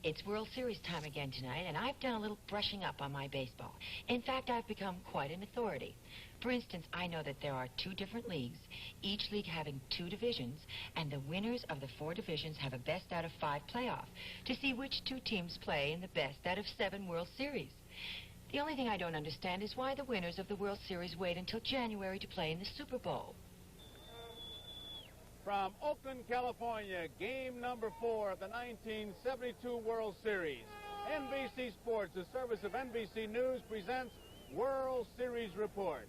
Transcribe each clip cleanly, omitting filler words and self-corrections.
It's World Series time again tonight, and I've done a little brushing up on my baseball. In fact, I've become quite an authority. For instance, I know that there are 2 different leagues, each league having 2 divisions, and the winners of the 4 divisions have a best out of 5 playoff to see which 2 teams play in the best out of 7 World Series. The only thing I don't understand is why the winners of the World Series wait until January to play in the Super Bowl. From Oakland, California, game number 4 of the 1972 World Series. NBC Sports, the service of NBC News, presents World Series Report.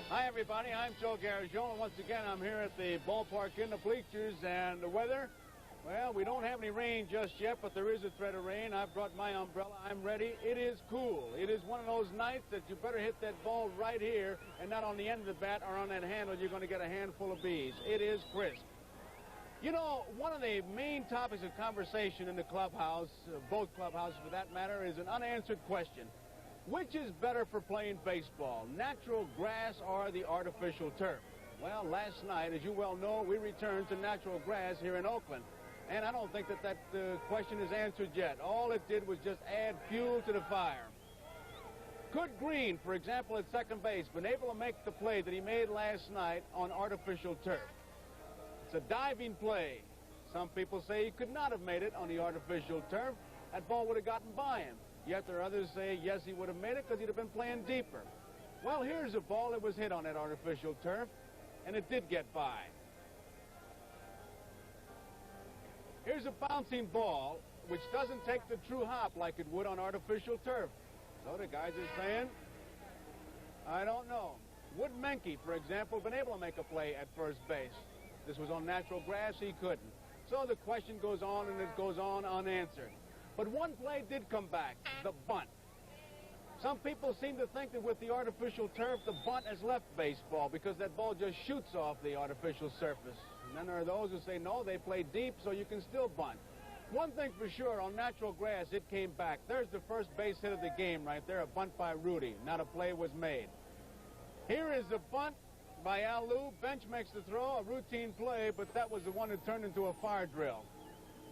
Hi, everybody. I'm Joe Garagiola, and once again, I'm here at the ballpark in the bleachers, and the weather, well, we don't have any rain just yet, but there is a threat of rain. I've brought my umbrella. I'm ready. It is cool. It is one of those nights that you better hit that ball right here and not on the end of the bat or on that handle. You're going to get a handful of bees. It is crisp. You know, one of the main topics of conversation in the clubhouse, both clubhouses for that matter, is an unanswered question. Which is better for playing baseball, natural grass or the artificial turf? Well, last night, as you well know, we returned to natural grass here in Oakland. And I don't think that question is answered yet. All it did was just add fuel to the fire. Could Green, for example, at second base, been able to make the play that he made last night on artificial turf? It's a diving play. Some people say he could not have made it on the artificial turf. That ball would have gotten by him. Yet there are others say, yes, he would have made it because he'd have been playing deeper. Well, here's a ball that was hit on that artificial turf, and it did get by. Here's a bouncing ball, which doesn't take the true hop like it would on artificial turf. So the guys are saying, I don't know. Would Menke, for example, been able to make a play at first base? This was on natural grass, he couldn't. So the question goes on and it goes on unanswered. But one play did come back, the bunt. Some people seem to think that with the artificial turf, the bunt has left baseball because that ball just shoots off the artificial surface. And then there are those who say, no, they play deep, so you can still bunt. One thing for sure, on natural grass, it came back. There's the first base hit of the game right there, a bunt by Rudy. Not a play was made. Here is the bunt by Al Lou. Bench makes the throw, a routine play, but that was the one that turned into a fire drill.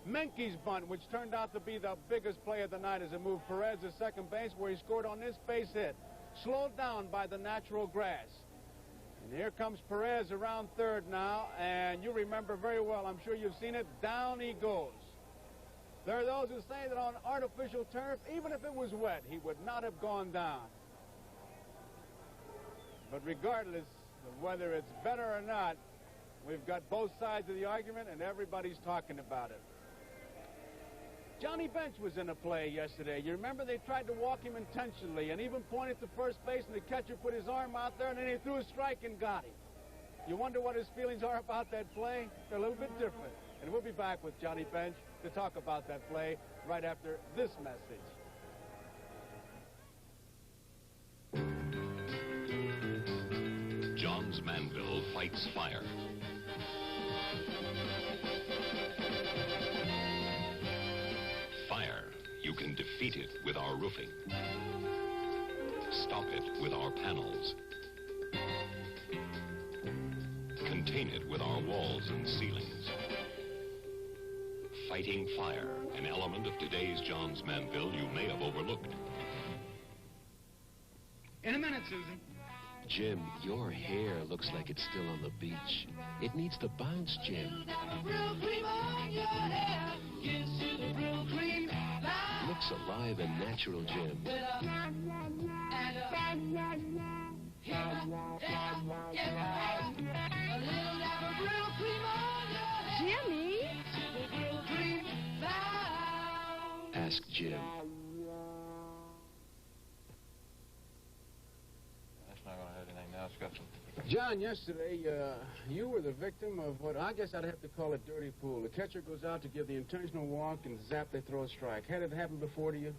Menke's bunt, which turned out to be the biggest play of the night as it moved Perez to second base, where he scored on this base hit. Slowed down by the natural grass. And here comes Perez around third now, and you remember very well, I'm sure you've seen it, down he goes. There are those who say that on artificial turf, even if it was wet, he would not have gone down. But regardless of whether it's better or not, we've got both sides of the argument, and everybody's talking about it. Johnny Bench was in a play yesterday. You remember they tried to walk him intentionally and even pointed to first base, and the catcher put his arm out there, and then he threw a strike and got him. You wonder what his feelings are about that play? They're a little bit different. And we'll be back with Johnny Bench to talk about that play right after this message. Johns Manville fights fire. You can defeat it with our roofing. Stop it with our panels. Contain it with our walls and ceilings. Fighting fire, an element of today's Johns Manville you may have overlooked. In a minute, Susan. Jim, your hair looks like it's still on the beach. It needs to bounce, Jim. Looks alive and natural, Jim. Jimmy? Ask Jim. That's not going to hurt anything now. It's got some... John, yesterday, you were the victim of what I guess I'd have to call a dirty pool. The catcher goes out to give the intentional walk, and zap, they throw a strike. Had it happened before to you?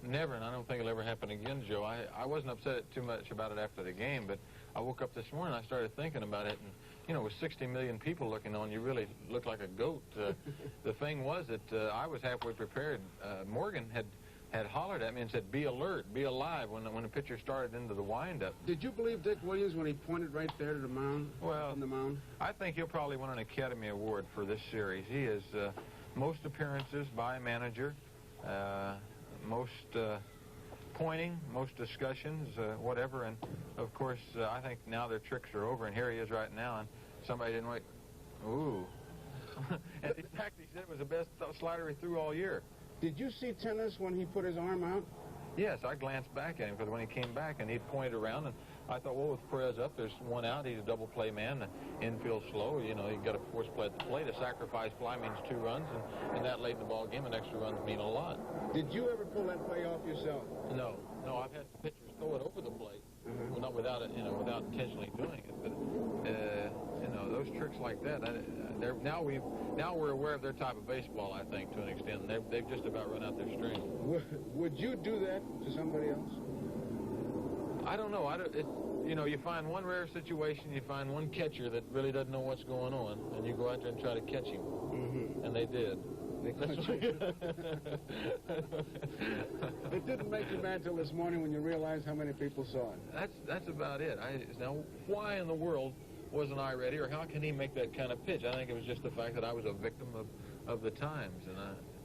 Never, and I don't think it'll ever happen again, Joe. I wasn't upset too much about it after the game, but I woke up this morning, I started thinking about it, and, you know, with 60 million people looking on, you really look like a goat. The thing was that I was halfway prepared. Morgan had had hollered at me and said, "Be alert, be alive," when the pitcher started into the windup. Did you believe Dick Williams when he pointed right there to the mound? Well, on the mound? I think he'll probably win an Academy Award for this series. He is most appearances by a manager, most pointing, most discussions, whatever. And of course, I think now their tricks are over, and here he is right now, and somebody didn't wait. Ooh. And in fact, he said it was the best slider he threw all year. Did you see Tennis when he put his arm out? Yes, I glanced back at him because when he came back and he pointed around, and I thought, well, with Perez up, there's one out. He's a double play man. The infield slow. You know, you got a force play at the plate. A sacrifice fly means 2 runs, and that late in the ball game, and extra runs mean a lot. Did you ever pull that play off yourself? No, I've had pitchers throw it over the plate. Well, not without it, without intentionally doing it, but those tricks like that. Now we're aware of their type of baseball, I think, to an extent. And they've just about run out their string. Would you do that to somebody else? I don't know. You find one rare situation, you find one catcher that really doesn't know what's going on, and you go out there and try to catch him. And they did. It didn't make you mad till this morning when you realized how many people saw it. That's about it. Now, why in the world wasn't I ready, or how can he make that kind of pitch? I think it was just the fact that I was a victim of the times, and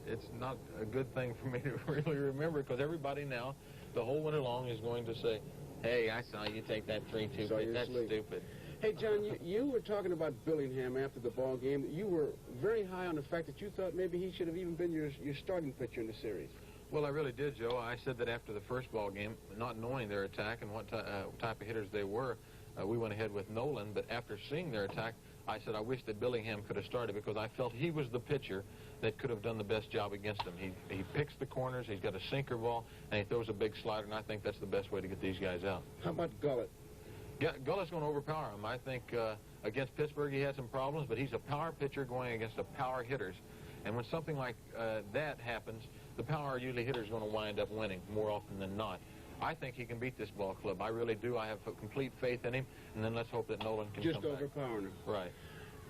it's not a good thing for me to really remember, because everybody now, the whole winter long, is going to say, "Hey, I saw you take that 3-2 pitch. That's stupid." Hey, John, you were talking about Billingham after the ball game. You were very high on the fact that you thought maybe he should have even been your starting pitcher in the series. Well, I really did, Joe. I said that after the first ball game, not knowing their attack and what type of hitters they were, we went ahead with Nolan. But after seeing their attack, I said I wish that Billingham could have started, because I felt he was the pitcher that could have done the best job against them. He picks the corners, he's got a sinker ball, and he throws a big slider, and I think that's the best way to get these guys out. How about Gullett? Yeah, Gullett's going to overpower him. I think against Pittsburgh he had some problems, but he's a power pitcher going against a power hitters. And when something like that happens, the power usually hitter is going to wind up winning more often than not. I think he can beat this ball club. I really do. I have complete faith in him. And then let's hope that Nolan can just come back. overpowering him. Right.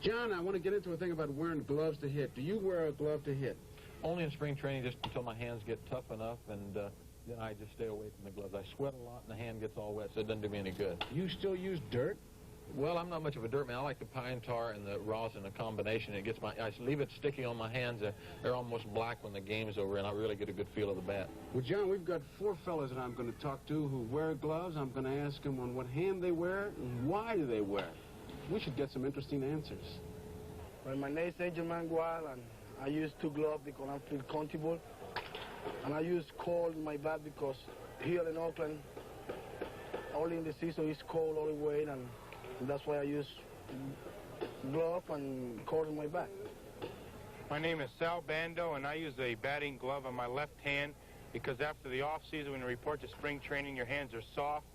John, I want to get into a thing about wearing gloves to hit. Do you wear a glove to hit? Only in spring training, just until my hands get tough enough, and then I just stay away from the gloves. I sweat a lot, and the hand gets all wet, so it doesn't do me any good. You still use dirt? Well, I'm not much of a dirt man. I like the pine tar and the rosin, a combination. I leave it sticky on my hands. They're almost black when the game's over, and I really get a good feel of the bat. Well, John, we've got 4 fellas that I'm going to talk to who wear gloves. I'm going to ask them on what hand they wear and why do they wear it. We should get some interesting answers. Well, my name is Angel Mangual, and I use 2 gloves because I feel comfortable. And I use cold in my bat because here in Oakland, only in the season it's cold all the way, and that's why I use glove and cold in my bat. My name is Sal Bando, and I use a batting glove on my left hand because after the off-season, when you report to spring training, your hands are soft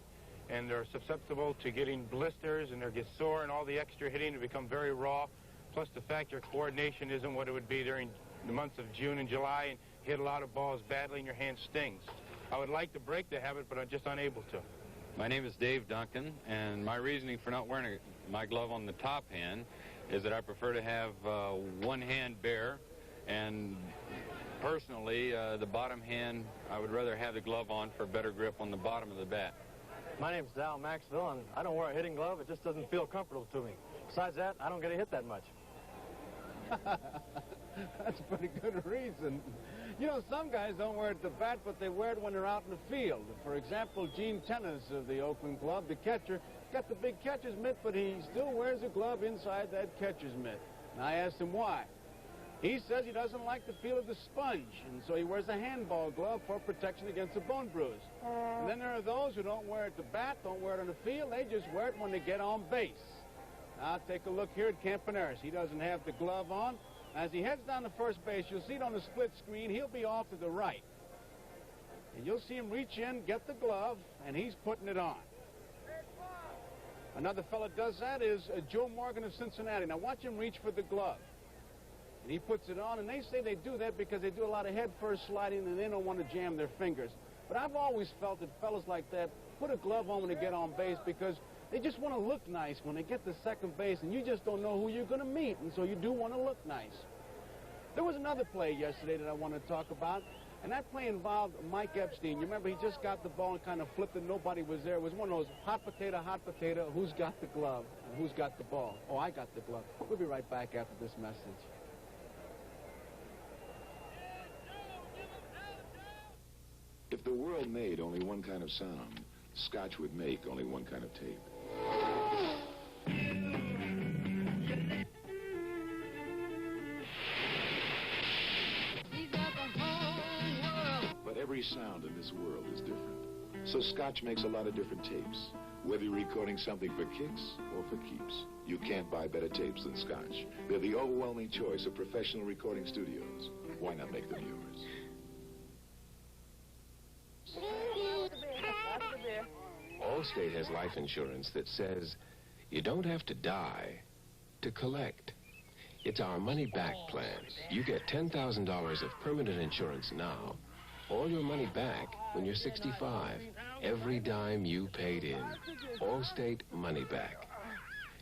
and they're susceptible to getting blisters, and they get sore, and all the extra hitting to become very raw. Plus the fact your coordination isn't what it would be during the months of June and July, and hit a lot of balls badly and your hand stings. I would like to break the habit, but I'm just unable to. My name is Dave Duncan, and my reasoning for not wearing my glove on the top hand is that I prefer to have one hand bare, and personally, the bottom hand, I would rather have the glove on for better grip on the bottom of the bat. My name's Dal Maxville, and I don't wear a hitting glove. It just doesn't feel comfortable to me. Besides that, I don't get to hit that much. That's a pretty good reason. You know, some guys don't wear it at the bat, but they wear it when they're out in the field. For example, Gene Tennis of the Oakland club, the catcher, got the big catcher's mitt, but he still wears a glove inside that catcher's mitt. And I asked him why. He says he doesn't like the feel of the sponge, and so he wears a handball glove for protection against a bone bruise. And then there are those who don't wear it at the bat, don't wear it on the field, they just wear it when they get on base. Now, take a look here at Campaneris. He doesn't have the glove on. As he heads down to first base, you'll see it on the split screen. He'll be off to the right. And you'll see him reach in, get the glove, and he's putting it on. Another fella does that is Joe Morgan of Cincinnati. Now, watch him reach for the glove. And he puts it on, and they say they do that because they do a lot of head-first sliding, and they don't want to jam their fingers. But I've always felt that fellas like that put a glove on when they get on base because they just want to look nice when they get to second base, and you just don't know who you're going to meet, and so you do want to look nice. There was another play yesterday that I want to talk about. And that play involved Mike Epstein. You remember he just got the ball and kind of flipped it. Nobody was there. It was one of those hot potato, who's got the glove and who's got the ball. Oh, I got the glove. We'll be right back after this message. If the world made only one kind of sound, Scotch would make only one kind of tape. But every sound in this world is different. So Scotch makes a lot of different tapes. Whether you're recording something for kicks or for keeps, you can't buy better tapes than Scotch. They're the overwhelming choice of professional recording studios. Why not make them yours? Allstate has life insurance that says you don't have to die to collect. It's our money-back plan. You get $10,000 of permanent insurance now. All your money back when you're 65. Every dime you paid in. Allstate Money Back.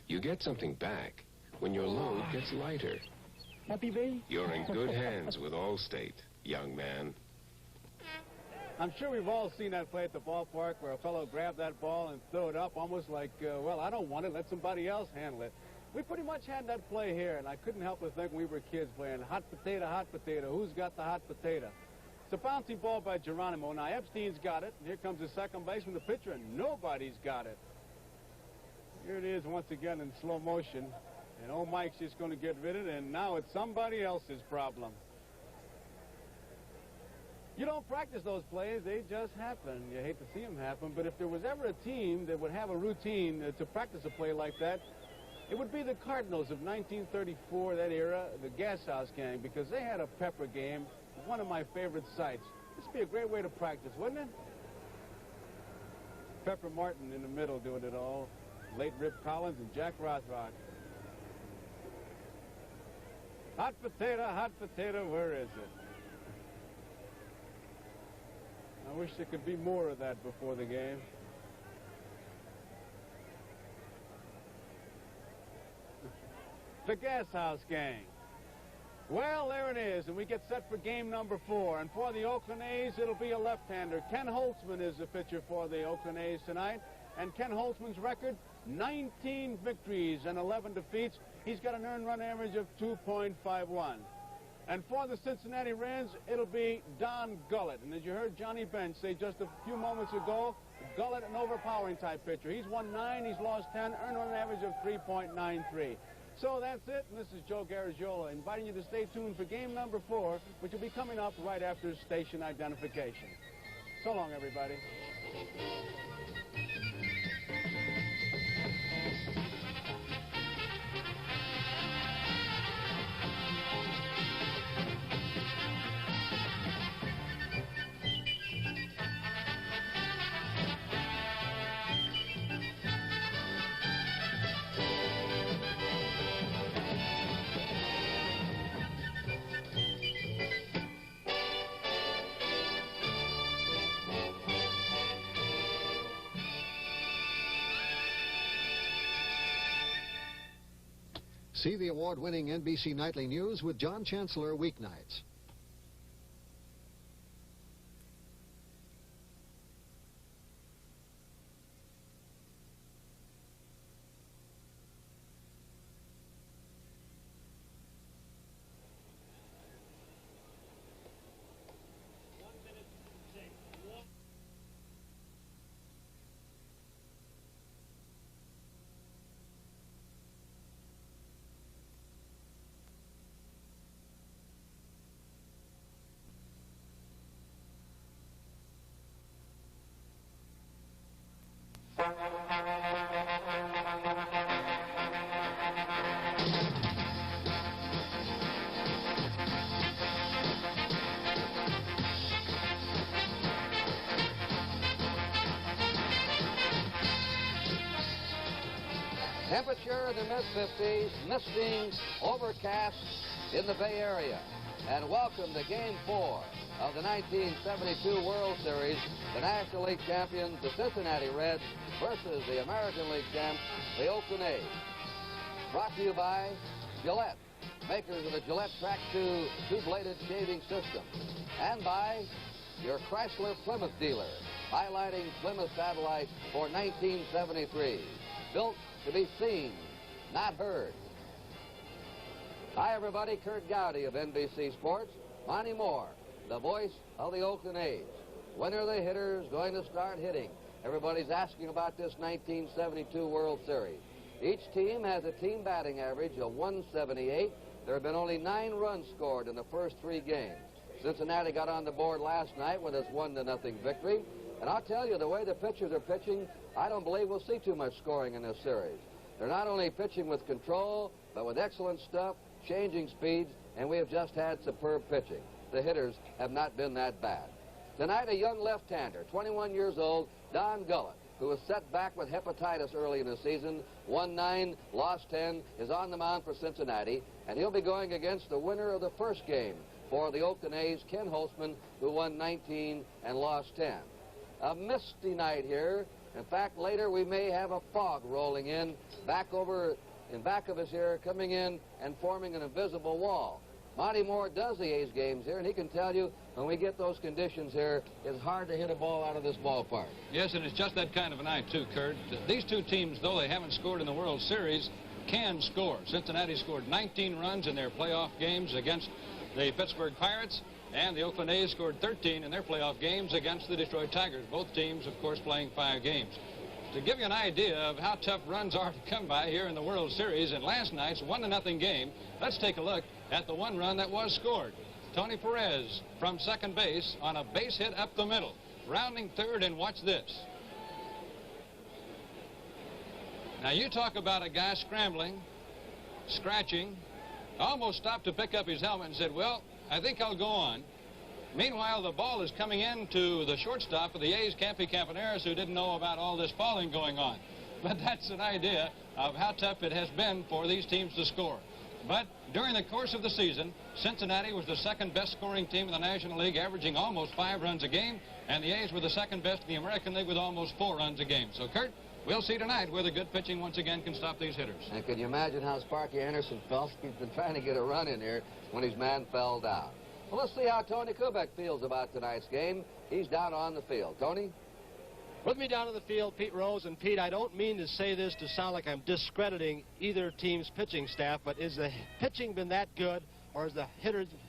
You get something back when your load gets lighter. Happy day? You're in good hands with Allstate, young man. I'm sure we've all seen that play at the ballpark where a fellow grabbed that ball and threw it up almost like, well, I don't want it. Let somebody else handle it. We pretty much had that play here, and I couldn't help but think when we were kids playing hot potato, who's got the hot potato? It's a bouncy ball by Geronimo. Now, Epstein's got it. And here comes the second baseman, the pitcher, and nobody's got it. Here it is once again in slow motion. And old Mike's just going to get rid of it, and now it's somebody else's problem. You don't practice those plays, they just happen. You hate to see them happen, but if there was ever a team that would have a routine to practice a play like that, it would be the Cardinals of 1934, that era, the Gas House Gang, because they had a pepper game, one of my favorite sights. This would be a great way to practice, wouldn't it? Pepper Martin in the middle doing it all, late Rip Collins and Jack Rothrock. Hot potato, where is it? I wish there could be more of that before the game. The Gas House Gang. Well, there it is, and we get set for game number 4. And for the Oakland A's, it'll be a left-hander. Ken Holtzman is the pitcher for the Oakland A's tonight. And Ken Holtzman's record, 19 victories and 11 defeats. He's got an earned run average of 2.51. And for the Cincinnati Reds, it'll be Don Gullett. And as you heard Johnny Bench say just a few moments ago, Gullett, an overpowering type pitcher. He's won 9, he's lost 10, earned on an average of 3.93. So that's it, and this is Joe Garagiola inviting you to stay tuned for game number 4, which will be coming up right after station identification. So long, everybody. See the award-winning NBC Nightly News with John Chancellor weeknights. Temperature in the mid-50s, misting, overcast in the Bay Area. And welcome to Game 4 of the 1972 World Series. The National League champions, the Cincinnati Reds, versus the American League champs, the Oakland A's. Brought to you by Gillette, makers of the Gillette Track 2 two-bladed shaving system. And by your Chrysler Plymouth dealer, highlighting Plymouth Satellite for 1973. Built to be seen, not heard. Hi, everybody. Kurt Gowdy of NBC Sports. Monty Moore, the voice of the Oakland A's. When are the hitters going to start hitting? Everybody's asking about this 1972 World Series. Each team has a team batting average of 178. There have been only 9 runs scored in the first 3 games. Cincinnati got on the board last night with its 1-0 victory. And I'll tell you, the way the pitchers are pitching, I don't believe we'll see too much scoring in this series. They're not only pitching with control, but with excellent stuff, changing speeds, and we have just had superb pitching. The hitters have not been that bad. Tonight, a young left-hander, 21 years old, Don Gullett, who was set back with hepatitis early in the season, won 9, lost 10, is on the mound for Cincinnati, and he'll be going against the winner of the first game for the Oakland A's, Ken Holtzman, who won 19 and lost 10. A misty night here. In fact, later we may have a fog rolling in back of us here, coming in and forming an invisible wall. Monty Moore does the A's games here, and he can tell you when we get those conditions here, it's hard to hit a ball out of this ballpark. Yes, and it's just that kind of a night, too, Kurt. These two teams, though they haven't scored in the World Series, can score. Cincinnati scored 19 runs in their playoff games against the Pittsburgh Pirates, and the Oakland A's scored 13 in their playoff games against the Detroit Tigers. Both teams, of course, playing 5 games. To give you an idea of how tough runs are to come by here in the World Series, in last night's 1-0 game, let's take a look at the 1 run that was scored. Tony Perez from second base on a base hit up the middle, rounding third, and watch this. Now, you talk about a guy scrambling, scratching, almost stopped to pick up his helmet and said, well, I think I'll go on. Meanwhile, the ball is coming in to the shortstop of the A's, Campy Campaneris, who didn't know about all this falling going on. But that's an idea of how tough it has been for these teams to score. But during the course of the season, Cincinnati was the second best scoring team in the National League, averaging almost 5 runs a game, and the A's were the second best in the American League with almost 4 runs a game. So, Kurt, we'll see tonight whether good pitching once again can stop these hitters. And can you imagine how Sparky Anderson felt? He's been trying to get a run in here when his man fell down. Well, let's see how Tony Kubek feels about tonight's game. He's down on the field. Tony? With me down on the field, Pete Rose. And, Pete, I don't mean to say this to sound like I'm discrediting either team's pitching staff, but is the pitching been that good, or has the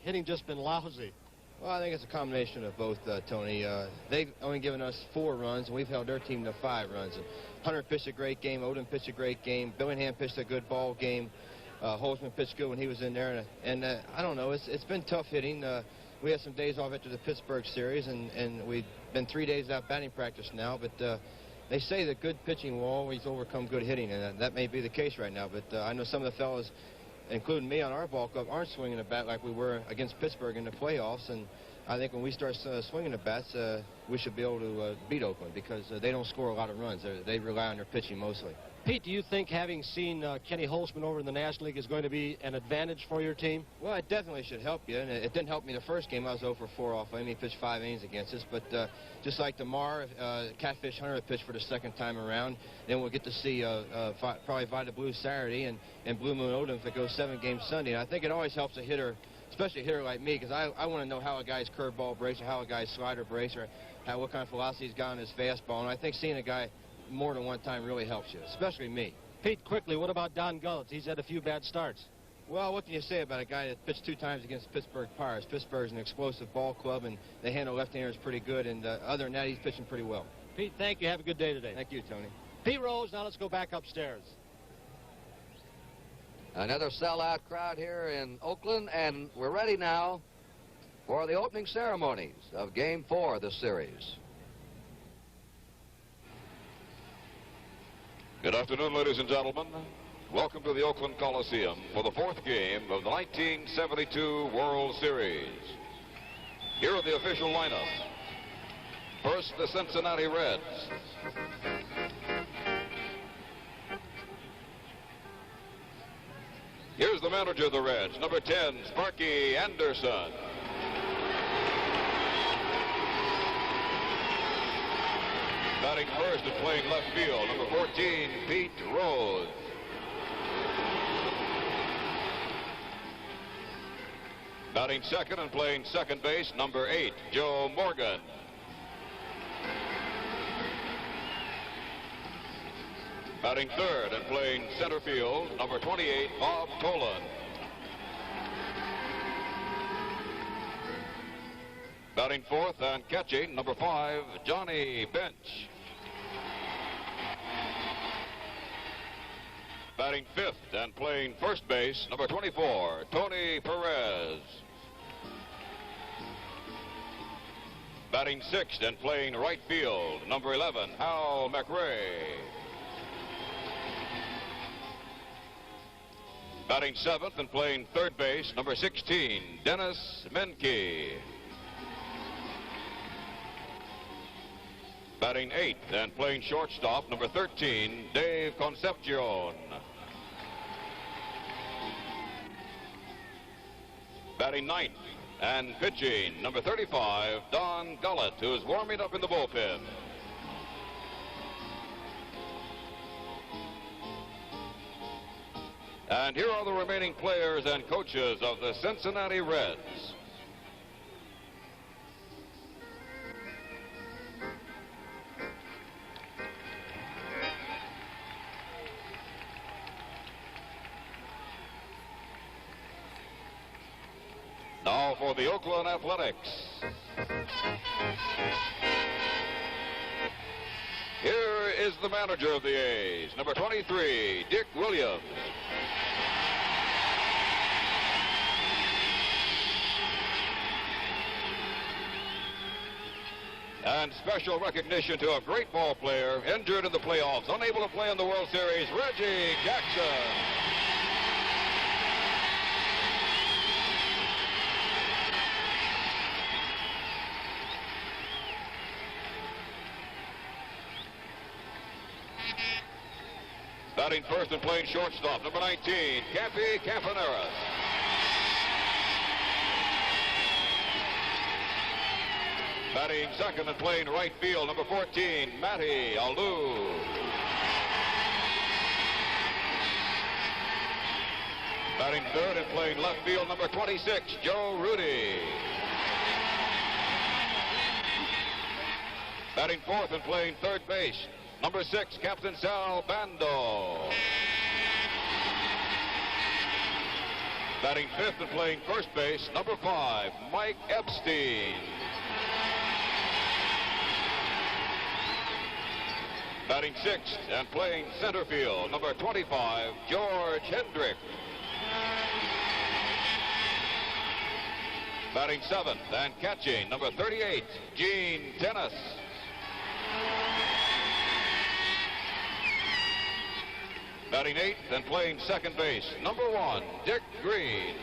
hitting just been lousy? Well, I think it's a combination of both, Tony. They've only given us 4 runs, and we've held their team to 5 runs. And Hunter pitched a great game. Odom pitched a great game. Billingham pitched a good ball game. Holtzman pitched good when he was in there. And I don't know. It's been tough hitting. We had some days off after the Pittsburgh series, and we've been 3 days without batting practice now. But they say that good pitching will always overcome good hitting, and that may be the case right now. But I know some of the fellas, including me on our ball club, aren't swinging the bat like we were against Pittsburgh in the playoffs. And I think when we start swinging the bats, we should be able to beat Oakland, because they don't score a lot of runs. They rely on their pitching mostly. Pete, do you think having seen Kenny Holtzman over in the National League is going to be an advantage for your team? Well, it definitely should help you, and it didn't help me the first game. I was 0 for 4 off him. He pitched 5 innings against us, but just like tomorrow, Catfish Hunter pitched for the second time around. Then we'll get to see probably Vida Blue Saturday and Blue Moon Odom if it goes 7 games Sunday. And I think it always helps a hitter, especially a hitter like me, because I want to know how a guy's curveball breaks or how a guy's slider breaks or what kind of velocity he's got on his fastball. And I think seeing a guy more than one time really helps you, especially me. Pete, quickly, what about Don Gullett? He's had a few bad starts. Well, what can you say about a guy that pitched 2 times against Pittsburgh Pirates? Pittsburgh's an explosive ball club, and they handle left-handers pretty good, and other than that, he's pitching pretty well. Pete, thank you. Have a good day today. Thank you, Tony. Pete Rose, now let's go back upstairs. Another sellout crowd here in Oakland, and we're ready now for the opening ceremonies of Game 4 of the series. Good afternoon, ladies and gentlemen. Welcome to the Oakland Coliseum for the 4th game of the 1972 World Series. Here are the official lineup. First, the Cincinnati Reds. Here's the manager of the Reds, number 10, Sparky Anderson. Batting first and playing left field, number 14, Pete Rose. Batting second and playing second base, number 8, Joe Morgan. Batting third and playing center field, number 28, Bob Tolan. Batting fourth and catching, number 5, Johnny Bench. Batting fifth and playing first base, number 24, Tony Perez. Batting sixth and playing right field, number 11, Hal McRae. Batting seventh and playing third base, number 16, Dennis Menke. Batting eighth and playing shortstop, number 13, Dave Concepcion. Batting ninth and pitching, number 35, Don Gullett, who is warming up in the bullpen. And here are the remaining players and coaches of the Cincinnati Reds. Now for the Oakland Athletics. Here is the manager of the A's, number 23, Dick Williams. And special recognition to a great ball player injured in the playoffs, unable to play in the World Series, Reggie Jackson. Batting first and playing shortstop, number 19, Campy Campaneris. Batting second and playing right field, number 14, Matty Alou. Batting third and playing left field, number 26, Joe Rudy. Batting fourth and playing third base, number 6, Captain Sal Bando. Batting fifth and playing first base, number 5, Mike Epstein. Batting sixth and playing center field, number 25, George Hendrick. Batting seventh and catching, number 38, Gene Tennis. Batting eighth and playing second base, number 1, Dick Green.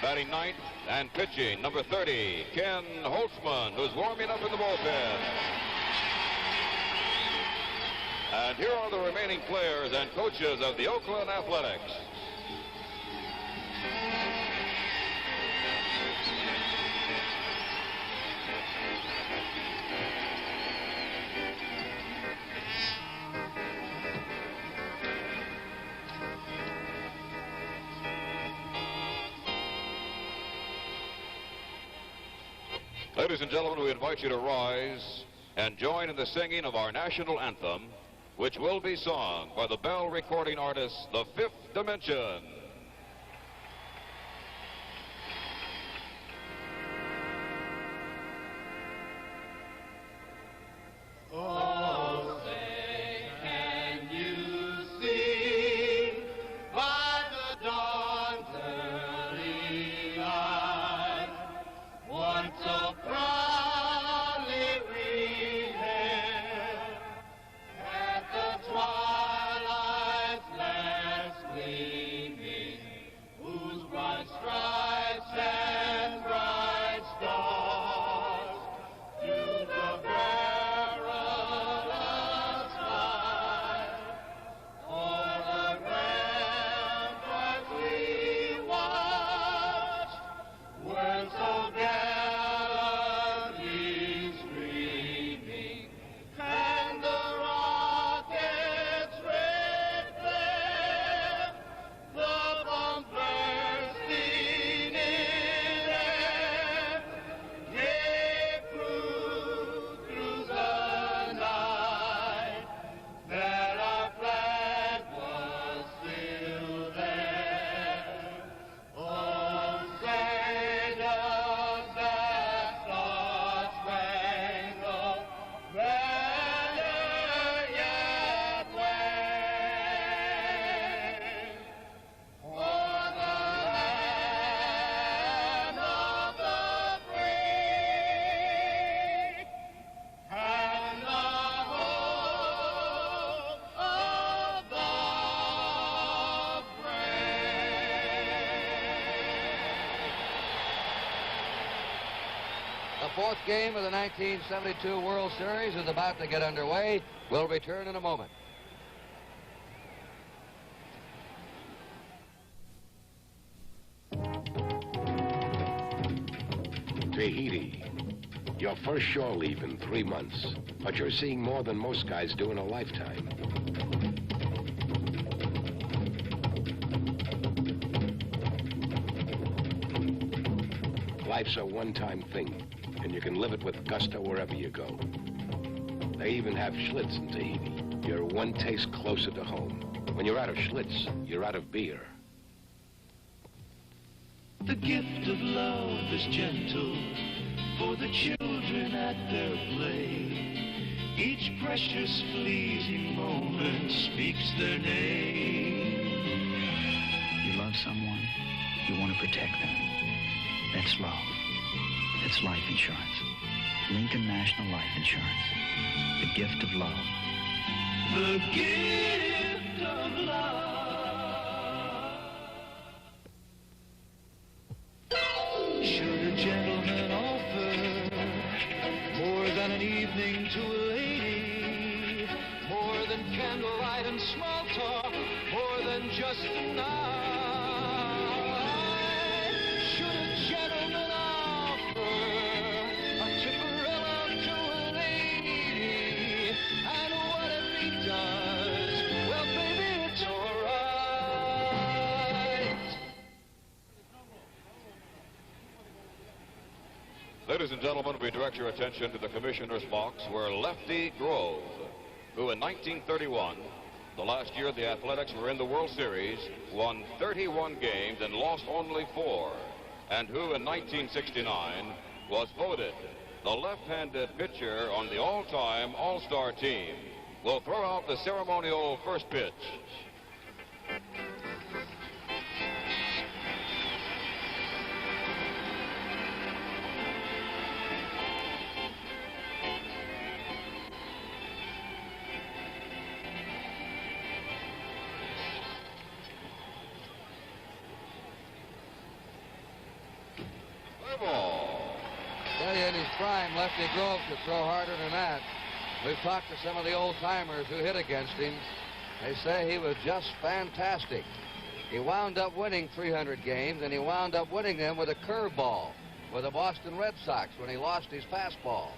Batting ninth and pitching, number 30, Ken Holtzman, who's warming up in the bullpen. And here are the remaining players and coaches of the Oakland Athletics. Ladies and gentlemen, we invite you to rise and join in the singing of our national anthem, which will be sung by the Bell recording artist, The Fifth Dimension. Oh, say, can you see by the dawn's early light what so proudly we hailed at the twilight's last gleaming? fourth game of the 1972 World Series is about to get underway. We'll return in a moment. Tahiti. Your first shore leave in 3 months, but you're seeing more than most guys do in a lifetime. Life's a one-time thing, and you can live it with gusto wherever you go. They even have Schlitz in Tahiti. You're one taste closer to home. When you're out of Schlitz, you're out of beer. The gift of love is gentle for the children at their play. Each precious, pleasing moment speaks their name. You love someone, you want to protect them. That's love. That's life insurance. Lincoln National Life Insurance. The gift of love. The gift of love. Should a gentleman offer more than an evening to a lady, more than candlelight and small talk, more than just a night? Should a gentleman offer a Tipperella to a lady? And what if he does? Well, baby, it's all right. Ladies and gentlemen, we direct your attention to the commissioner's box where Lefty Grove, who in 1931, the last year the Athletics were in the World Series, won 31 games and lost only 4, and who in 1969 was voted the left-handed pitcher on the all-time All-Star team, will throw out the ceremonial first pitch. Tell you, in his prime, Lefty Grove could throw harder than that. We've talked to some of the old-timers who hit against him. They say he was just fantastic. He wound up winning 300 games, and he wound up winning them with a curveball with the Boston Red Sox when he lost his fastball.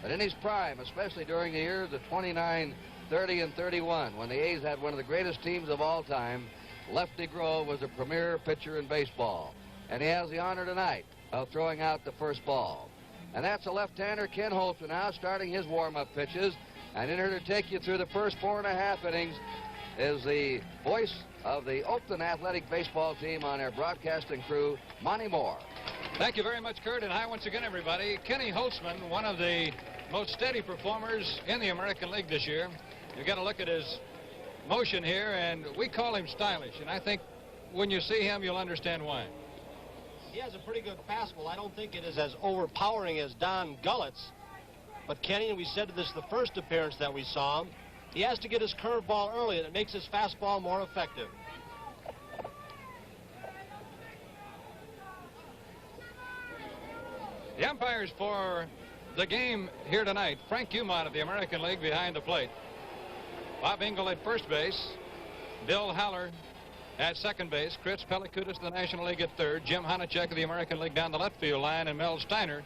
But in his prime, especially during the years of 29, 30, and 31, when the A's had one of the greatest teams of all time, Lefty Grove was a premier pitcher in baseball. And he has the honor tonight of throwing out the first ball. And that's the left-hander, Ken Holtzman, now starting his warm-up pitches. And in here to take you through the first 4.5 innings is the voice of the Oakland Athletic Baseball team on their broadcasting crew, Monty Moore. Thank you very much, Kurt, and hi once again, everybody. Kenny Holtzman, one of the most steady performers in the American League this year. You got to look at his motion here, and we call him stylish. And I think when you see him, you'll understand why. He has a pretty good fastball. I don't think it is as overpowering as Don Gullett's. But Kenny, and we said this the first appearance that we saw him, he has to get his curveball early, and it makes his fastball more effective. The umpires for the game here tonight, Frank Umont of the American League behind the plate. Bob Engel at first base. Bill Haller at second base. Chris Pelikutis of the National League at third. Jim Honachek of the American League down the left field line. And Mel Steiner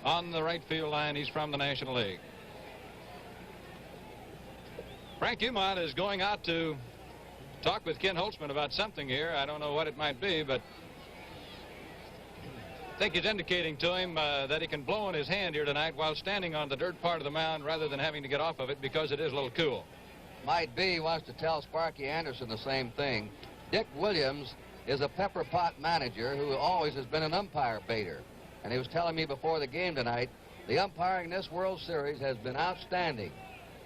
on the right field line. He's from the National League. Frank Umont is going out to talk with Ken Holtzman about something here. I don't know what it might be, but I think he's indicating to him that he can blow in his hand here tonight while standing on the dirt part of the mound rather than having to get off of it because it is a little cool. Might be he wants to tell Sparky Anderson the same thing. Dick Williams is a pepper pot manager who always has been an umpire baiter. And he was telling me before the game tonight, the umpiring in this World Series has been outstanding,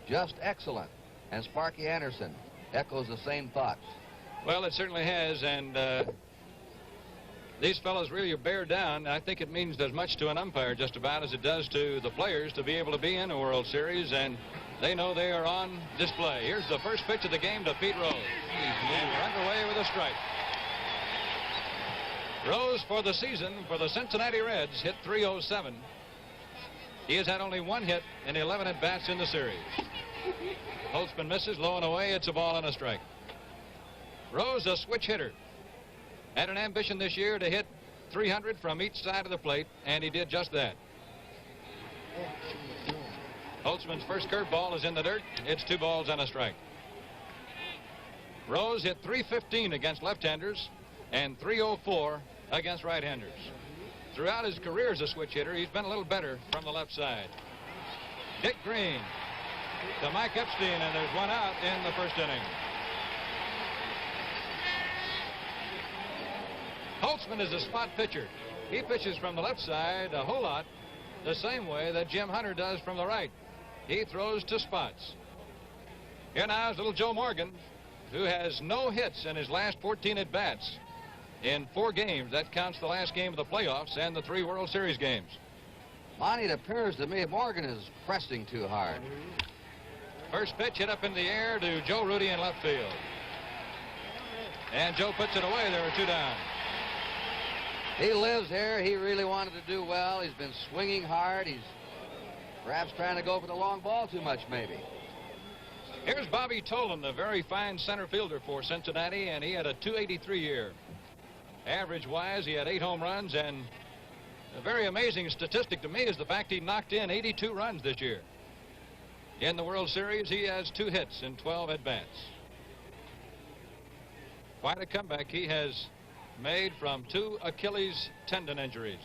just excellent. And Sparky Anderson echoes the same thoughts. Well, it certainly has, and these fellows really bear down. I think it means as much to an umpire just about as it does to the players to be able to be in a World Series, and they know they are on display. Here's the first pitch of the game to Pete Rose. And we're underway with a strike. Rose for the season for the Cincinnati Reds hit .307. He has had only one hit in 11 at-bats in the series. Holtzman misses, low and away. It's a ball and a strike. Rose, a switch hitter, had an ambition this year to hit 300 from each side of the plate, and he did just that. Holtzman's first curveball is in the dirt. It's 2 balls and a strike. Rose hit .315 against left-handers and .304 against right-handers. Throughout his career as a switch hitter, he's been a little better from the left side. Dick Green to Mike Epstein, and there's one out in the first inning. Holtzman is a spot pitcher. He pitches from the left side a whole lot, the same way that Jim Hunter does from the right. He throws to spots. Here now is little Joe Morgan, who has no hits in his last 14 at-bats in 4 games. That counts the last game of the playoffs and the 3 World Series games. Monty, it appears to me Morgan is pressing too hard. First pitch hit up in the air to Joe Rudy in left field. And Joe puts it away. There are 2 down. He lives here. He really wanted to do well. He's been swinging hard. He's perhaps trying to go for the long ball too much, maybe. Here's Bobby Tolan, the very fine center fielder for Cincinnati, and he had a .283 year. Average-wise, he had 8 home runs, and a very amazing statistic to me is the fact he knocked in 82 runs this year. In the World Series, he has 2 hits in 12 at-bats. Quite a comeback he has made from 2 Achilles tendon injuries.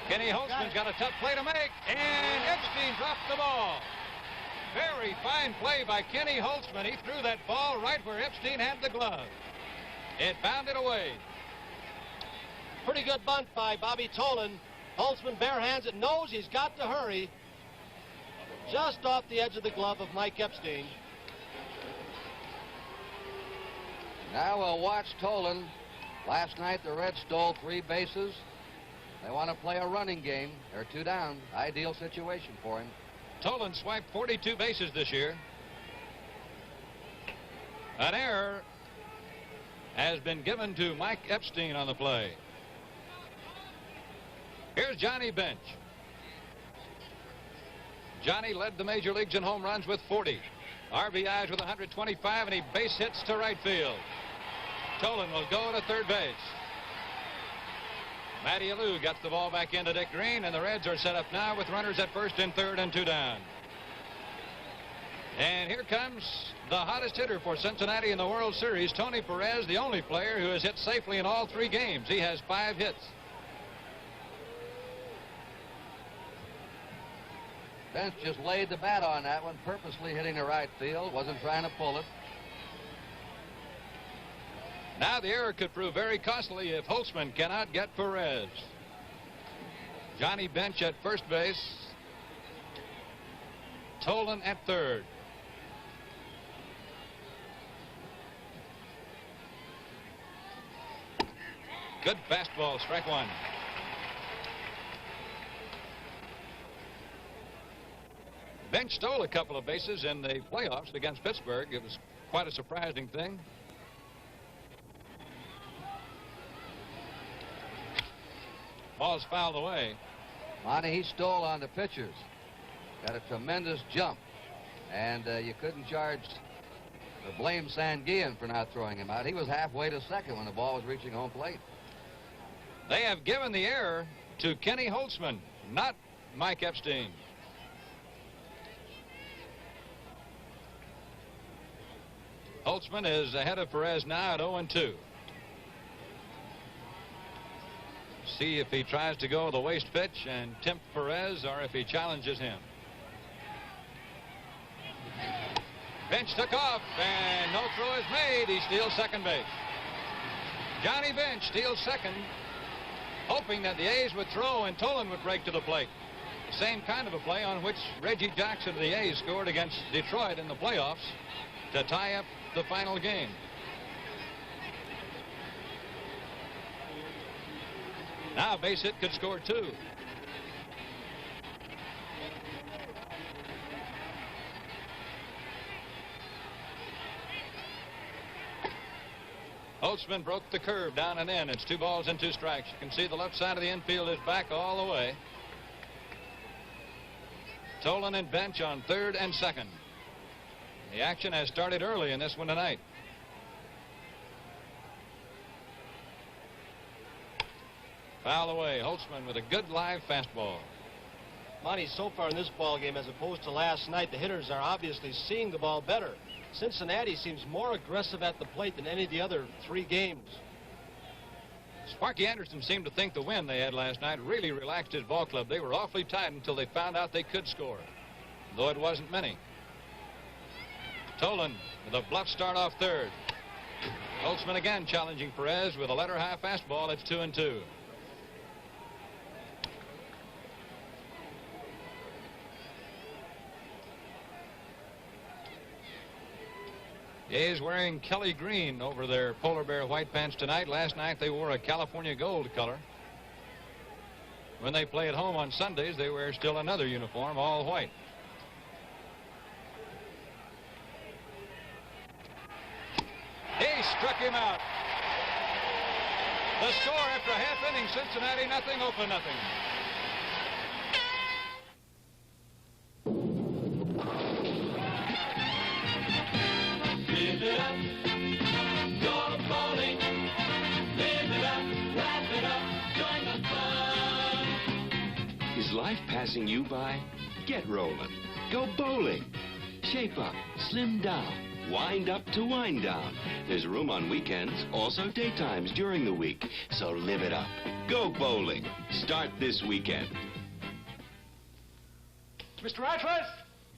Kenny Holtzman's got a tough play to make, and Epstein dropped the ball. Very fine play by Kenny Holtzman. He threw that ball right where Epstein had the glove. It bounded away. Pretty good bunt by Bobby Tolan. Holtzman barehands it, knows he's got to hurry. Just off the edge of the glove of Mike Epstein. Now we'll watch Tolan. Last night the Reds stole 3 bases. They want to play a running game. They're 2 down. Ideal situation for him. Tolan swiped 42 bases this year. An error has been given to Mike Epstein on the play. Here's Johnny Bench. Johnny led the major leagues in home runs with 40. RBIs with 125, and he base hits to right field. Tolan will go to third base. Matty Alou gets the ball back into Dick Green, and the Reds are set up now with runners at first and third and 2 down. And here comes the hottest hitter for Cincinnati in the World Series, Tony Perez, the only player who has hit safely in all 3 games. He has 5 hits. Bench just laid the bat on that one, purposely hitting the right field, wasn't trying to pull it. Now the error could prove very costly if Holtzman cannot get Perez. Johnny Bench at first base. Tolan at third. Good fastball, strike 1. Bench stole a couple of bases in the playoffs against Pittsburgh. It was quite a surprising thing. Ball's fouled away. Monty, he stole on the pitchers. Got a tremendous jump. And you couldn't charge or blame Sanguillen for not throwing him out. He was halfway to second when the ball was reaching home plate. They have given the error to Kenny Holtzman, not Mike Epstein. Holtzman is ahead of Perez now at 0-2. See if he tries to go the waste pitch and tempt Perez, or if he challenges him. Bench took off, and no throw is made. He steals second base. Johnny Bench steals second, hoping that the A's would throw and Tolan would break to the plate. The same kind of a play on which Reggie Jackson of the A's scored against Detroit in the playoffs to tie up the final game. Now base hit could score 2. Holtzman broke the curve down and in. It's 2 balls and 2 strikes. You can see the left side of the infield is back all the way. Tolan and Bench on 3rd and 2nd. The action has started early in this one tonight. Foul away. Holtzman with a good live fastball. Monty, so far in this ball game, as opposed to last night, the hitters are obviously seeing the ball better. Cincinnati seems more aggressive at the plate than any of the other 3 games. Sparky Anderson seemed to think the win they had last night really relaxed his ball club. They were awfully tight until they found out they could score, though it wasn't many. Tolan with a bluff start off 3rd. Holtzman again challenging Perez with a letter-high fastball. It's 2-2. The A's wearing Kelly green over their polar bear white pants tonight. Last night they wore a California gold color. When they play at home on Sundays, they wear still another uniform, all white. He struck him out. The score after a half inning, Cincinnati nothing, Oakland nothing. Live it up, go bowling. Live it up, laugh it up, join the fun. Is life passing you by? Get rolling. Go bowling. Shape up, slim down, wind up to wind down. There's room on weekends, also daytimes during the week. So live it up. Go bowling. Start this weekend. Mr. Atlas?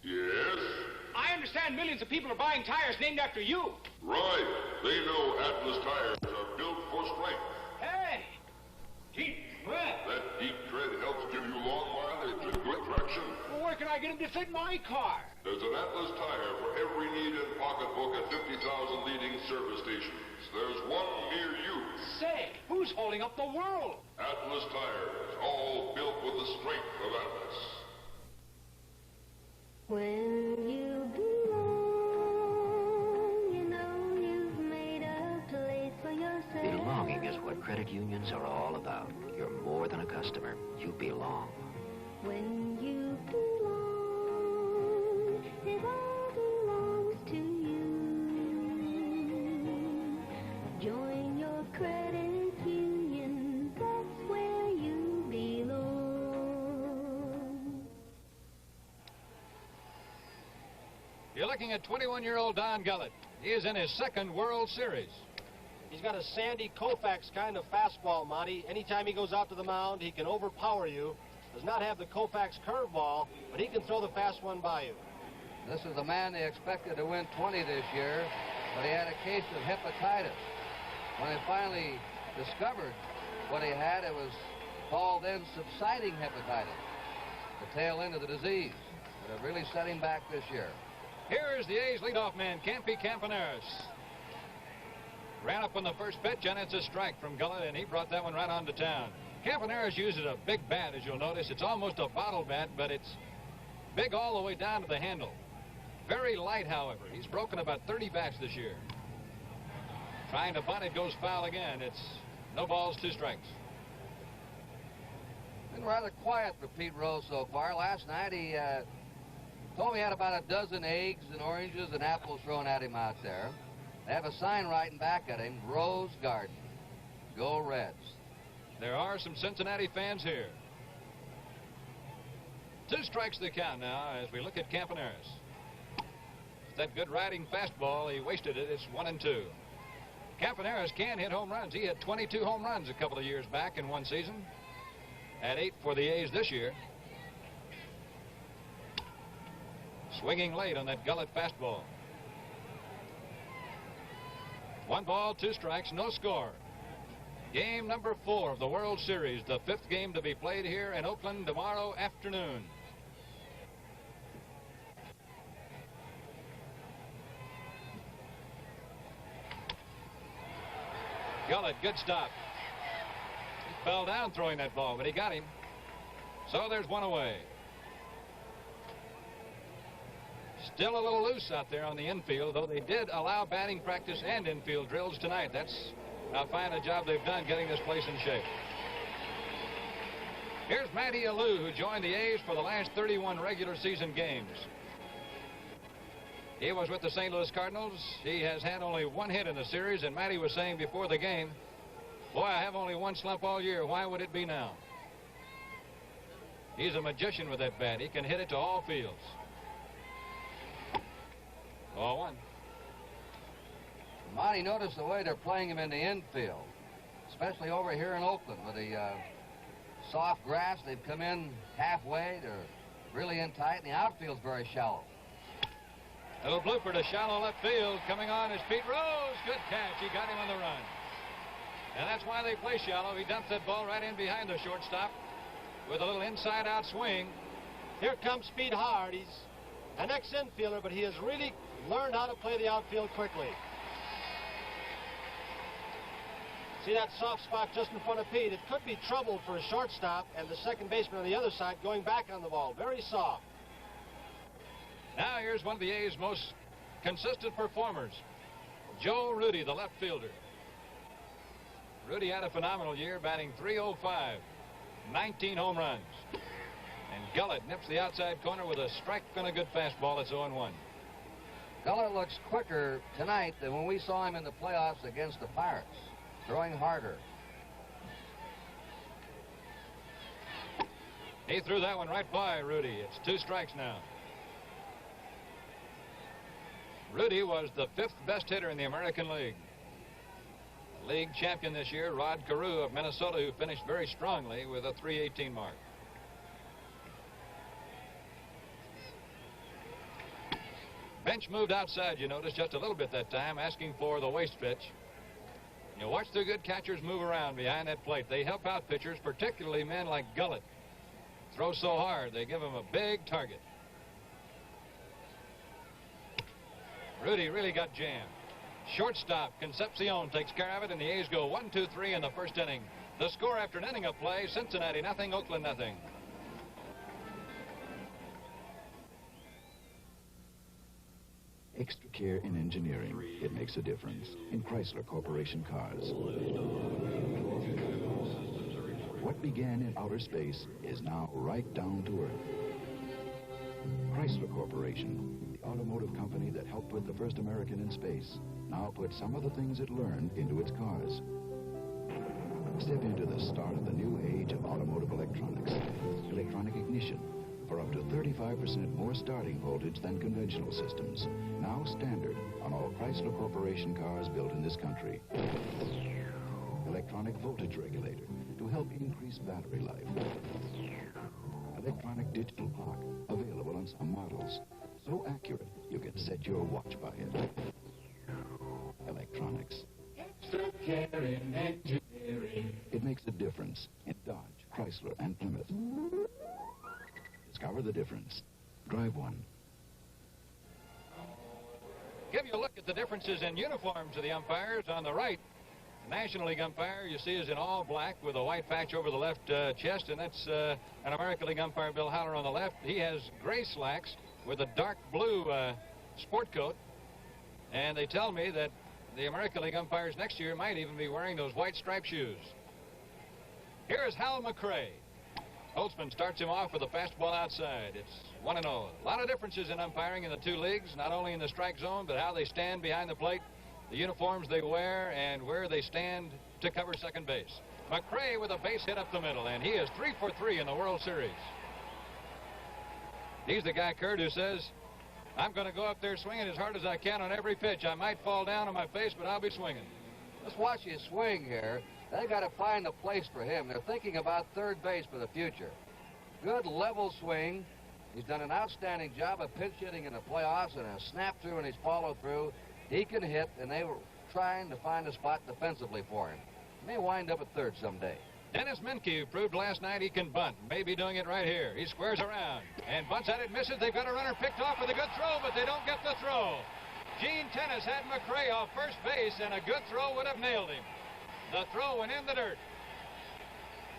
Yes? I understand millions of people are buying tires named after you. Right. They know Atlas tires are built for strength. Hey! Deep tread. That deep tread helps give you long mileage and good traction. Well, where can I get them to fit my car? There's an Atlas tire for every need and pocketbook at 50,000 leading service stations. There's one near you. Say, who's holding up the world? Atlas tires, all built with the strength of Atlas. When you belong, you know you've made a place for yourself. Belonging is what credit unions are all about. You're more than a customer. You belong. When you belong, it all belongs to you. Join your credit union, that's where you belong. You're looking at 21-year-old Don Gullett. He is in his 2nd World Series. He's got a Sandy Koufax kind of fastball, Monty. Anytime he goes out to the mound, he can overpower you. Does not have the Koufax curveball, but he can throw the fast one by you. This is the man they expected to win 20 this year, but he had a case of hepatitis. When they finally discovered what he had, it was called then subsiding hepatitis, the tail end of the disease. But it really set him back this year. Here is the A's leadoff man, Campy Campaneris. Ran up on the first pitch, and it's a strike from Gullett, and he brought that one right on to town. Campaneris uses a big bat, as you'll notice. It's almost a bottle bat, but it's big all the way down to the handle. Very light, however. He's broken about 30 bats this year. Trying to bunt, it goes foul again. It's no balls, 2 strikes. Been rather quiet for Pete Rose so far. Last night he told me he had about a dozen eggs and oranges and apples thrown at him out there. They have a sign writing back at him, Rose Garden. Go Reds. There are some Cincinnati fans here. 2 strikes the count now as we look at Campaneris. That good riding fastball, he wasted it. It's 1-2. Campaneris can hit home runs. He hit 22 home runs a couple of years back in one season. Had 8 for the A's this year. Swinging late on that Gullett fastball. 1 ball, 2 strikes, no score. Game number 4 of the World Series, the 5th game to be played here in Oakland tomorrow afternoon. Gullett, good stop. He fell down throwing that ball, but he got him. So there's 1 away. Still a little loose out there on the infield, though they did allow batting practice and infield drills tonight. That's how fine a job they've done getting this place in shape. Here's Matty Alou, who joined the A's for the last 31 regular season games. He was with the St. Louis Cardinals. He has had only one hit in the series, and Matty was saying before the game, boy, I have only one slump all year. Why would it be now? He's a magician with that bat. He can hit it to all fields. Ball one. Monty, notice the way they're playing him in the infield, especially over here in Oakland with the soft grass. They've come in halfway. They're really in tight, and the outfield's very shallow. Little blooper to shallow left field. Coming on is Pete Rose. Good catch. He got him on the run. And that's why they play shallow. He dumps that ball right in behind the shortstop with a little inside-out swing. Here comes Pete Hard. He's an ex-infielder, but he has really learned how to play the outfield quickly. See that soft spot just in front of Pete? It could be trouble for a shortstop and the second baseman on the other side going back on the ball. Very soft. Now here's one of the A's most consistent performers, Joe Rudy, the left fielder. Rudy had a phenomenal year, batting .305, 19 home runs. And Gullett nips the outside corner with a strike and a good fastball. It's 0-1. Gullett looks quicker tonight than when we saw him in the playoffs against the Pirates, throwing harder. He threw that one right by Rudy. It's 2 strikes now. Rudy was the 5th best hitter in the American League. League champion this year, Rod Carew of Minnesota, who finished very strongly with a .318 mark. Bench moved outside, you notice, just a little bit that time, asking for the waste pitch. You watch the good catchers move around behind that plate. They help out pitchers, particularly men like Gullett. Throw so hard, they give him a big target. Rudy really got jammed. Shortstop Concepcion takes care of it, and the A's go 1-2-3 in the first inning. The score after an inning of play, Cincinnati nothing, Oakland nothing. Extra care in engineering. It makes a difference in Chrysler Corporation cars. What began in outer space is now right down to Earth. Chrysler Corporation, the automotive company that helped put the first American in space, now puts some of the things it learned into its cars. Step into the start of the new age of automotive electronics. Electronic ignition for up to 35% more starting voltage than conventional systems. Now standard on all Chrysler Corporation cars built in this country. Electronic voltage regulator to help increase battery life. Electronic digital clock available on some models. So accurate, you can set your watch by it. Electronics. Extra care in engineering. It makes a difference in Dodge, Chrysler, and Plymouth. Discover the difference. Drive one. Give you a look at the differences in uniforms of the umpires. On the right, the National League umpire you see is in all black with a white patch over the left chest, and that's an American League umpire, Bill Haller, on the left. He has gray slacks with a dark blue sport coat, and they tell me that the American League umpires next year might even be wearing those white striped shoes. Here is Hal McRae. Holtzman starts him off with a fastball outside. It's 1-0. A lot of differences in umpiring in the two leagues, not only in the strike zone, but how they stand behind the plate, the uniforms they wear, and where they stand to cover second base. McRae with a base hit up the middle, and he is 3 for 3 in the World Series. He's the guy, Kurt, who says, I'm going to go up there swinging as hard as I can on every pitch. I might fall down on my face, but I'll be swinging. Let's watch his swing here. They got to find a place for him. They're thinking about third base for the future. Good level swing. He's done an outstanding job of pinch hitting in the playoffs, and a snap through and his follow through. He can hit, and they were trying to find a spot defensively for him. He may wind up at third someday. Dennis Menke, who proved last night he can bunt, may be doing it right here. He squares around and bunts at it, misses. They've got a runner picked off with a good throw, but they don't get the throw. Gene Tennis had McRae off first base, and a good throw would have nailed him. The throw went in the dirt.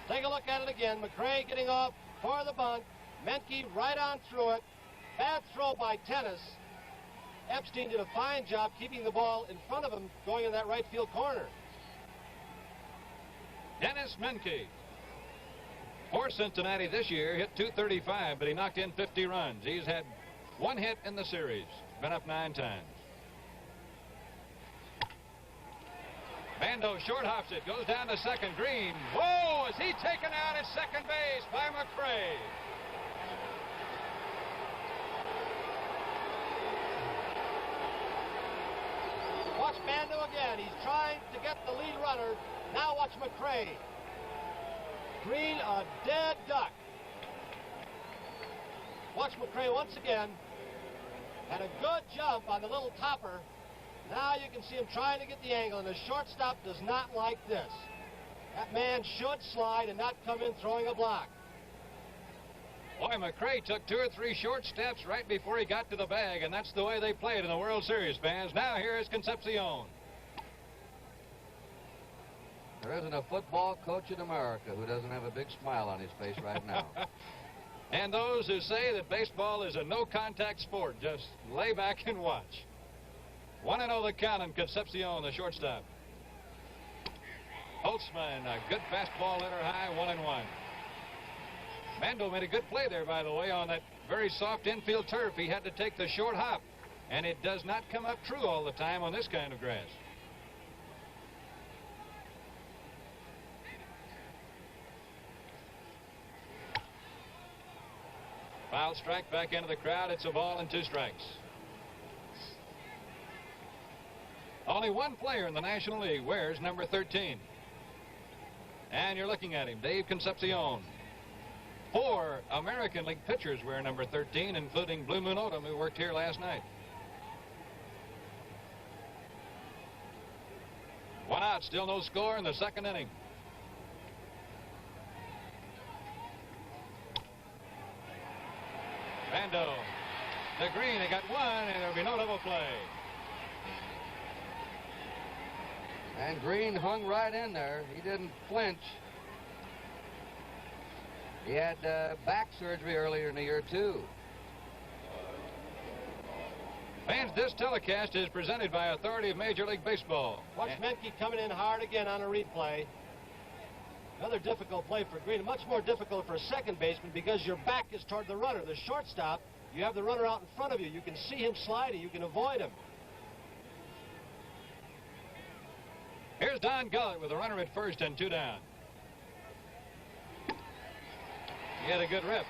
Take a look at it again. McRae getting off for the bunt. Menke right on through it. Bad throw by Tennis. Epstein did a fine job keeping the ball in front of him going in that right field corner. Dennis Menke. For Cincinnati this year, hit .235, but he knocked in 50 runs. He's had one hit in the series. Been up 9 times. Bando short hops it. Goes down to second. Green. Whoa! Is he taken out at second base by McCray? Watch Bando again. He's trying to get the lead runner. Now watch McCray. Green, a dead duck. Watch McCray once again. Had a good jump on the little topper. Now you can see him trying to get the angle, and the shortstop does not like this. That man should slide and not come in throwing a block. Boy, McCray took 2 or 3 short steps right before he got to the bag, and that's the way they played in the World Series, fans. Now here is Concepcion. There isn't a football coach in America who doesn't have a big smile on his face right now. And those who say that baseball is a no-contact sport, just lay back and watch. 1-0 the count, and Concepcion, the shortstop. Holtzman, a good fastball, let her high, 1-1. Bando made a good play there, by the way, on that very soft infield turf. He had to take the short hop, and it does not come up true all the time on this kind of grass. Foul strike back into the crowd. It's a ball and 2 strikes. Only one player in the National League wears number 13. And you're looking at him, Dave Concepcion. 4 American League pitchers wear number 13, including Blue Moon Odom, who worked here last night. 1 out, still no score in the second inning. Bando to Green, they got 1, and there'll be no double play. And Green hung right in there. He didn't flinch. He had back surgery earlier in the year, too. Fans, this telecast is presented by authority of Major League Baseball. Watch Menke coming in hard again on a replay. Another difficult play for Green. Much more difficult for a second baseman because your back is toward the runner. The shortstop, you have the runner out in front of you. You can see him sliding. You can avoid him. Here's Don Gullett with a runner at first and 2 down. He had a good rip.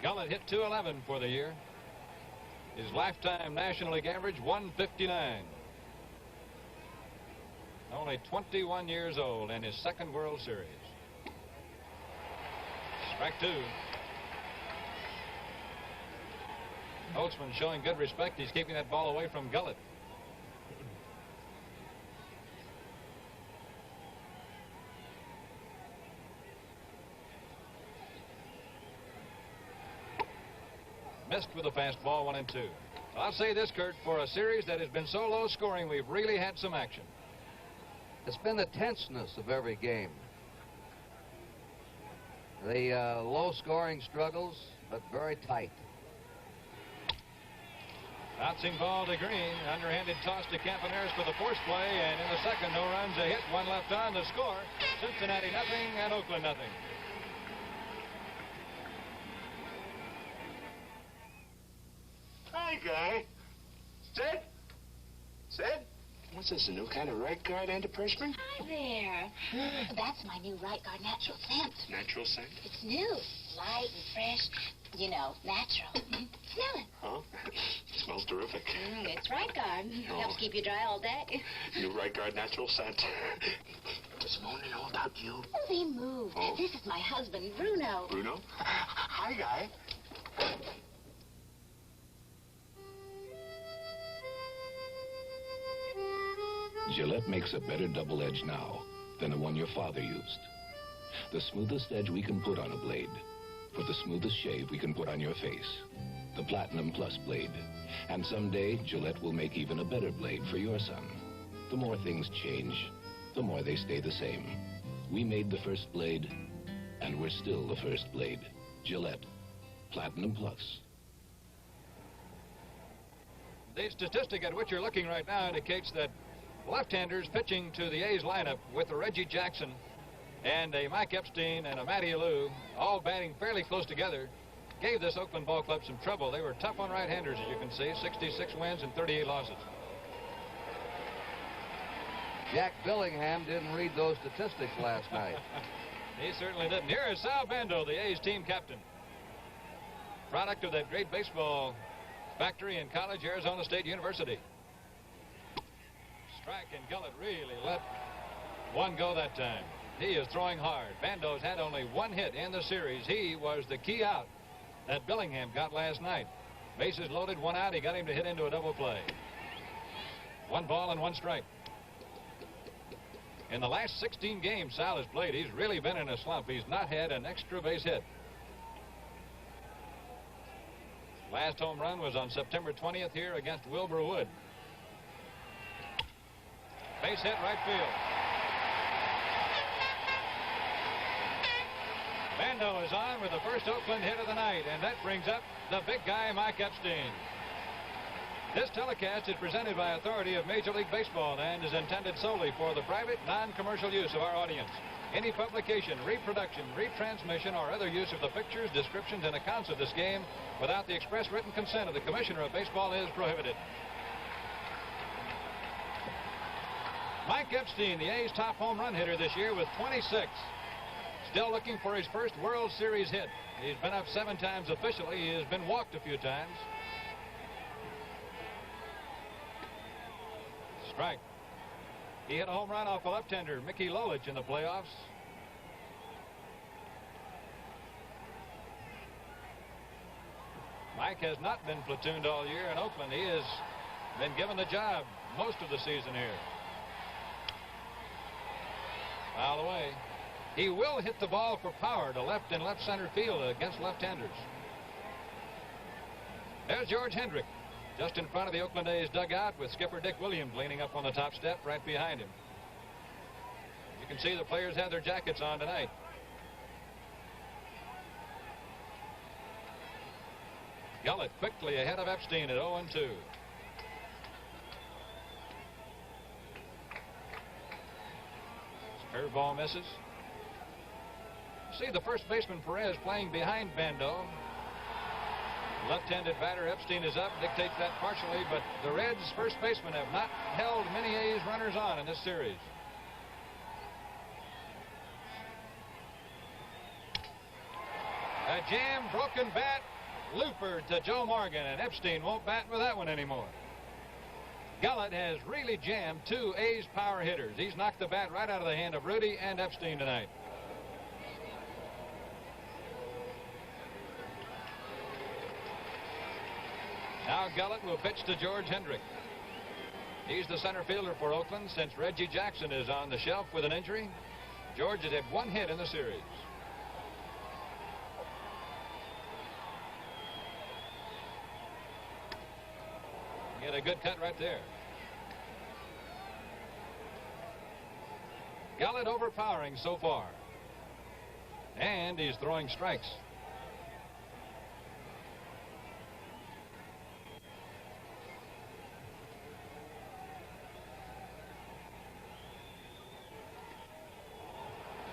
Gullett hit .211 for the year. His lifetime National League average, 159. Only 21 years old and his second World Series. Strike 2. Holtzman showing good respect. He's keeping that ball away from Gullett. Missed with a fastball, 1-2. I'll say this, Kurt, for a series that has been so low scoring, we've really had some action. It's been the tenseness of every game. The low scoring struggles, but very tight. Bouncing ball to Green. Underhanded toss to Campaneris for the force play, and in the second, no runs, a hit, 1 left on. The score, Cincinnati nothing and Oakland nothing. Hi, guy. Sid? Sid? What's this, a new kind of right guard antiperspirant? Hi there. That's my new Right Guard natural scent. Natural scent? It's new. Light and fresh. You know, natural. Smell it. Huh? It smells terrific. It's Right Guard. Oh. Helps keep you dry all day. New Right Guard natural scent. Does Monin hold out to you? Oh, they moved. Oh. This is my husband, Bruno. Bruno? Hi, guy. Gillette makes a better double edge now than the one your father used. The smoothest edge we can put on a blade for the smoothest shave we can put on your face. The Platinum Plus blade. And someday, Gillette will make even a better blade for your son. The more things change, the more they stay the same. We made the first blade, and we're still the first blade. Gillette. Platinum Plus. The statistic at which you're looking right now indicates that left-handers pitching to the A's lineup with a Reggie Jackson and a Mike Epstein and a Matty Alou, all batting fairly close together, gave this Oakland ball club some trouble. They were tough on right-handers, as you can see, 66 wins and 38 losses. Jack Billingham didn't read those statistics last night. He certainly didn't. Here is Sal Bando, the A's team captain. Product of that great baseball factory in College, Arizona State University. Strike, and Gullett really let one go that time. He is throwing hard. Bando's had only one hit in the series. He was the key out that Billingham got last night. Bases loaded, one out. He got him to hit into a double play. 1 ball and 1 strike. In the last 16 games Sal has played, he's really been in a slump. He's not had an extra base hit. Last home run was on September 20th here against Wilbur Wood. Base hit, right field. Bando is on with the first Oakland hit of the night, and that brings up the big guy, Mike Epstein. This telecast is presented by authority of Major League Baseball and is intended solely for the private, non-commercial use of our audience. Any publication, reproduction, retransmission, or other use of the pictures, descriptions, and accounts of this game without the express written consent of the Commissioner of Baseball is prohibited. Mike Epstein, the A's top home run hitter this year with 26. Still looking for his first World Series hit. He's been up 7 times officially. He has been walked a few times. Strike. He hit a home run off a left-hander, Mickey Lolich, in the playoffs. Mike has not been platooned all year in Oakland. He has been given the job most of the season here. Foul away. He will hit the ball for power to left and left center field against left-handers. There's George Hendrick, just in front of the Oakland A's dugout with skipper Dick Williams leaning up on the top step right behind him. You can see the players have their jackets on tonight. Gullett quickly ahead of Epstein at 0-2. Curveball misses. See the first baseman Perez playing behind Bando. Left-handed batter Epstein is up, dictates that partially, but the Reds' first basemen have not held many A's runners on in this series. A jam, broken bat, looper to Joe Morgan, and Epstein won't bat with that one anymore. Gullett has really jammed 2 A's power hitters. He's knocked the bat right out of the hand of Rudy and Epstein tonight. Now Gullett will pitch to George Hendrick. He's the center fielder for Oakland since Reggie Jackson is on the shelf with an injury. George has had 1 hit in the series. Get a good cut right there. Gullett overpowering so far. And he's throwing strikes.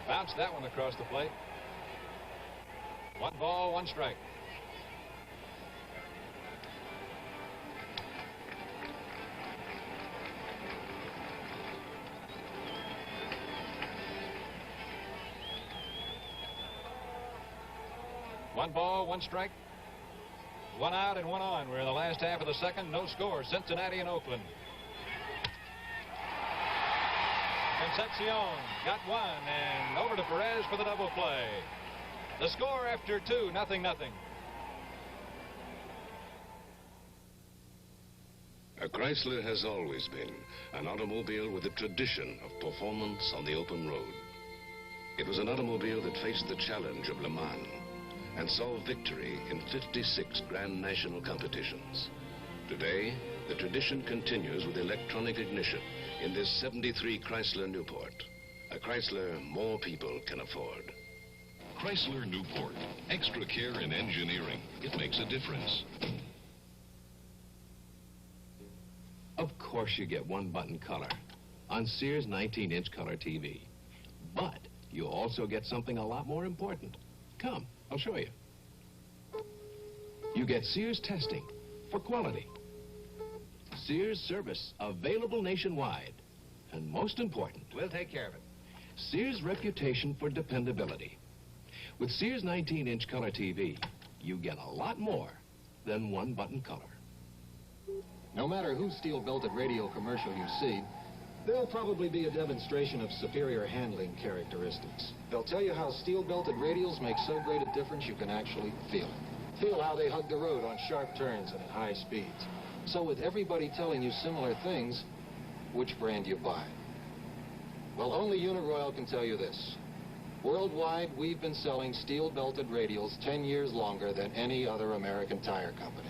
Bounced that one across the plate. 1 ball, 1 strike. One ball, 1 strike. 1 out and 1 on. We're in the last half of the second. No score. Cincinnati and Oakland. Concepcion got 1 and over to Perez for the double play. The score after 2, 0-0. A Chrysler has always been an automobile with a tradition of performance on the open road. It was an automobile that faced the challenge of Le Mans and saw victory in 56 Grand National competitions. Today, the tradition continues with electronic ignition in this 73 Chrysler Newport, a Chrysler more people can afford. Chrysler Newport. Extra care in engineering. It makes a difference. Of course you get 1 button color. on Sears 19-inch color TV. But you also get something a lot more important. Come, I'll show you. You get Sears testing for quality. Sears service available nationwide. And most important, We'll take care of it. Sears reputation for dependability. With Sears 19-inch color TV, you get a lot more than one-button color. No matter whose steel-belted radio commercial you see, there'll probably be a demonstration of superior handling characteristics. They'll tell you how steel-belted radials make so great a difference you can actually feel it. Feel how they hug the road on sharp turns and at high speeds. So with everybody telling you similar things, which brand you buy? Well, only Uniroyal can tell you this. Worldwide, we've been selling steel-belted radials 10 years longer than any other American tire company.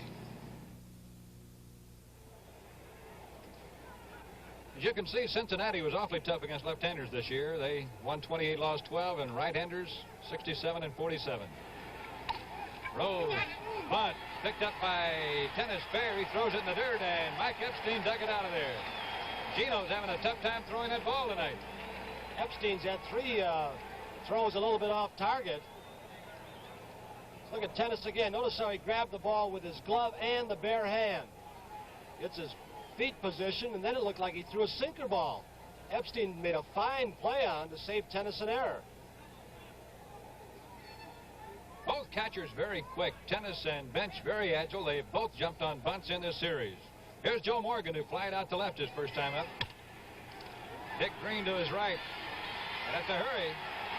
As you can see, Cincinnati was awfully tough against left-handers this year. They won 28, lost 12, and right-handers 67 and 47. Rose, bunt, picked up by Tennis Fair. He throws it in the dirt, and Mike Epstein dug it out of there. Gino's having a tough time throwing that ball tonight. Epstein's had 3 throws a little bit off target. Look at Tennis again. Notice how he grabbed the ball with his glove and the bare hand. It's his feet position, and then it looked like he threw a sinker ball. Epstein made a fine play on to save Tennis an error. Both catchers very quick. Tennis and Bench very agile. They've both jumped on bunts in this series. Here's Joe Morgan, who flied out to left his first time up. Dick Green to his right. And have to hurry.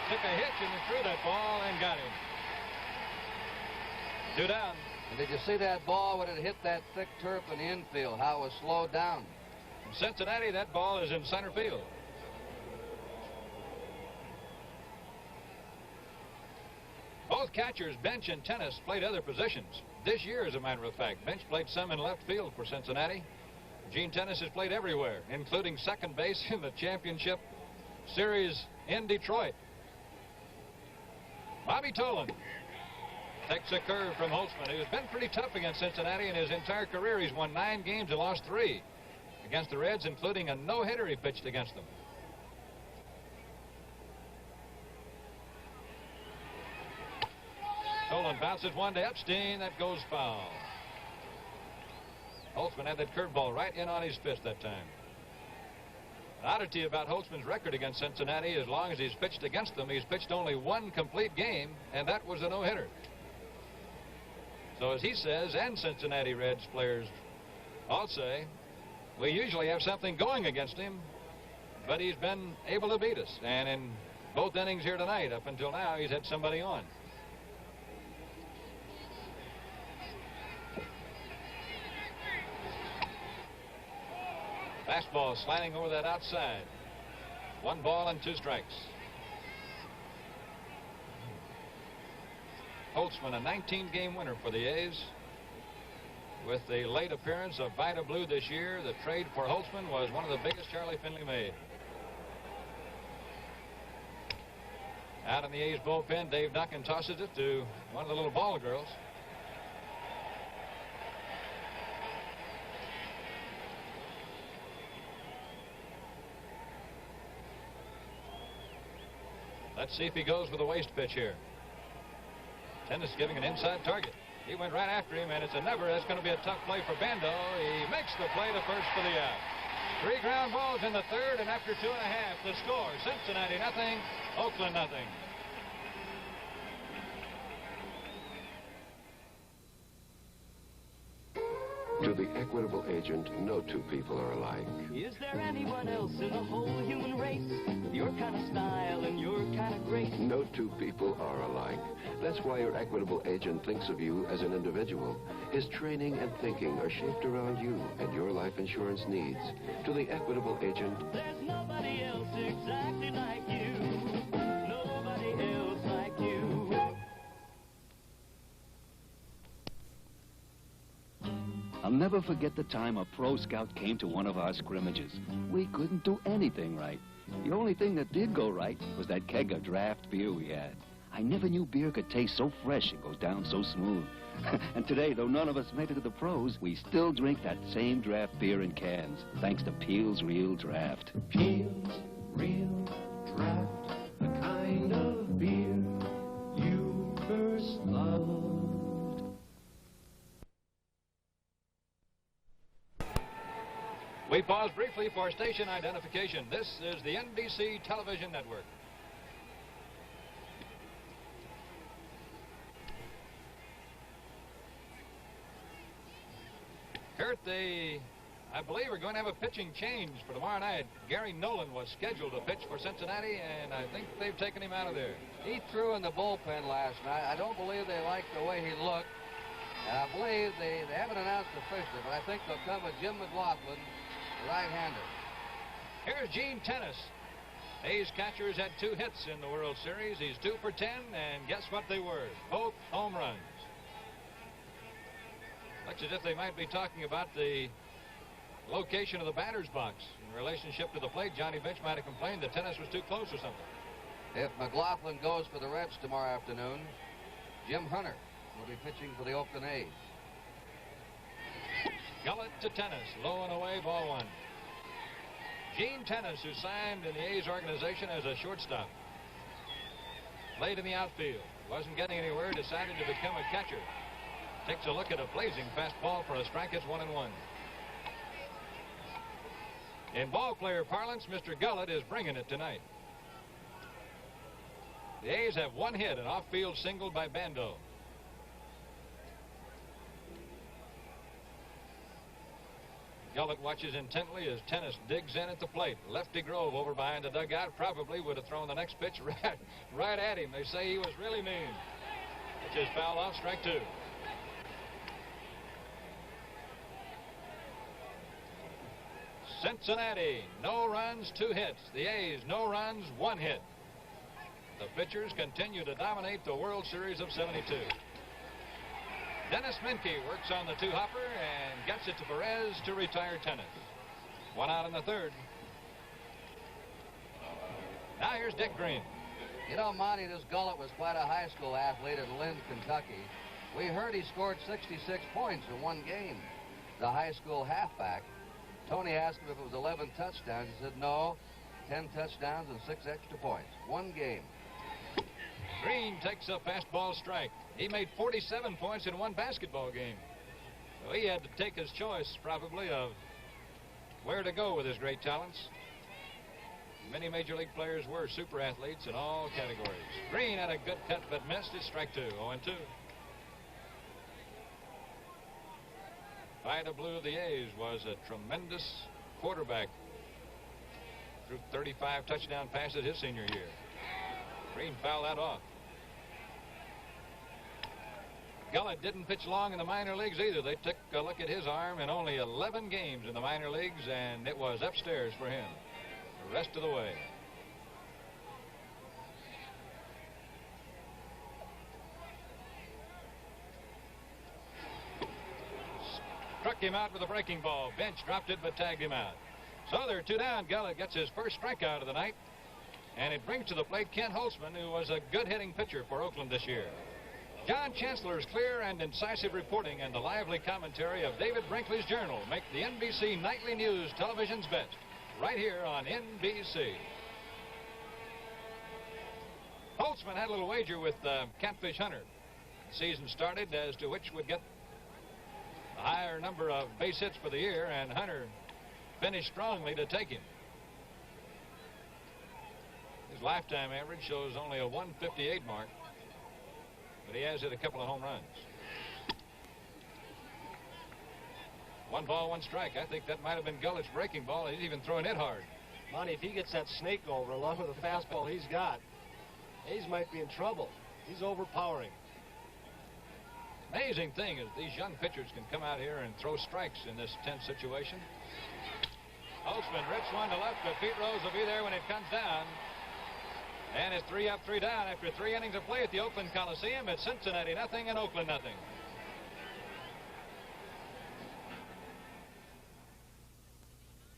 Took a hitch and threw that ball and got him. 2 down. And did you see that ball when it hit that thick turf in the infield, how it was slowed down? In Cincinnati, that ball is in center field. Both catchers, Bench and Tennis, played other positions. This year, as a matter of fact, Bench played some in left field for Cincinnati. Gene Tennis has played everywhere, including second base in the championship series in Detroit. Bobby Tolan takes a curve from Holtzman, who's been pretty tough against Cincinnati in his entire career. He's won 9 games and lost 3 against the Reds, including a no-hitter he pitched against them. Tolan bounces one to Epstein. That goes foul. Holtzman had that curveball right in on his fist that time. An oddity about Holtzman's record against Cincinnati, as long as he's pitched against them, he's pitched only 1 complete game, and that was a no-hitter. So as he says, and Cincinnati Reds players all say, we usually have something going against him, but he's been able to beat us. And in both innings here tonight, up until now, he's had somebody on. Fastball sliding over that outside. 1 ball and 2 strikes. Holtzman, a 19-game winner for the A's. With the late appearance of Vida Blue this year, the trade for Holtzman was one of the biggest Charlie Finley made. Out in the A's bullpen, Dave Duncan tosses it to one of the little ball girls. Let's see if he goes with a waste pitch here. Tennis giving an inside target. He went right after him, and it's a never. That's going to be a tough play for Bando. He makes the play to first for the out. 3 ground balls in the 3rd, and after 2 1/2, the score: Cincinnati nothing, Oakland nothing. To the Equitable agent, no 2 people are alike. Is there anyone else in the whole human race? Your kind of style and your kind of grace. No 2 people are alike. That's why your Equitable agent thinks of you as an individual. His training and thinking are shaped around you and your life insurance needs. To the Equitable agent, There's nobody else exactly like you. Nobody else like you. I'll never forget the time a pro scout came to one of our scrimmages. We couldn't do anything right. The only thing that did go right was that keg of draft beer we had. I never knew beer could taste so fresh and go down so smooth. And today, though none of us made it to the pros, we still drink that same draft beer in cans, thanks to Peel's Real Draft. Peel's Real Draft, the kind of beer you first loved. We pause briefly for station identification. This is the NBC Television Network. Kurt, I believe we're going to have a pitching change for tomorrow night. Gary Nolan was scheduled to pitch for Cincinnati, and I think they've taken him out of there. He threw in the bullpen last night. I don't believe they liked the way he looked. And I believe they haven't announced officially, but I think they'll come with Jim McLaughlin, the right-hander. Here's Gene Tennis. A's catcher has had 2 hits in the World Series. He's 2 for 10, and guess what they were? Both home runs. Looks as if they might be talking about the location of the batter's box in relationship to the plate. Johnny Bench might have complained that Tennis was too close or something. If McLaughlin goes for the Reds tomorrow afternoon, Jim Hunter will be pitching for the Oakland A's. Gullett to Tennis, low and away, ball 1. Gene Tennis, who signed in the A's organization as a shortstop, played in the outfield, wasn't getting anywhere, decided to become a catcher. Takes a look at a blazing fastball for a strike. It's 1-1. In ball player parlance, Mr. Gullett is bringing it tonight. The A's have 1 hit, an off-field single by Bando. Gullett watches intently as Tennis digs in at the plate. Lefty Grove over behind the dugout probably would have thrown the next pitch right at him. They say he was really mean. Pitch is fouled off, strike 2. Cincinnati, no runs, 2 hits. The A's, no runs, 1 hit. The pitchers continue to dominate the World Series of '72. Dennis Menke works on the 2-hopper and gets it to Perez to retire Tennis. 1 out in the 3rd. Now here's Dick Green. You know, Monty, this Gullett was quite a high school athlete at Lynn, Kentucky. We heard he scored 66 points in 1 game. The high school halfback. Tony asked him if it was 11 touchdowns. He said no, 10 touchdowns and 6 extra points. 1 game. Green takes a fastball strike. He made 47 points in 1 basketball game. So he had to take his choice, probably, of where to go with his great talents. Many major league players were super athletes in all categories. Green had a good cut but missed. It's strike 2, 0-2. Vida Blue of the A's was a tremendous quarterback. Threw 35 touchdown passes his senior year. Green fouled that off. Gullett didn't pitch long in the minor leagues either. They took a look at his arm in only 11 games in the minor leagues, and it was upstairs for him the rest of the way. Struck him out with a breaking ball. Bench dropped it but tagged him out. So they're 2 down. Gullett gets his first strikeout of the night. And it brings to the plate Kent Holtzman, who was a good hitting pitcher for Oakland this year. John Chancellor's clear and incisive reporting and the lively commentary of David Brinkley's Journal make the NBC Nightly News television's best. Right here on NBC. Holtzman had a little wager with Catfish Hunter. The season started as to which would get a higher number of base hits for the year, and Hunter finished strongly to take him. His lifetime average shows only a 158 mark, but he has hit a couple of home runs. 1 ball, 1 strike. I think that might have been Gullett's breaking ball. He's even throwing it hard. Monty, if he gets that snake over along with the fastball he's got, A's might be in trouble. He's overpowering. Amazing thing is these young pitchers can come out here and throw strikes in this tense situation. Holtzman rips one to left, but Pete Rose will be there when it comes down. And it's 3 up, 3 down after 3 innings of play at the Oakland Coliseum. It's Cincinnati nothing and Oakland nothing.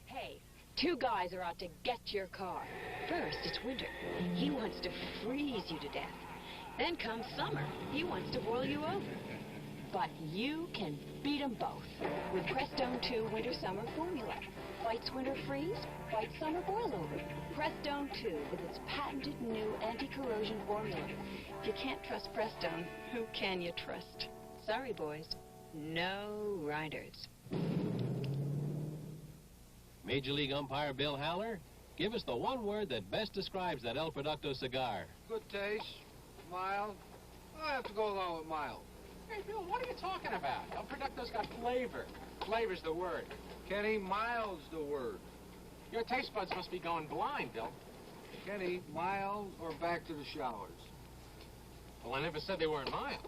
Hey, 2 guys are out to get your car. First, it's winter. He wants to freeze you to death. Then comes summer. He wants to boil you over. what? You can beat them both with Prestone 2 Winter-Summer Formula. Fights winter freeze, fights summer boil over. Prestone 2 with its patented new anti-corrosion formula. If you can't trust Prestone, who can you trust? Sorry, boys. No riders. Major League umpire Bill Haller, give us the one word that best describes that El Producto cigar. Good taste, mild. I have to go along with mild. Hey, Bill, what are you talking about? El Producto's got flavor. Flavor's the word. Kenny, mild's the word. Your taste buds must be going blind, Bill. Kenny, mild or back to the showers? Well, I never said they weren't mild.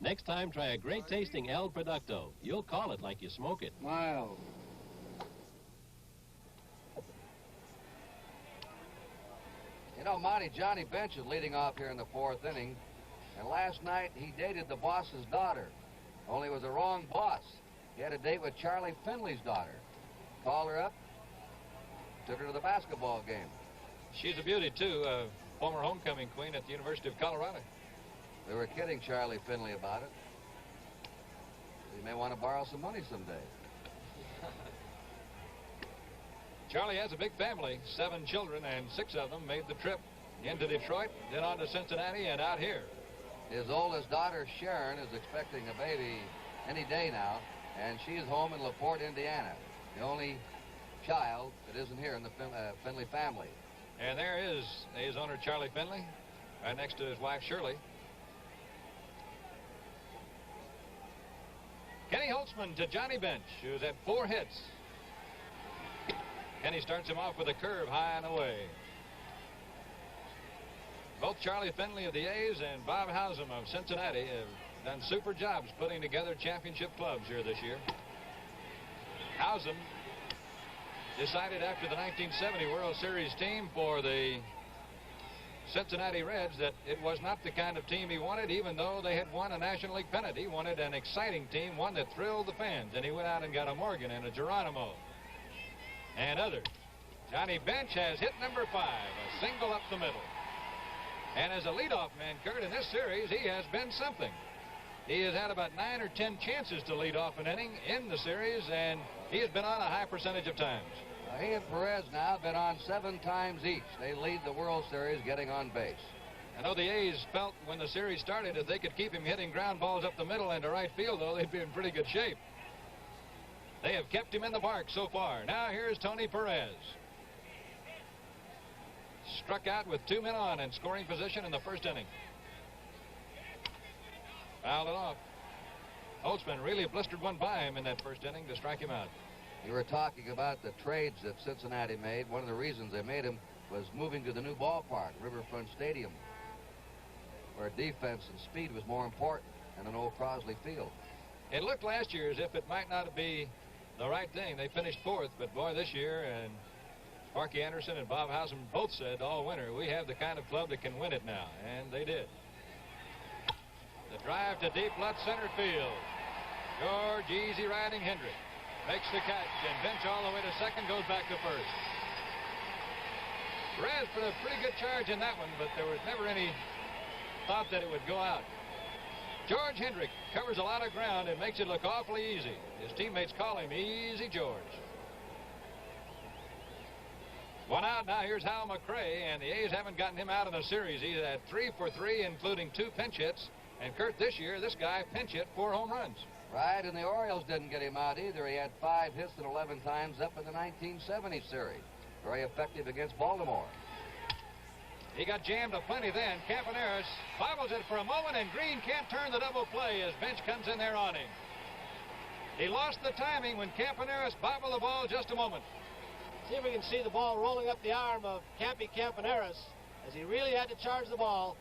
Next time, try a great tasting El Producto. You'll call it like you smoke it. Mild. You know, Monty, Johnny Bench is leading off here in the fourth inning. And last night, he dated the boss's daughter. Only it was the wrong boss. He had a date with Charlie Finley's daughter. Called her up, took her to the basketball game. She's a beauty, too. Former homecoming queen at the University of Colorado. We were kidding Charlie Finley about it. He may want to borrow some money someday. Charlie has a big family, 7 children, and 6 of them made the trip into Detroit, then on to Cincinnati, and out here. His oldest daughter, Sharon, is expecting a baby any day now, and she is home in LaPorte, Indiana. The only child that isn't here in the Finley family. And there is his owner, Charlie Finley, right next to his wife, Shirley. Kenny Holtzman to Johnny Bench, who's had 4 hits. Kenny starts him off with a curve high and away. Both Charlie Finley of the A's and Bob Hausum of Cincinnati have done super jobs putting together championship clubs here this year. Hausum decided after the 1970 World Series team for the Cincinnati Reds that it was not the kind of team he wanted, even though they had won a National League pennant. He wanted an exciting team, one that thrilled the fans, and he went out and got a Morgan and a Geronimo and others. Johnny Bench has hit number 5, a single up the middle. And as a leadoff man, Kurt, in this series, he has been something. He has had about 9 or 10 chances to lead off an inning in the series, and he has been on a high percentage of times. He and Perez now have been on 7 times each. They lead the World Series getting on base. I know the A's felt when the series started if they could keep him hitting ground balls up the middle and to right field, though, they'd be in pretty good shape. They have kept him in the park so far. Now here's Tony Perez. Struck out with 2 men on in scoring position in the first inning. Fouled it off. Holtzman really blistered one by him in that first inning to strike him out. You were talking about the trades that Cincinnati made. One of the reasons they made them was moving to the new ballpark, Riverfront Stadium, where defense and speed was more important than an old Crosley Field. It looked last year as if it might not be the right thing. They finished 4th, but boy, this year, and Sparky Anderson and Bob Hausum both said all winter, we have the kind of club that can win it now, and they did. The drive to deep left center field. George easy riding Hendrick makes the catch, and Bench all the way to second, goes back to first. Perez put a pretty good charge in that one, but there was never any thought that it would go out. George Hendrick covers a lot of ground and makes it look awfully easy. His teammates call him Easy George. 1 out. Now here's Hal McRae, and the A's haven't gotten him out of the series. He's had 3 for 3, including 2 pinch hits. And Kurt, this year, this guy pinch hit 4 home runs. Right, and the Orioles didn't get him out either. He had 5 hits and 11 times up in the 1970 series. Very effective against Baltimore. He got jammed aplenty then. Campaneris bobbles it for a moment, and Green can't turn the double play as Bench comes in there on him. He lost the timing when Campaneris bobbled the ball just a moment. See if we can see the ball rolling up the arm of Campy Campaneris as he really had to charge the ball.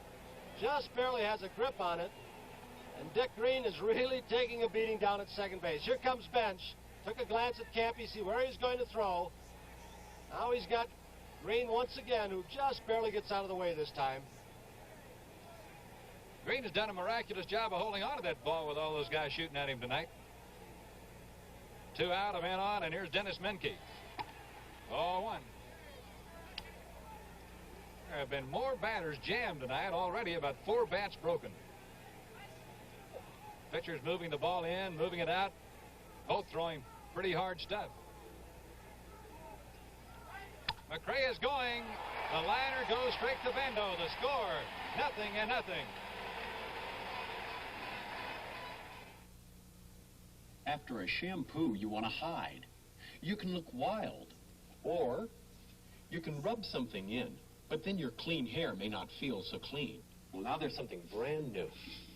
Just barely has a grip on it. And Dick Green is really taking a beating down at second base. Here comes Bench. Took a glance at Campy, see where he's going to throw. Now he's got Green once again, who just barely gets out of the way this time. Green has done a miraculous job of holding on to that ball with all those guys shooting at him tonight. 2 out, a man on, and here's Dennis Menke. 0-1. There have been more batters jammed tonight, already about 4 bats broken. Pitcher's moving the ball in, moving it out. Both throwing pretty hard stuff. McRae is going. The liner goes straight to Bendo. The score, 0-0. After a shampoo, you want to hide. You can look wild. Or you can rub something in, but then your clean hair may not feel so clean. Well, now there's something brand new.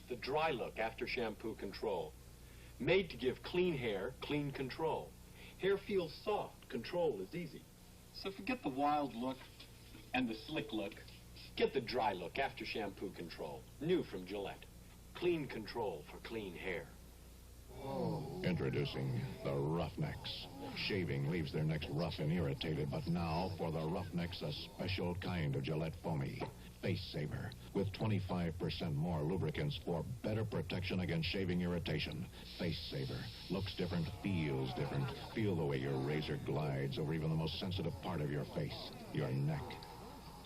The Dry Look After Shampoo Control. Made to give clean hair clean control. Hair feels soft. Control is easy. So forget the wild look and the slick look. Get the Dry Look After Shampoo Control. New from Gillette. Clean control for clean hair. Introducing the Roughnecks. Shaving leaves their necks rough and irritated, but now for the Roughnecks, a special kind of Gillette Foamy. Face Saver, with 25% more lubricants for better protection against shaving irritation. Face Saver looks different, feels different. Feel the way your razor glides over even the most sensitive part of your face, your neck.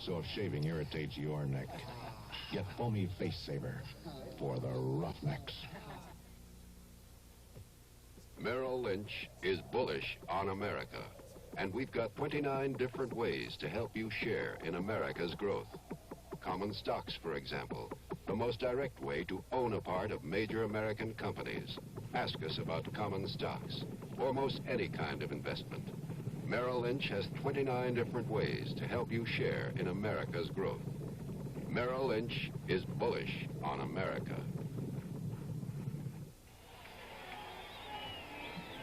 So if shaving irritates your neck, get Foamy Face Saver for the Roughnecks. Merrill Lynch is bullish on America, and we've got 29 different ways to help you share in America's growth. Common stocks, for example, the most direct way to own a part of major American companies. Ask us about common stocks, or most any kind of investment. Merrill Lynch has 29 different ways to help you share in America's growth. Merrill Lynch is bullish on America.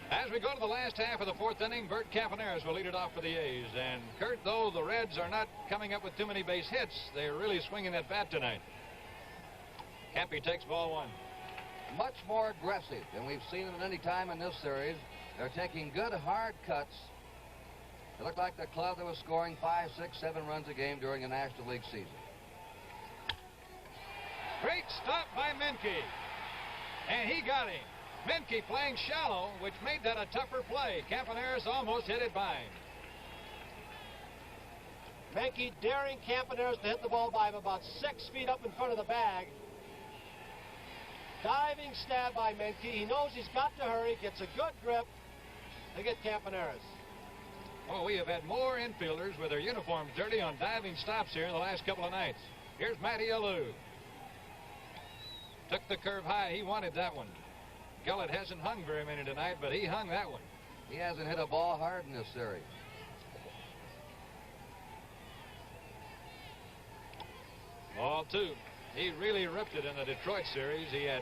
As we go to the last half of the fourth inning, Bert Campaneris will lead it off for the A's. And, Kurt, though the Reds are not coming up with too many base hits, they're really swinging that bat tonight. Campy takes ball one. Much more aggressive than we've seen them at any time in this series. They're taking good, hard cuts. They look like the club that was scoring 5, 6, 7 runs a game during the National League season. Great stop by Menke. And he got him. Menke playing shallow, which made that a tougher play. Campaneris almost hit it by him. Menke daring Campaneris to hit the ball by him about 6 feet up in front of the bag. Diving stab by Menke. He knows he's got to hurry, gets a good grip to get Campaneris. Oh, we have had more infielders with their uniforms dirty on diving stops here in the last couple of nights. Here's Matty Alou. Took the curve high. He wanted that one. Gullett hasn't hung very many tonight, but he hung that one. He hasn't hit a ball hard in this series. Ball two. He really ripped it in the Detroit series. He had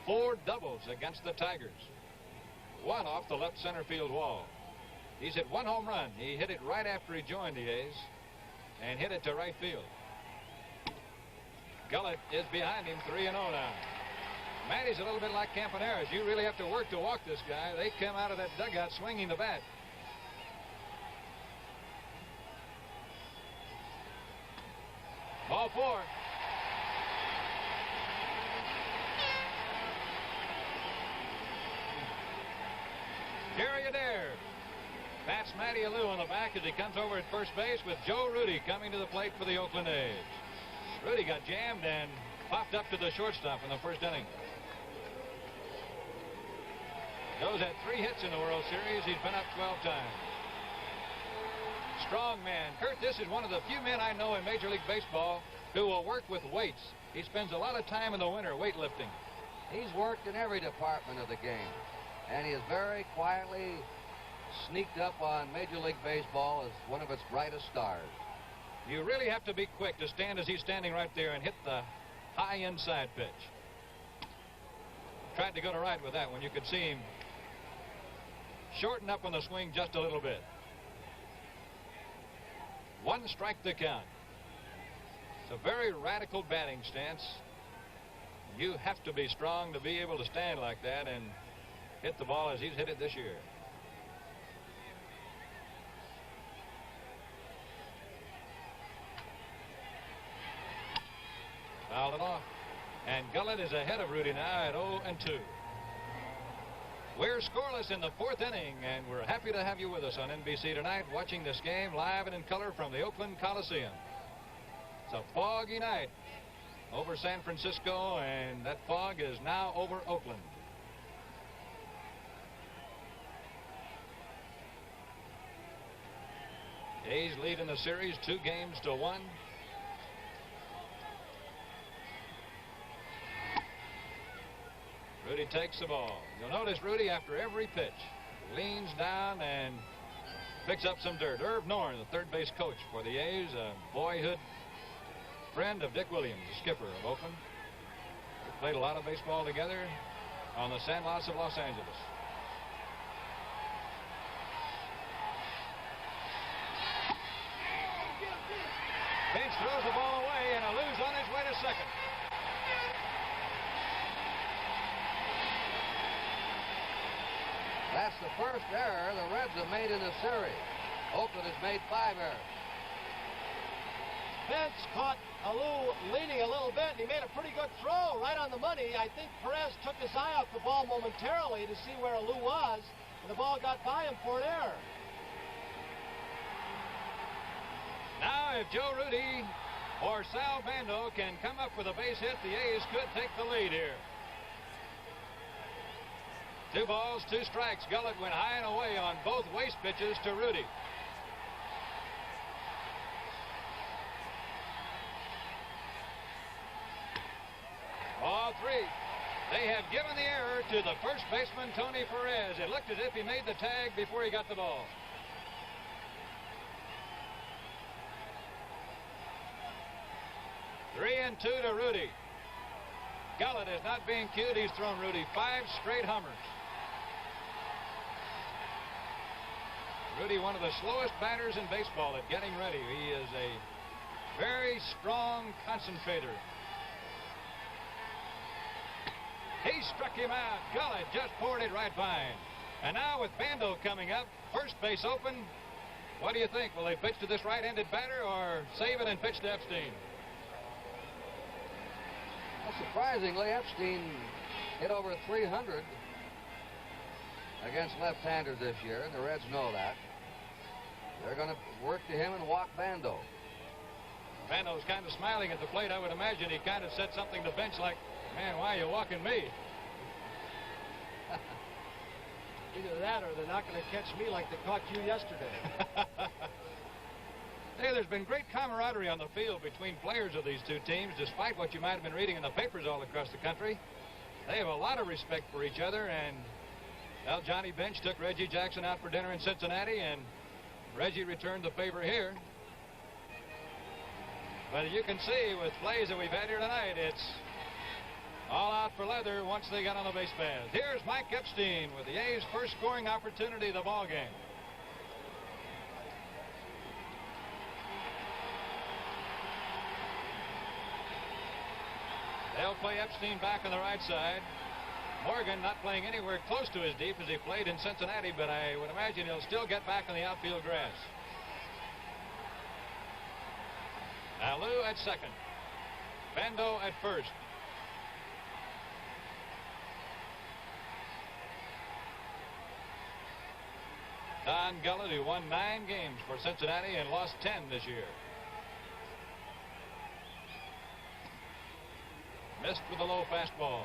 4 doubles against the Tigers. 1 off the left center field wall. He's hit 1 home run. He hit it right after he joined the A's and hit it to right field. Gullett is behind him, 3-0 now. Matty's a little bit like Campaneris. You really have to work to walk this guy. They come out of that dugout swinging the bat. Ball 4. Jerry Adair bats Matty Alou on the back as he comes over at first base with Joe Rudy coming to the plate for the Oakland A's. Rudy got jammed and popped up to the shortstop in the first inning. Joe's had 3 hits in the World Series. He's been up 12 times. Strong man. Kurt, this is one of the few men I know in Major League Baseball who will work with weights. He spends a lot of time in the winter weightlifting. He's worked in every department of the game, and he has very quietly sneaked up on Major League Baseball as one of its brightest stars. You really have to be quick to stand as he's standing right there and hit the high inside pitch. Tried to go to right with that one. You could see him shorten up on the swing just a little bit. 1 strike to count. It's a very radical batting stance. You have to be strong to be able to stand like that and hit the ball as he's hit it this year. Fouled it off. And Gullett is ahead of Rudy now at 0-2. We're scoreless in the 4th inning, and we're happy to have you with us on NBC tonight, watching this game live and in color from the Oakland Coliseum. It's a foggy night. over San Francisco, and that fog is now over Oakland. A's lead in the series 2-1. Rudy takes the ball. You'll notice Rudy, after every pitch, leans down and picks up some dirt. Irv Norn, the third base coach for the A's, a boyhood friend of Dick Williams, the skipper of Oakland. They played a lot of baseball together on the sandlots of Los Angeles. Bench throws the ball away, and Alou's on his way to second. That's the first error the Reds have made in the series. Oakland has made 5 errors. Bench caught Alou leaning a little bit, and he made a pretty good throw right on the money. I think Perez took his eye off the ball momentarily to see where Alou was, and the ball got by him for an error. Now, if Joe Rudy or Sal Bando can come up with a base hit, the A's could take the lead here. 2 balls, 2 strikes. Gullett went high and away on both waste pitches to Rudy. Ball 3. They have given the error to the first baseman, Tony Perez. It looked as if he made the tag before he got the ball. Three and 2 to Rudy. Gullett is not being cued. He's thrown Rudy 5 straight homers. Rudy, one of the slowest batters in baseball at getting ready. He is a very strong concentrator. He struck him out. Gullett just poured it right by him. And now with Bando coming up, first base open, what do you think? Will they pitch to this right-handed batter or save it and pitch to Epstein? Well, surprisingly, Epstein hit over 300 against left-handers this year, and the Reds know that. They're going to work to him and walk Bando. Bando's kind of smiling at the plate. I would imagine he kind of said something to Bench like, man, why are you walking me? Either that or they're not going to catch me like they caught you yesterday. Hey, there's been great camaraderie on the field between players of these two teams, despite what you might have been reading in the papers all across the country. They have a lot of respect for each other, and well, Johnny Bench took Reggie Jackson out for dinner in Cincinnati, and Reggie returned the favor here. But you can see with plays that we've had here tonight, it's all out for leather once they got on the base paths. Here's Mike Epstein with the A's first scoring opportunity of the ball game. They'll play Epstein back on the right side. Morgan not playing anywhere close to as deep as he played in Cincinnati, but I would imagine he'll still get back on the outfield grass. Alou at second. Bando at first. Don Gullett, who won 9 games for Cincinnati and lost 10 this year. Missed with a low fastball.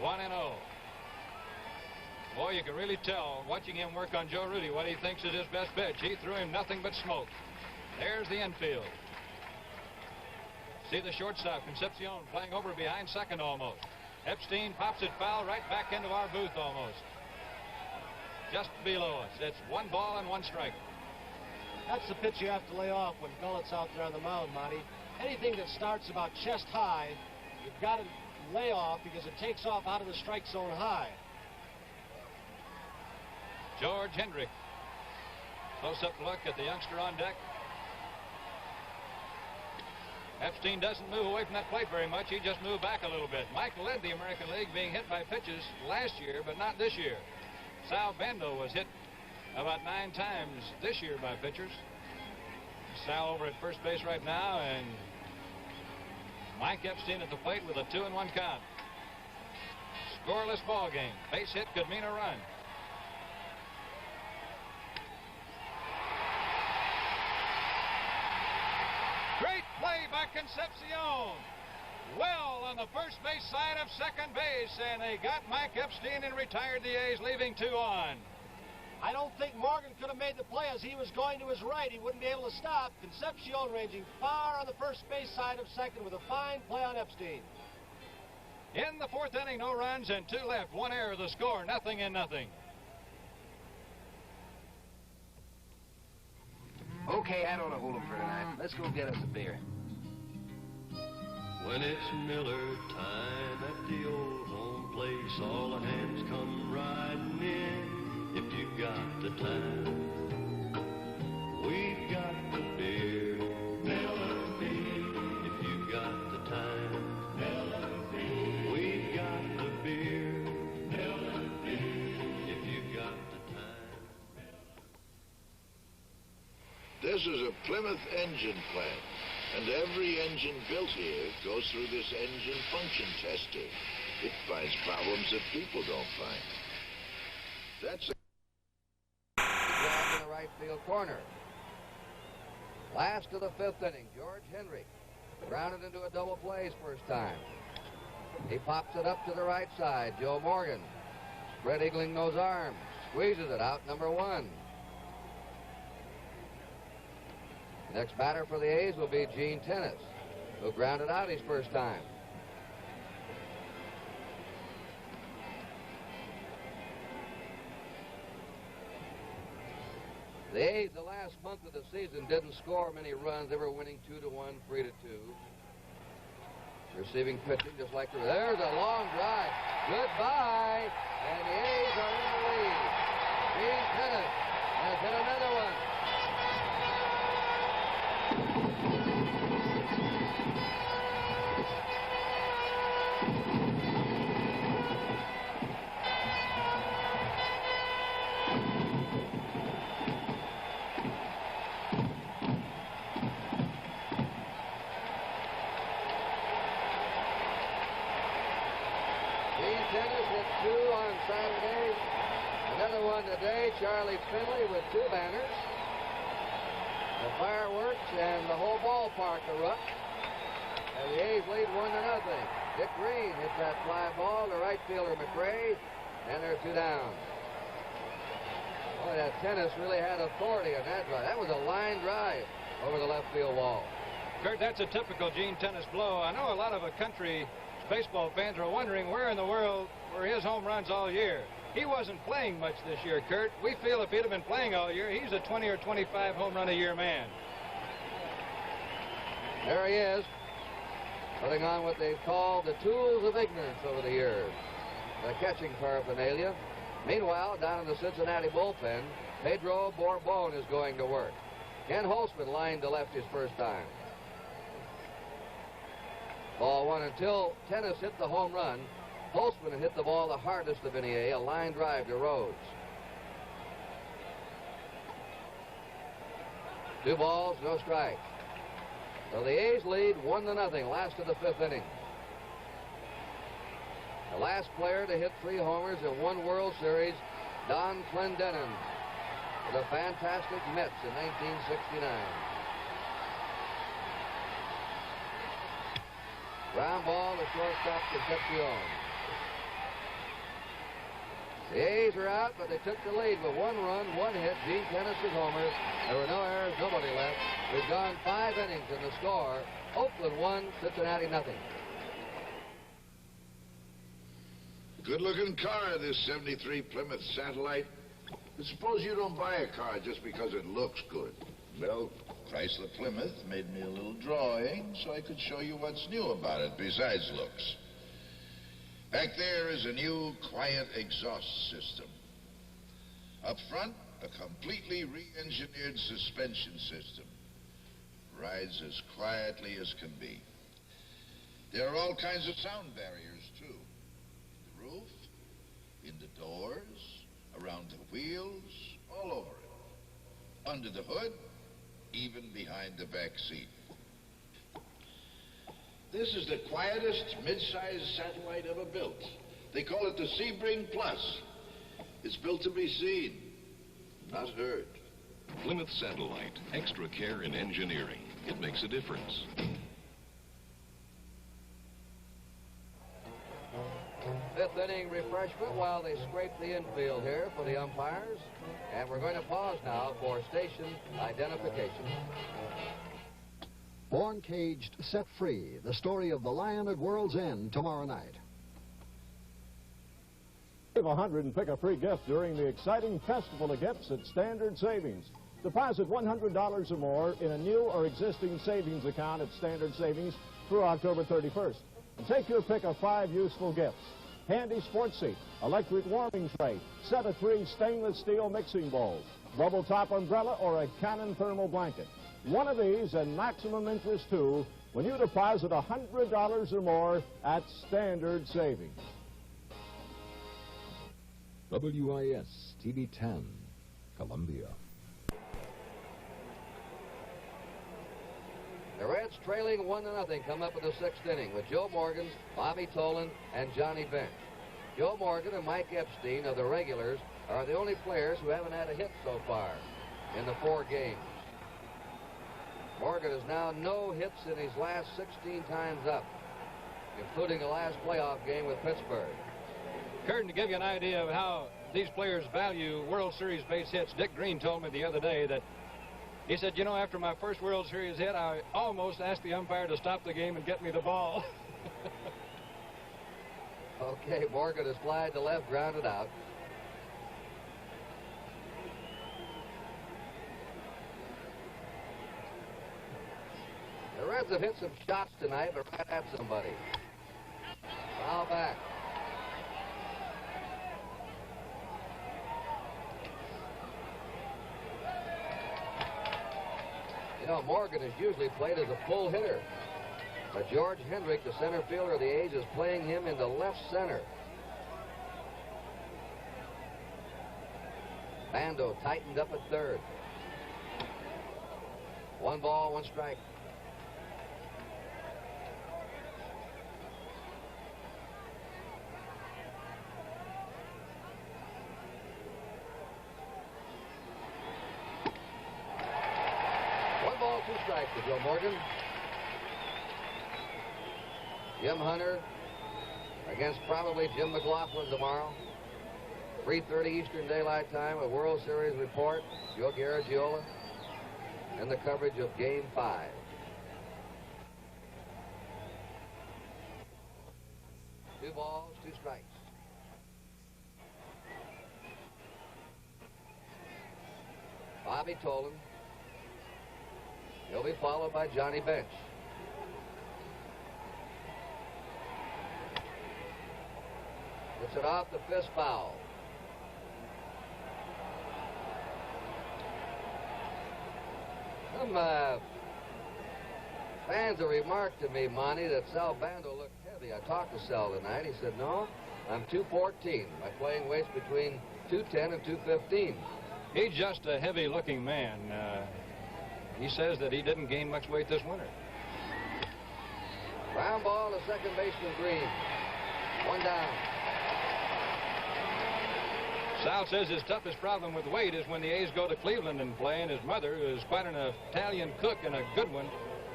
1-0. Boy, you can really tell, watching him work on Joe Rudy, what he thinks is his best pitch. He threw him nothing but smoke. There's the infield. See the shortstop, Concepcion, playing over behind second almost. Epstein pops it foul right back into our booth almost. Just below us. It's 1 ball and 1 strike. That's the pitch you have to lay off when Gullett's out there on the mound, Monty. Anything that starts about chest high, you've got to lay off because it takes off out of the strike zone high. George Hendrick. Close-up look at the youngster on deck. Epstein doesn't move away from that plate very much. He just moved back a little bit. Mike led the American League being hit by pitches last year, but not this year. Sal Bando was hit about 9 times this year by pitchers. Sal over at first base right now, and Mike Epstein at the plate with a 2-1 count. Scoreless ball game. Base hit could mean a run. Great play by Concepcion. well on the first base side of second base, and they got Mike Epstein and retired the A's, leaving 2 on. I don't think Morgan could have made the play as he was going to his right. He wouldn't be able to stop. Concepcion ranging far on the first base side of second with a fine play on Epstein. In the 4th inning, no runs and 2 left. 1 error, the score, 0-0. Okay, I don't know hold 'em for tonight. Let's go get us a beer. When it's Miller time at the old home place, all the hands come riding in. If you've got the time, we've got the beer. Miller beer. If you've got the time, Miller beer. We've got the beer. Miller beer. If you've got the time. This is a Plymouth engine plant, and every engine built here goes through this engine function tester. It finds problems that people don't find. That's it. Grab in the right field corner. Last of the 5th inning, George Henry grounded into a double play his first time. He pops it up to the right side. Joe Morgan spread eagling those arms, squeezes it out, number 1. Next batter for the A's will be Gene Tennis, who grounded out his first time. The A's, the last month of the season, didn't score many runs. They were winning 2-1, 3-2. Receiving pitching just like there's a long drive. Goodbye. And the A's are in the lead. Gene Tennis has hit another one. Saturday. Another one today, Charlie Finley with 2 banners. The fireworks and the whole ballpark erupt. And the A's lead 1-0. Dick Green hits that fly ball to right fielder McRae, and they're 2 down. Boy, that Tennis really had authority on that drive. That was a line drive over the left field wall. Kurt, that's a typical Gene Tennis blow. I know a lot of country baseball fans are wondering where in the world were his home runs all year. He wasn't playing much this year, Kurt. We feel if he'd have been playing all year, he's a 20 or 25 home run a year man. There he is, putting on what they've called the tools of ignorance over the years, the catching paraphernalia. Meanwhile, down in the Cincinnati bullpen, Pedro Borbon is going to work. Ken Holtzman lined to left his first time. Ball 1 until Tennis hit the home run. Holtzman had hit the ball the hardest of any A line drive to Rhodes. 2 balls, no strikes. So the A's lead 1-0, last of the 5th inning. The last player to hit 3 homers in one World Series, Don Clendenin, with the fantastic Mets in 1969. Ground ball to shortstop Concepcion. The A's are out, but they took the lead with 1 run, 1 hit. Gene Tennis's homer. There were no errors, nobody left. We've gone 5 innings in the score. Oakland 1, Cincinnati 0. Good-looking car, this 73 Plymouth Satellite. But suppose you don't buy a car just because it looks good. Well, Chrysler Plymouth made me a little drawing so I could show you what's new about it besides looks. Back there is a new quiet exhaust system. Up front, a completely re-engineered suspension system. Rides as quietly as can be. There are all kinds of sound barriers, too. In the roof, in the doors, around the wheels, all over it. Under the hood, even behind the back seat. This is the quietest mid-sized satellite ever built. They call it the Sebring Plus. It's built to be seen, not heard. Plymouth Satellite, extra care in engineering. It makes a difference. refreshment while they scrape the infield here for the umpires. And we're going to pause now for station identification. Born Caged, Set Free, the story of the lion at World's End tomorrow night. Save 100 and pick a free gift during the exciting Festival of Gifts at Standard Savings. Deposit $100 or more in a new or existing savings account at Standard Savings through October 31st. And take your pick of 5 useful gifts. Handy sports seat, electric warming tray, set of 3 stainless steel mixing bowls, bubble top umbrella, or a Canon thermal blanket. One of these and maximum interest too when you deposit $100 or more at Standard Savings. WIS TV 10, Columbia. The Reds trailing 1-0 come up in the 6th inning with Joe Morgan, Bobby Tolan, and Johnny Bench. Joe Morgan and Mike Epstein of the regulars are the only players who haven't had a hit so far in the 4 games. Morgan has now no hits in his last 16 times up, including the last playoff game with Pittsburgh. Curtin, to give you an idea of how these players value World Series base hits, Dick Green told me the other day that he said, you know, after my first World Series hit, I almost asked the umpire to stop the game and get me the ball. Okay, Morgan is fly to left, grounded out. The Reds have hit some shots tonight, but right at somebody. Foul back. You know, Morgan is usually played as a full hitter. But George Hendrick, the center fielder of the A's, is playing him into left center. Bando tightened up at third. 1 ball, 1 strike. Strike to Joe Morgan. Jim Hunter against probably Jim McLaughlin tomorrow. 3:30 Eastern Daylight Time, a World Series report. Joe Garagiola and the coverage of Game 5. Two balls, 2 strikes. Bobby Tolan. He'll be followed by Johnny Bench. Gets it off the fist foul. Some fans have remarked to me, Monty, that Sal Bando looked heavy. I talked to Sal tonight. He said, no, I'm 214. My playing weight's between 210 and 215. He's just a heavy-looking man. He says that he didn't gain much weight this winter. Ground ball to second baseman Green. 1 down. Sal says his toughest problem with weight is when the A's go to Cleveland and play, and his mother, who is quite an Italian cook and a good one,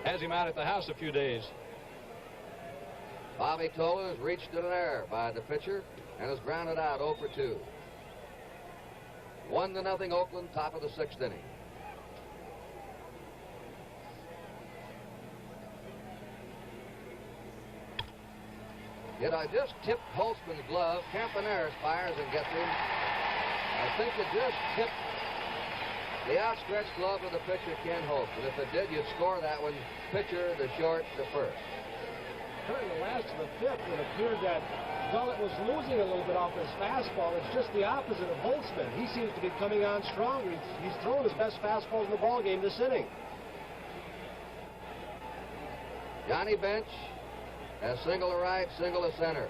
has him out at the house a few days. Bobby Tolan is reached in an error by the pitcher and is grounded out 0 for 2. 1-0 Oakland, top of the 6th inning. Yet I just tipped Holtzman's glove. Campaneris fires and gets him. I think it just tipped the outstretched glove of the pitcher, Ken Holtzman. If it did, you'd score that one. Pitcher to short to first. During the last of the 5th, it appeared that Gullett was losing a little bit off his fastball. It's just the opposite of Holtzman. He seems to be coming on stronger. He's thrown his best fastball in the ballgame this inning. Johnny Bench has single to right, single to center.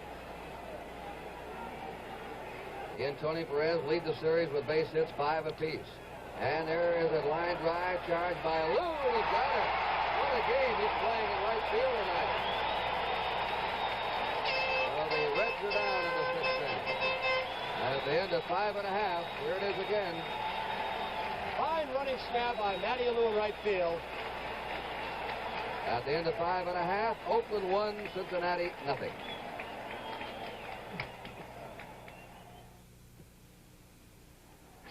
He and Tony Perez lead the series with base hits 5 apiece. And there is a line drive charged by Lou, and he's got it. What a game he's playing in right field tonight. Well, the Reds are down in the 6th inning. At the end of 5.5, here it is again. Fine running snap by Matty Lou in right field. At the end of 5.5, Oakland 1, Cincinnati nothing.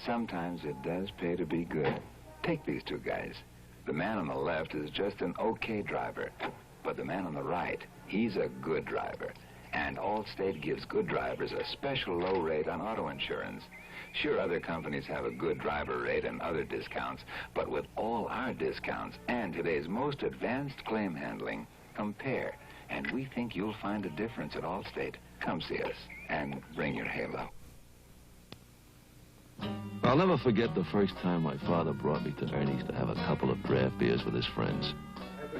sometimes it does pay to be good. Take these two guys. The man on the left is just an okay driver, but the man on the right, he's a good driver. And Allstate gives good drivers a special low rate on auto insurance. Sure, other companies have a good driver rate and other discounts, but with all our discounts and today's most advanced claim handling, compare. And we think you'll find a difference at Allstate. Come see us and bring your halo. I'll never forget the first time my father brought me to Ernie's to have a couple of draft beers with his friends.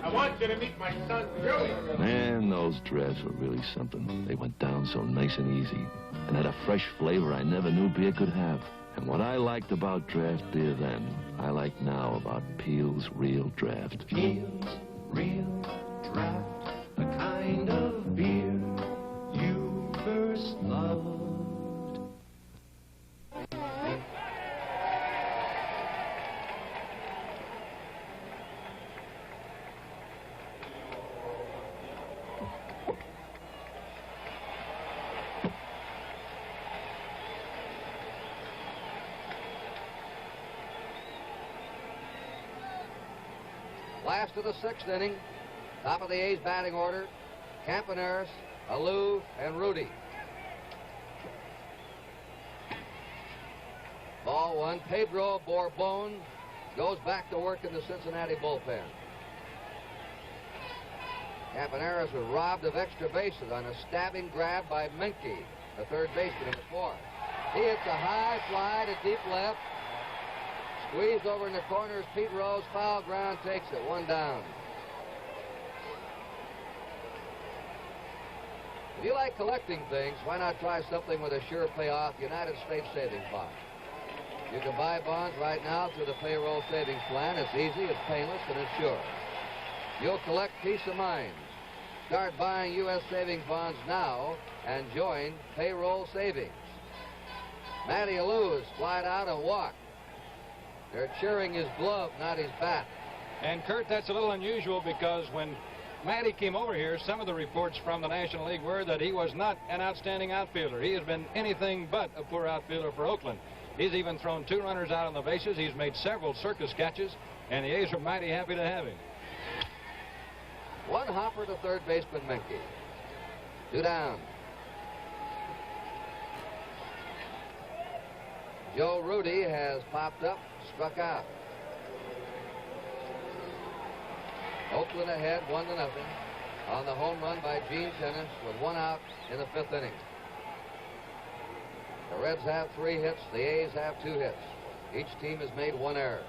I want you to meet my son, Joey. Man, those drafts were really something. They went down so nice and easy and had a fresh flavor I never knew beer could have. And what I liked about draft beer then, I like now about Peel's Real Draft. Peel's Real Draft, the kind of beer you first loved. Last of the sixth inning. Top of the A's batting order. Campaneris, Alou, and Rudy. Ball one. Pedro Borbon goes back to work in the Cincinnati bullpen. Campaneris was robbed of extra bases on a stabbing grab by Menke, the third baseman in the fourth. He hits a high fly to deep left. Squeezed over in the corners, Pete Rose, foul ground, takes it, one down. If you like collecting things, why not try something with a sure payoff United States Savings Bond? You can buy bonds right now through the payroll savings plan. It's easy, it's painless, and it's sure. You'll collect peace of mind. Start buying U.S. savings bonds now and join payroll savings. Matty Alou has flied out and walked. They're cheering his glove, not his bat. And, Kurt, that's a little unusual because when Matty came over here, some of the reports from the National League were that he was not an outstanding outfielder. He has been anything but a poor outfielder for Oakland. He's even thrown 2 runners out on the bases. He's made several circus catches, and the A's are mighty happy to have him. One hopper to third baseman Menke. 2 down. Joe Rudy has popped up, struck out. Oakland ahead 1-0 on the home run by Gene Tennis with 1 out in the 5th inning. The Reds have 3 hits. The A's have 2 hits. Each team has made 1 error.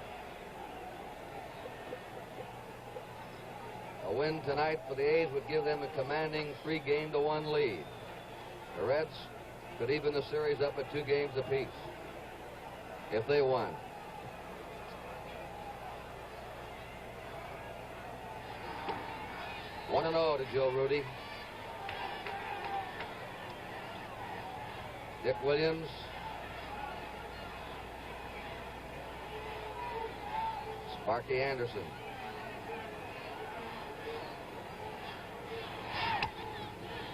A win tonight for the A's would give them a commanding 3-1 lead. The Reds could even the series up at 2 games apiece if they won. One 1-0 to Joe Rudy. Dick Williams. Sparky Anderson.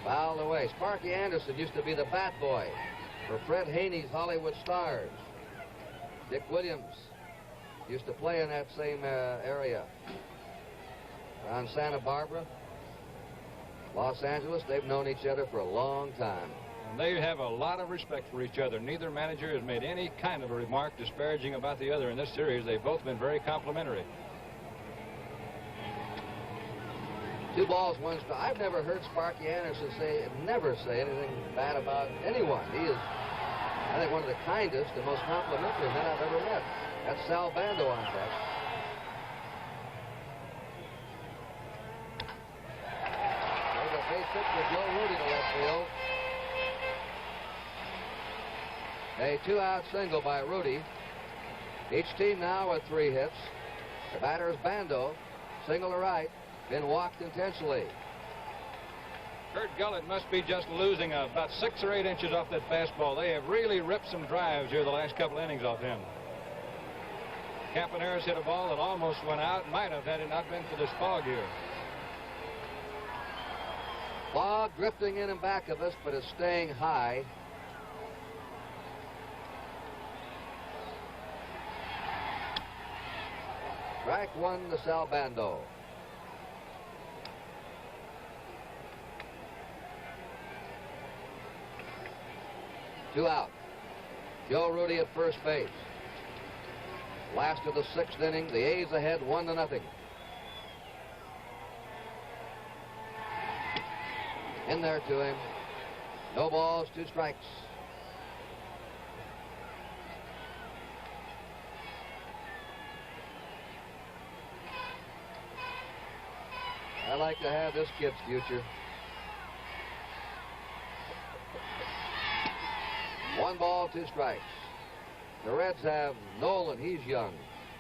Fouled away. Sparky Anderson used to be the bat boy for Fred Haney's Hollywood Stars. Dick Williams used to play in that same area. Around Santa Barbara, Los Angeles, they've known each other for a long time. And they have a lot of respect for each other. Neither manager has made any kind of a remark disparaging about the other in this series. They've both been very complimentary. 2 balls, 1 strike. I've never heard Sparky Anderson never say anything bad about anyone. He is, I think, one of the kindest and most complimentary men I've ever met. That's Sal Bando on that. There's a base hit for Joe Rudy to left field. A 2-out single by Rudy. Each team now with 3 hits. The batter is Bando, single to right, been walked intentionally. Kurt Gullett must be just losing about 6 or 8 inches off that fastball. They have really ripped some drives here the last couple innings off him. Campaneris hit a ball that almost went out. Might have had it not been for this fog here. Fog drifting in and back of us, but it's staying high. Strike one to Sal Bando. Two out. Joe Rudy at first base. Last of the sixth inning, the A's ahead 1-0. In there to him. No balls, 2 strikes. I like to have this kid's future. 1 ball, 2 strikes. The Reds have Nolan, he's young.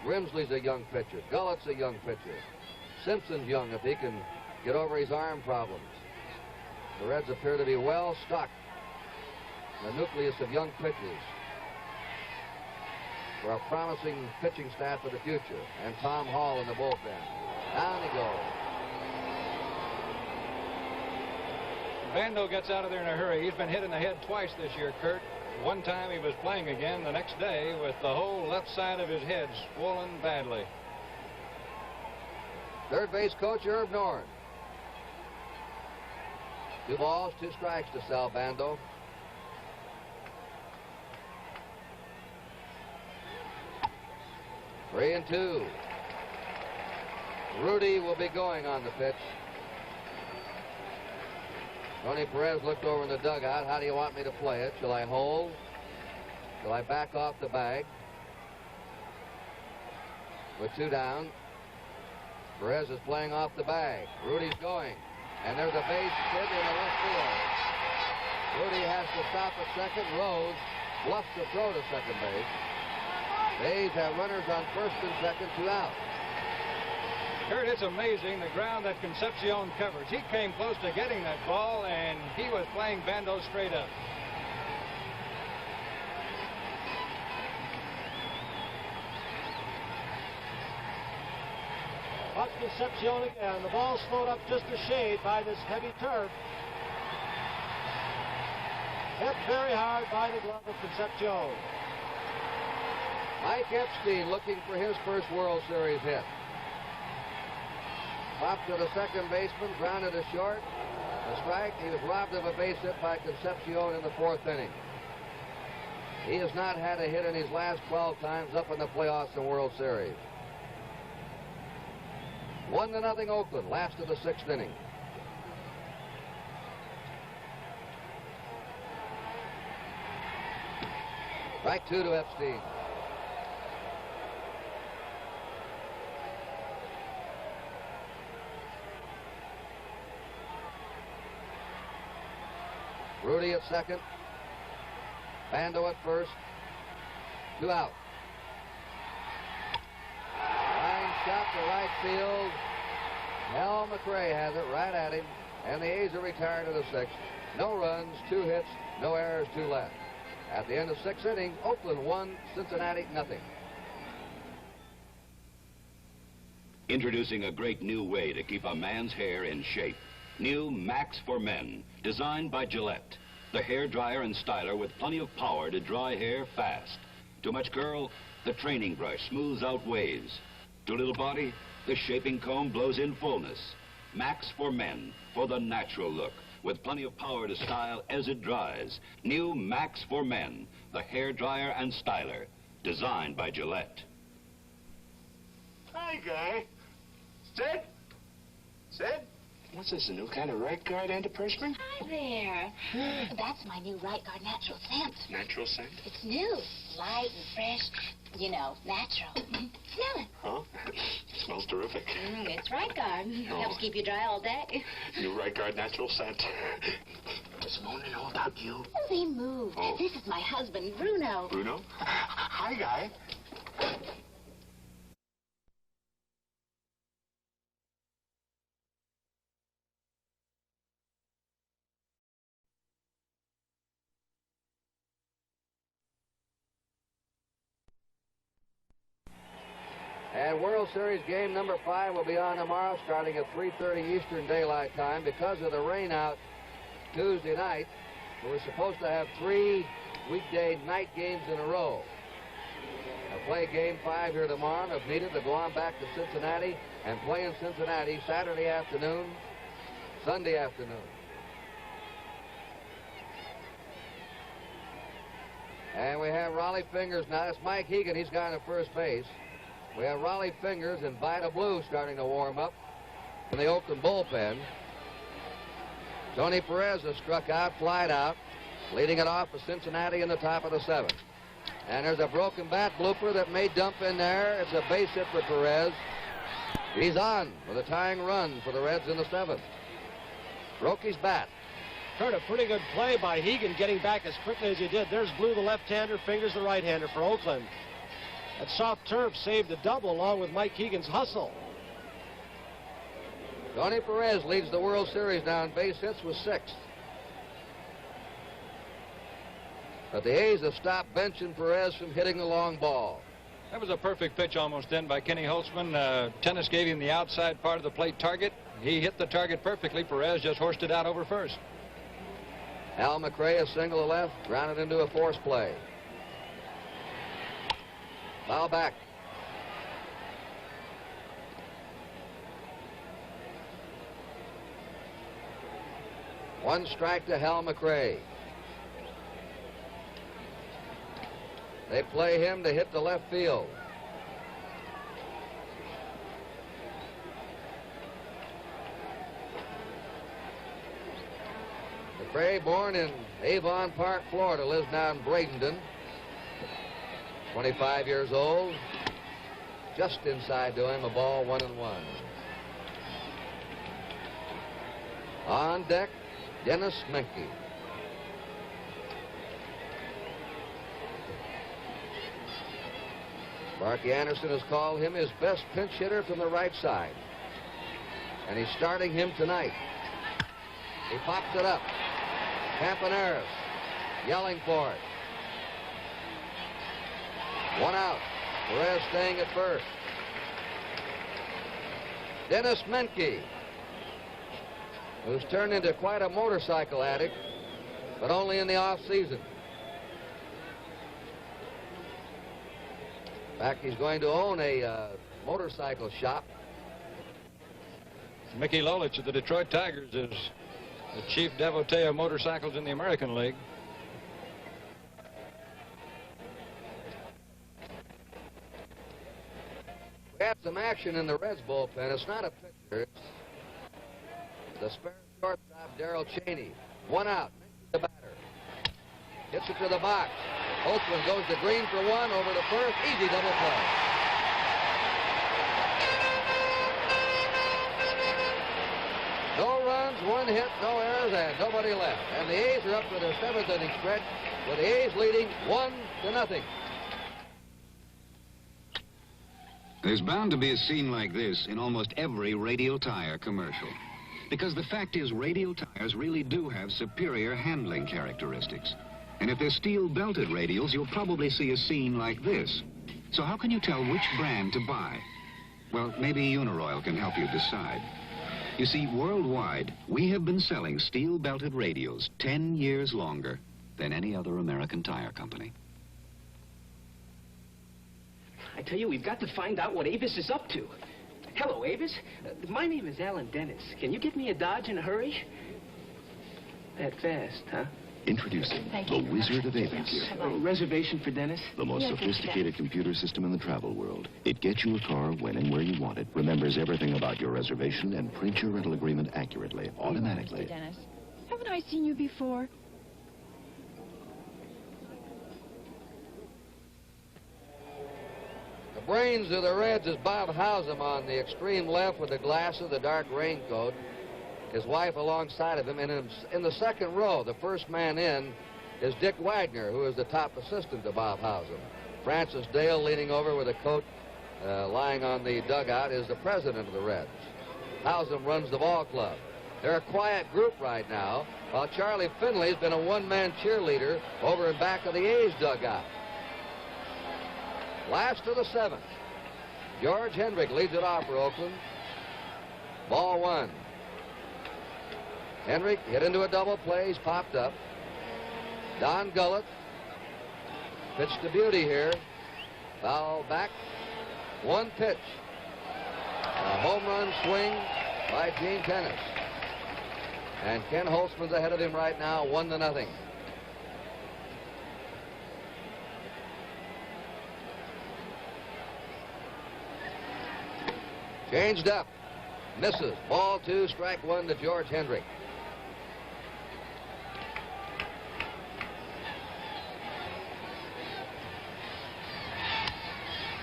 Grimsley's a young pitcher. Gullett's a young pitcher. Simpson's young if he can get over his arm problems. The Reds appear to be well stocked. The nucleus of young pitchers for a promising pitching staff for the future. And Tom Hall in the bullpen. Down he goes. Bando gets out of there in a hurry. He's been hit in the head twice this year, Kurt. One time he was playing again the next day with the whole left side of his head swollen badly. Third base coach Herb Norn. 2 balls, 2 strikes to Sal Bando. Three and 2. Rudy will be going on the pitch. Tony Perez looked over in the dugout. How do you want me to play it? Shall I hold? Shall I back off the bag? With 2 down. Perez is playing off the bag. Rudy's going. And there's a base hit in the left field. Rudy has to stop at second. Rose bluffs the throw to second base. The A's have runners on first and second, 2 out. Kurt, it's amazing the ground that Concepcion covers. He came close to getting that ball, and he was playing Bando straight up. Watch Concepcion again. The ball slowed up just a shade by this heavy turf. Hit very hard by the glove of Concepcion. Mike Epstein looking for his first World Series hit. Popped to the second baseman, grounded to short. A strike. He was robbed of a base hit by Concepcion in the 4th inning. He has not had a hit in his last 12 times up in the playoffs and World Series. 1-0 Oakland, last of the 6th inning. Strike 2 to Epstein. Rudy at second. Bando at first. 2 out. Line shot to right field. Mel McRae has it right at him. And the A's are retired to the 6th. No runs, 2 hits, no errors, 2 left. At the end of 6th inning, Oakland 1, Cincinnati 0. Introducing a great new way to keep a man's hair in shape. New Max for Men, designed by Gillette. The hair dryer and styler with plenty of power to dry hair fast. Too much curl, the training brush smooths out waves. Too little body, the shaping comb blows in fullness. Max for Men, for the natural look, with plenty of power to style as it dries. New Max for Men, the hair dryer and styler, designed by Gillette. Hi, Guy. Sid? Sid? What's this, a new kind of right guard antiperspirant? Hi there. That's my new Right Guard natural scent. Natural scent? It's new. Light and fresh. You know, natural. Smell it. Huh? It smells terrific. It's Right Guard. Oh. Helps keep you dry all day. New Right Guard natural scent. Does Mona know about you? They move. Oh. This is my husband, Bruno. Bruno? Hi, Guy. And World Series game number 5 will be on tomorrow starting at 3:30 Eastern Daylight Time. Because of the rain out Tuesday night, we were supposed to have 3 weekday night games in a row. They'll play Game 5 here tomorrow, and if needed, they'll go on back to Cincinnati and play in Cincinnati Saturday afternoon, Sunday afternoon. And we have Raleigh Fingers now. It's Mike Hegan. He's gone to first base. We have Raleigh Fingers and Vida Blue starting to warm up in the Oakland bullpen. Tony Perez has struck out, flied out, leading it off for Cincinnati in the top of the 7th. And there's a broken bat blooper that may dump in there. It's a base hit for Perez. He's on with a tying run for the Reds in the 7th. Broke his bat. Kurt, a pretty good play by Hegan getting back as quickly as he did. There's Blue, the left-hander, Fingers, the right-hander for Oakland. That soft turf saved a double along with Mike Hegan's hustle. Tony Perez leads the World Series now in base hits with 6. But the A's have stopped benching Perez from hitting the long ball. That was a perfect pitch almost in by Kenny Holtzman. Tennis gave him the outside part of the plate target. He hit the target perfectly. Perez just horsed it out over first. Al McRae, a single to left, grounded into a force play. Foul back. One strike to Hal McRae. They play him to hit the left field. McRae, born in Avon Park, Florida, lives now in Bradenton. 25 years old. Just inside to him, a ball, 1-1. On deck, Dennis Menke. Sparky Anderson has called him his best pinch hitter from the right side. And he's starting him tonight. He pops it up. Campaneris yelling for it. 1 out. Perez staying at first. Dennis Menke, who's turned into quite a motorcycle addict, but only in the off-season. In fact, he's going to own a motorcycle shop. Mickey Lolich of the Detroit Tigers is the chief devotee of motorcycles in the American League. We had some action in the Reds bullpen. It's not a pitcher. It's the spare shortstop, Darrell Cheney. 1 out. The batter hits it to the box. Holtzman goes to Green for 1 over to first. Easy double play. No runs, 1 hit, no errors, and nobody left. And the A's are up to their 7th inning stretch, with the A's leading 1-0. There's bound to be a scene like this in almost every Radial Tire commercial. Because the fact is, Radial Tires really do have superior handling characteristics. And if they're steel-belted radials, you'll probably see a scene like this. So how can you tell which brand to buy? Well, maybe Uniroyal can help you decide. You see, worldwide, we have been selling steel-belted radials 10 years longer than any other American tire company. I tell you, we've got to find out what Avis is up to. Hello, Avis. My name is Alan Dennis. Can you get me a Dodge in a hurry? That fast, huh? Introducing the Wizard of Avis. Reservation for Dennis? The most sophisticated computer system in the travel world. It gets you a car when and where you want it, remembers everything about your reservation, and prints your rental agreement accurately, automatically. Dennis, haven't I seen you before? The brains of the Reds is Bob Hausum on the extreme left with the glasses, the dark raincoat. His wife alongside of him. And in the second row, the first man in, is Dick Wagner, who is the top assistant to Bob Hausum. Francis Dale, leaning over with a coat lying on the dugout, is the president of the Reds. Hausum runs the ball club. They're a quiet group right now, while Charlie Finley's been a one-man cheerleader over in back of the A's dugout. Last of the 7th. George Hendrick leads it off for Oakland. Ball 1. Hendrick hit into a double play. He's popped up. Don Gullett pitched to Beauty here. Foul back. One pitch. A home run swing by Gene Tennis. And Ken Holtzman's ahead of him right now, 1-0. Changed up. Misses. Ball 2, strike 1 to George Hendrick.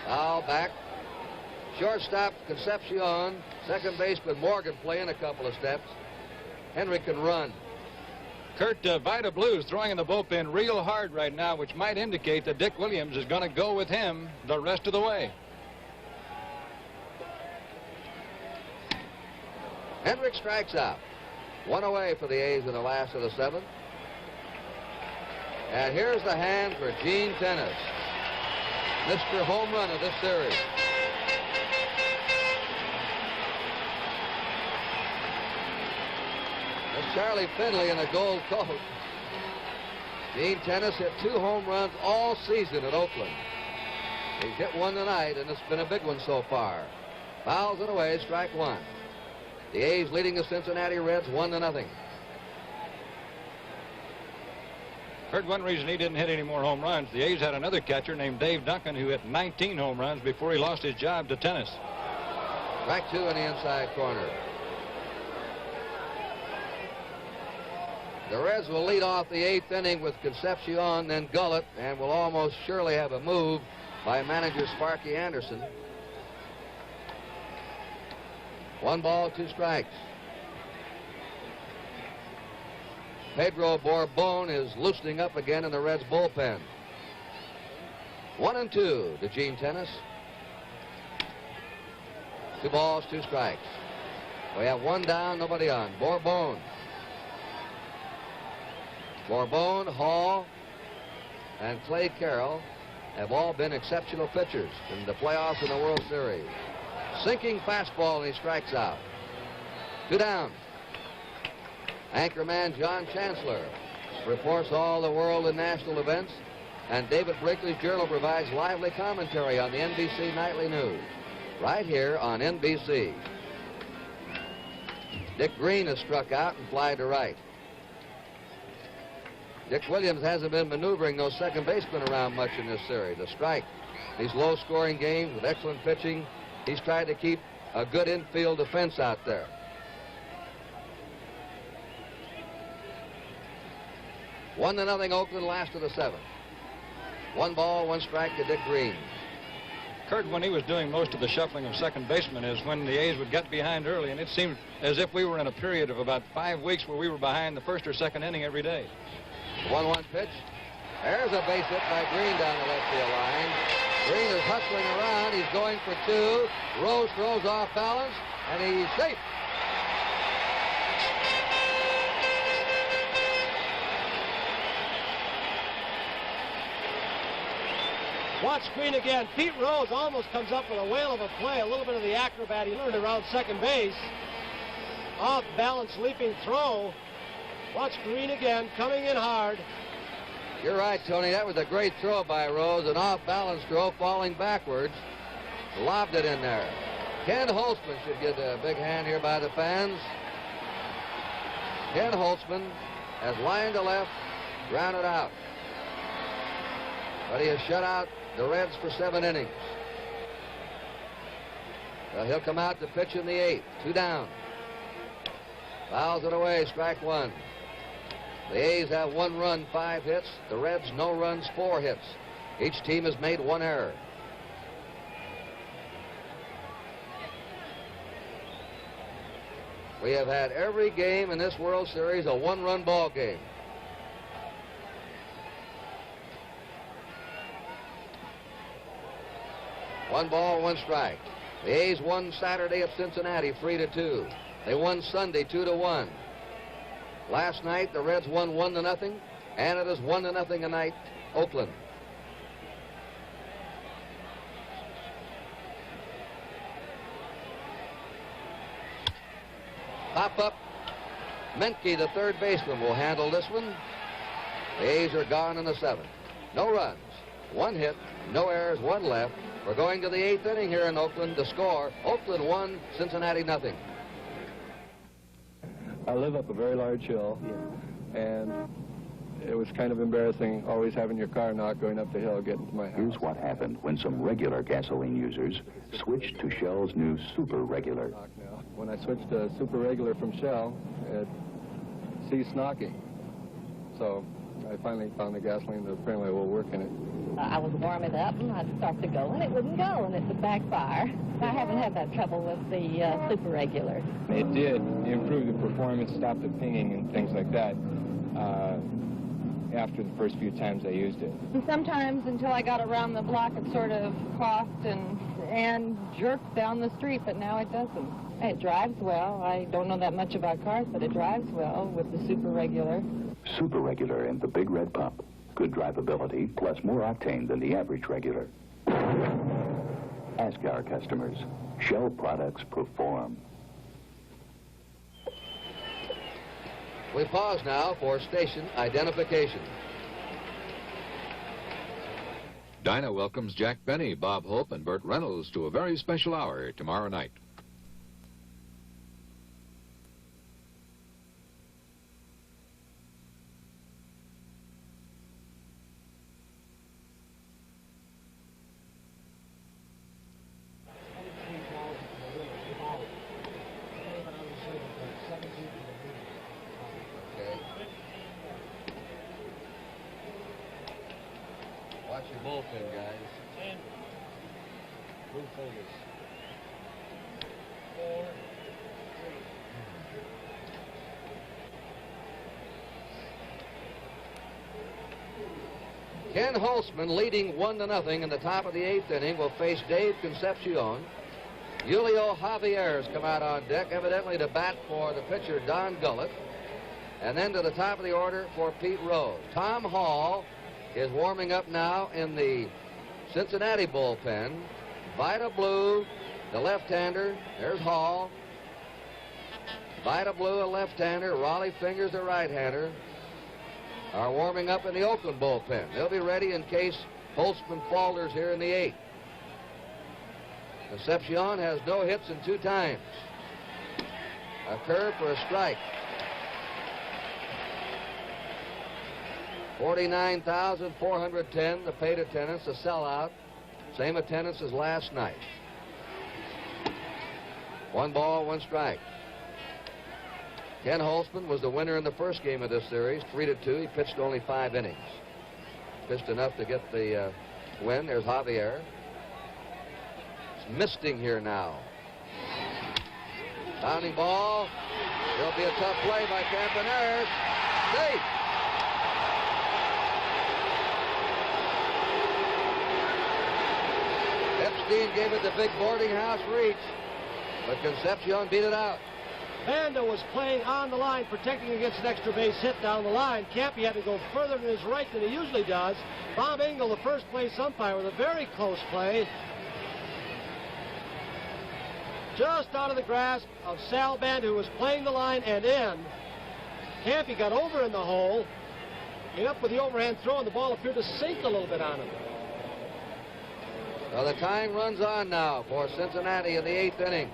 Foul back. Shortstop Concepcion. Second baseman Morgan playing a couple of steps. Hendrick can run. Kurt, Vida Blue's throwing in the bullpen real hard right now, which might indicate that Dick Williams is going to go with him the rest of the way. Hendrick strikes out. One away for the A's in the last of the 7th. And here's the hand for Gene Tennis, Mr. Home Run of this series. That's Charlie Finley in a gold coat. Gene Tennis hit 2 home runs all season at Oakland. He's hit 1 tonight, and it's been a big one so far. Fouls it away, strike 1. The A's leading the Cincinnati Reds 1-0. Heard one reason he didn't hit any more home runs. The A's had another catcher named Dave Duncan who hit 19 home runs before he lost his job to Tennis. Strike 2 in the inside corner. The Reds will lead off the 8th inning with Concepcion, then Gullett, and will almost surely have a move by manager Sparky Anderson. 1 ball, 2 strikes. Pedro Borbon is loosening up again in the Reds bullpen. 1-2 to Gene Tennis. 2 balls, 2 strikes. We have 1 down, nobody on. Borbon. Borbon, Hall, and Clay Carroll have all been exceptional pitchers in the playoffs and the World Series. Sinking fastball, and he strikes out. 2 down. Anchorman John Chancellor reports all the world and national events, and David Brinkley's Journal provides lively commentary on the NBC Nightly News, right here on NBC. Dick Green has struck out and fly to right. Dick Williams hasn't been maneuvering those second basemen around much in this series. A strike. These low-scoring games with excellent pitching, he's tried to keep a good infield defense out there. One to nothing Oakland, last of the 7th. 1 ball, 1 strike to Dick Green. Kurt, when he was doing most of the shuffling of second basemen, is when the A's would get behind early, and it seemed as if we were in a period of about 5 weeks where we were behind the first or second inning every day. 1-1 pitch. There's a base hit by Green down the left field line. Green is hustling around. He's going for 2. Rose throws off balance, and he's safe. Watch Green again. Pete Rose almost comes up with a whale of a play. A little bit of the acrobat he learned around second base. Off balance leaping throw. Watch Green again, coming in hard. You're right, Tony. That was a great throw by Rose. An off-balance throw falling backwards. Lobbed it in there. Ken Holtzman should get a big hand here by the fans. Ken Holtzman has lined to left, grounded out. But he has shut out the Reds for 7 innings. Well, he'll come out to pitch in the 8th. 2 down. Fouls it away, strike 1. The A's have 1 run, 5 hits. The Reds, no runs, 4 hits. Each team has made 1 error. We have had every game in this World Series a 1-run ball game. One ball, 1 strike. The A's won Saturday at Cincinnati 3-2. They won Sunday 2-1. Last night, the Reds won 1-0, and it is 1-0 tonight, Oakland. Pop up. Menke, the third baseman, will handle this one. The A's are gone in the 7th. No runs. 1 hit, no errors, 1 left. We're going to the 8th inning here in Oakland. The score, Oakland 1, Cincinnati nothing. I live up a very large hill, and it was kind of embarrassing always having your car knock going up the hill getting to my house. Here's what happened when some regular gasoline users switched to Shell's new Super Regular. When I switched to Super Regular from Shell, it ceased knocking. So I finally found the gasoline that apparently will work in it. I was warming up, and I'd start to go, and it wouldn't go, and it would backfire. I haven't had that trouble with the Super Regular. It did improve the performance, stop the pinging and things like that after the first few times I used it. And sometimes, until I got around the block, it sort of crossed and jerked down the street, but now it doesn't. It drives well. I don't know that much about cars, but it drives well with the Super Regular. Super Regular and the Big Red Pump. Good drivability, plus more octane than the average regular. Ask our customers. Shell products perform. We pause now for station identification. Dinah welcomes Jack Benny, Bob Hope, and Burt Reynolds to a very special hour tomorrow night. Watch your bullpen, guys. 10. Blue folders. 4, 3. Ken Holtzman leading 1-0 in the top of the 8th inning will face Dave Concepcion. Julio Javier's come out on deck, evidently to bat for the pitcher Don Gullett. And then to the top of the order for Pete Rose. Tom Hall is warming up now in the Cincinnati bullpen. Vida Blue, the left-hander. There's Hall. Vida Blue, a left-hander. Raleigh Fingers, the right-hander, are warming up in the Oakland bullpen. They'll be ready in case Holtzman falters here in the 8th. Concepcion has no hits in 2 times. A curve for a strike. 49,410, the paid attendance, a sellout. Same attendance as last night. 1 ball, 1 strike. Ken Holtzman was the winner in the first game of this series, 3-2. He pitched only 5 innings. Pitched enough to get the win. There's Javier. It's misting here now. Bounding ball. There'll be a tough play by Campaneris. Safe. Epstein gave it the big boarding house reach, but Concepcion beat it out. Banda was playing on the line, protecting against an extra base hit down the line. Campy had to go further to his right than he usually does. Bob Engel, the first place umpire, with a very close play. Just out of the grasp of Sal Banda, who was playing the line and in. Campy got over in the hole, came up with the overhand throw, and the ball appeared to sink a little bit on him. Well, the time runs on now for Cincinnati in the 8th inning.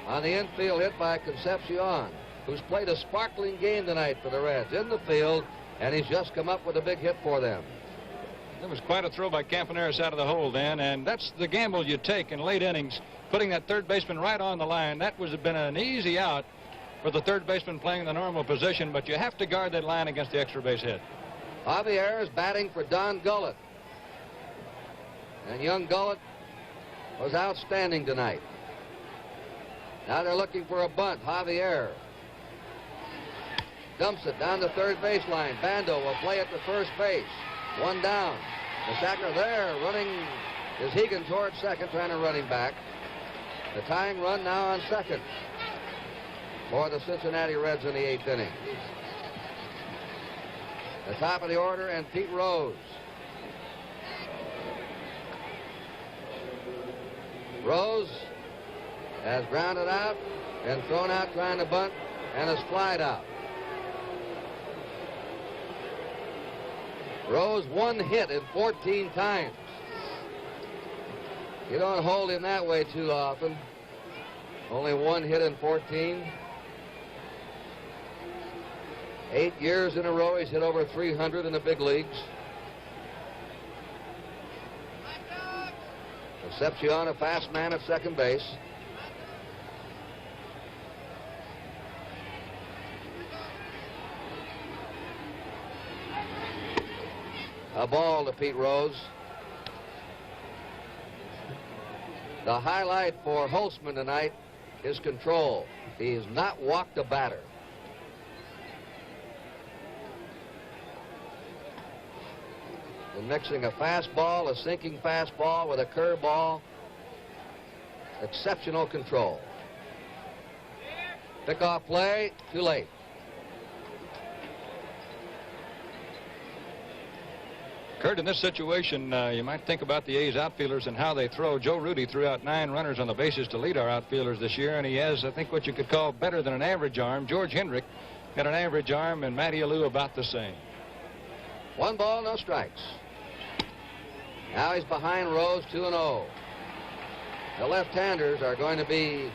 On the infield hit by Concepcion, who's played a sparkling game tonight for the Reds in the field, and he's just come up with a big hit for them. It was quite a throw by Campaneris out of the hole, Dan, and that's the gamble you take in late innings, putting that third baseman right on the line. That would have been an easy out for the third baseman playing in the normal position, but you have to guard that line against the extra base hit. Javier is batting for Don Gullett. And young Gullett was outstanding tonight. Now they're looking for a bunt. Javier dumps it down the third baseline. Bando will play at the first base. 1 down. The sacker there running is Hegan towards second, trying to run him back. The tying run now on second for the Cincinnati Reds in the 8th inning. The top of the order and Pete Rose. Rose has grounded out and thrown out trying to bunt and has flied out. Rose 1 hit in 14 times. You don't hold him that way too often. Only 1 hit in 14. 8 years in a row, he's hit over 300 in the big leagues. Concepcion, a fast man at second base. A ball to Pete Rose. The highlight for Holtzman tonight is control. He's not walked a batter. And mixing a fastball, a sinking fastball with a curveball. Exceptional control. Pickoff play, too late. Kurt, in this situation, you might think about the A's outfielders and how they throw. Joe Rudy threw out 9 runners on the bases to lead our outfielders this year, and he has, I think, what you could call better than an average arm. George Hendrick had an average arm, and Matty Alou about the same. 1 ball, no strikes. Now he's behind Rose, 2-0. The left-handers are going to be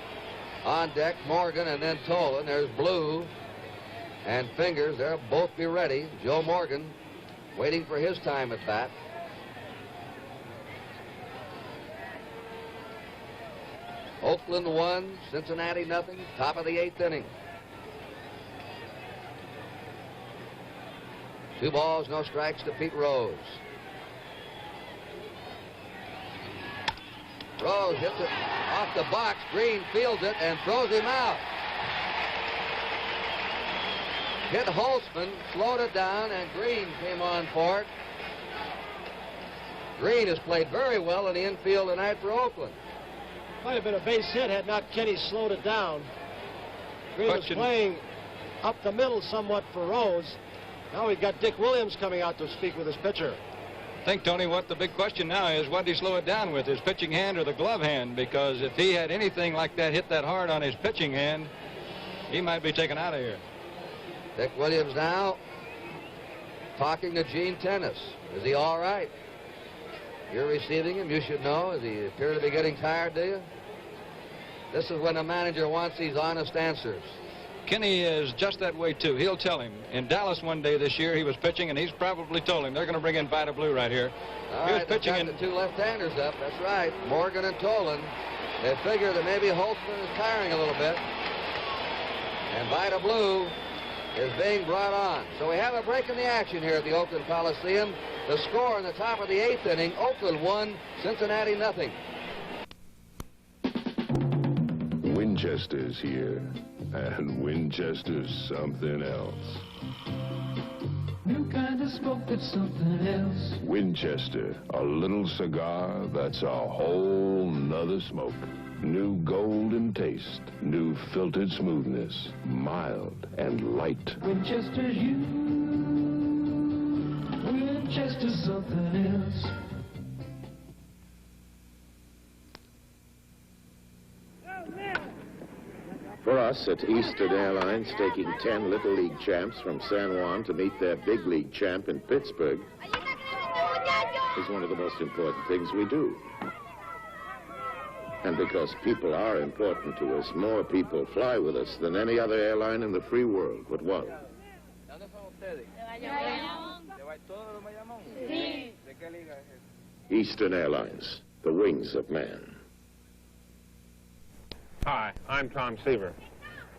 on deck, Morgan and then Tolan. There's Blue and Fingers. They'll both be ready. Joe Morgan waiting for his time at bat. Oakland 1, Cincinnati nothing. Top of the 8th inning. 2 balls, no strikes to Pete Rose. Rose hits it off the box. Green fields it and throws him out. Hit Holtzman, slowed it down, and Green came on for it. Green has played very well in the infield tonight for Oakland. Might have been a base hit had not Kenny slowed it down. Green was playing up the middle somewhat for Rose. Now we've got Dick Williams coming out to speak with his pitcher. I think, Tony, what the big question now is, what did he slow it down with, his pitching hand or the glove hand? Because if he had anything like that hit that hard on his pitching hand, he might be taken out of here. Dick Williams now talking to Gene Tennis. Is he all right? You're receiving him. You should know. Does he appear to be getting tired, do you? This is when a manager wants these honest answers. Kenny is just that way, too. He'll tell him. In Dallas one day this year, he was pitching, and he's probably told him they're going to bring in Vida Blue right here. All he right, was pitching got the 2 left-handers up. That's right. Morgan and Tolan. They figure that maybe Holtzman is tiring a little bit. And Vida Blue is being brought on. So we have a break in the action here at the Oakland Coliseum. The score in the top of the 8th inning, Oakland 1, Cincinnati nothing. Winchester's here, and Winchester's something else. New kind of smoke that's something else. Winchester, a little cigar that's a whole nother smoke. New golden taste, new filtered smoothness, mild and light. Winchester's you. Winchester's something else. For us at Eastern Airlines, taking 10 Little League champs from San Juan to meet their big league champ in Pittsburgh is one of the most important things we do. And because people are important to us, more people fly with us than any other airline in the free world but one. Eastern Airlines, the wings of man. Hi, I'm Tom Seaver.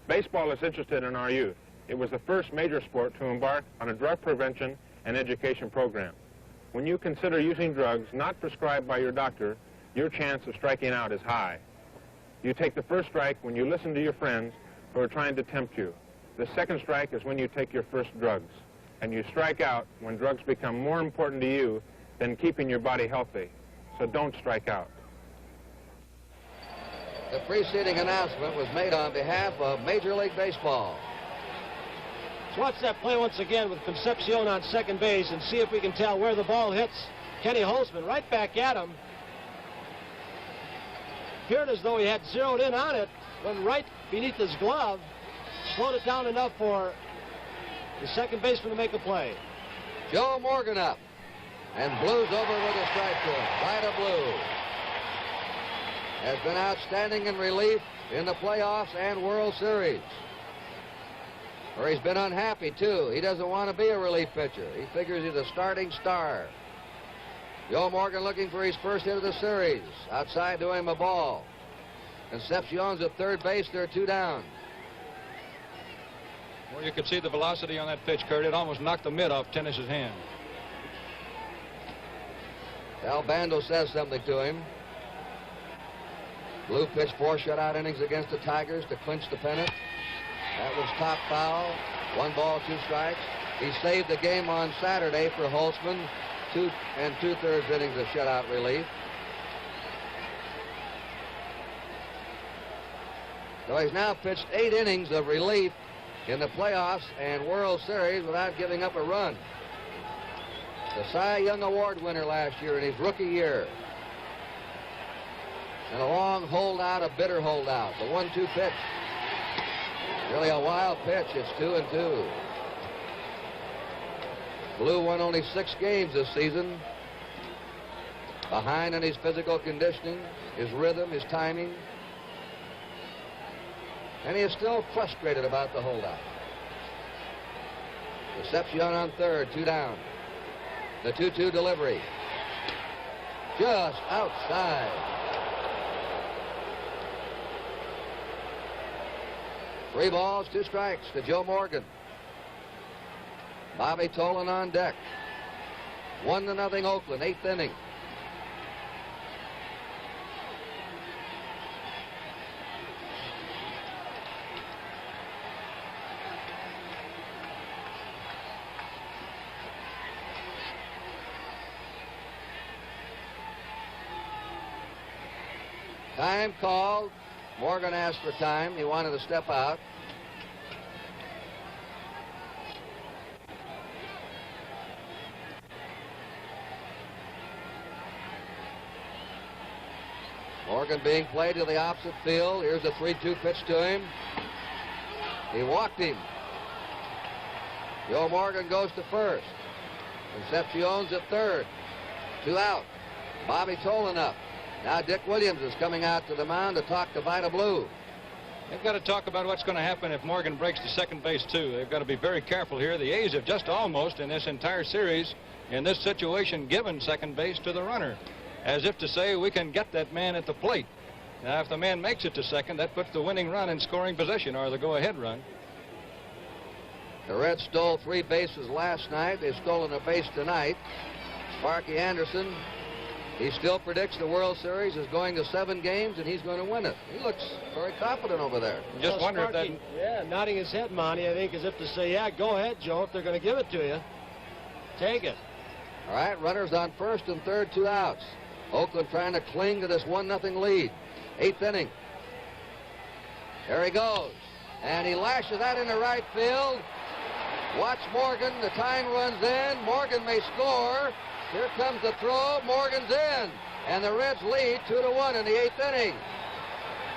Baseball is interested in our youth. It was the first major sport to embark on a drug prevention and education program. When you consider using drugs not prescribed by your doctor, your chance of striking out is high. You take the first strike when you listen to your friends who are trying to tempt you. The second strike is when you take your first drugs. And you strike out when drugs become more important to you than keeping your body healthy. So don't strike out. The preceding announcement was made on behalf of Major League Baseball. Let's watch that play once again with Concepcion on second base and see if we can tell where the ball hits Kenny Holtzman. Right back at him. Appeared as though he had zeroed in on it when right beneath his glove. Slowed it down enough for the second baseman to make a play. Joe Morgan up. And Blue's over with a strike to him. Vida Blue has been outstanding in relief in the playoffs and World Series. Or he's been unhappy, too. He doesn't want to be a relief pitcher. He figures he's a starting star. Joe Morgan looking for his first hit of the series. Outside to him, a ball. Concepcion's at third base. They're 2 down. Well, you could see the velocity on that pitch, Kurt. It almost knocked the mitt off Tennis's hand. Al Bando says something to him. Blue pitched 4 shutout innings against the Tigers to clinch the pennant. That was top foul. 1 ball, 2 strikes. He saved the game on Saturday for Holtzman. 2 2/3 innings of shutout relief. So he's now pitched 8 innings of relief in the playoffs and World Series without giving up a run. The Cy Young Award winner last year in his rookie year. And a long holdout, a bitter holdout. The 1-2 pitch. Really a wild pitch. It's 2-2. Blue won only 6 games this season. Behind in his physical conditioning, his rhythm, his timing. And he is still frustrated about the holdout. Concepcion on third, 2 down. The 2-2 delivery. Just outside. Three balls, 2 strikes to Joe Morgan. Bobby Tolan on deck. 1-0 Oakland, 8th inning. Time called. Morgan asked for time. He wanted to step out. Morgan being played to the opposite field. Here's a 3-2 pitch to him. He walked him. Joe Morgan goes to first. Concepcion's at third. 2 out. Bobby Tolan up. Now Dick Williams is coming out to the mound to talk to Vida Blue. They've got to talk about what's going to happen if Morgan breaks to second base, too. They've got to be very careful here. The A's have just almost, in this entire series, in this situation, given second base to the runner, as if to say, we can get that man at the plate. Now, if the man makes it to second, that puts the winning run in scoring position, or the go-ahead run. The Reds stole 3 bases last night. They've stolen a base tonight. Sparky Anderson, he still predicts the World Series is going to 7 games, and he's going to win it. He looks very confident over there. Just wonder if that... Yeah, nodding his head, Monty, I think, as if to say, yeah, go ahead, Joe, if they're going to give it to you. Take it. All right, runners on first and third, 2 outs. Oakland trying to cling to this 1-0 lead. 8th inning. There he goes. And he lashes that into right field. Watch Morgan. The time runs in. Morgan may score. Here comes the throw. Morgan's in. And the Reds lead 2-1 in the 8th inning.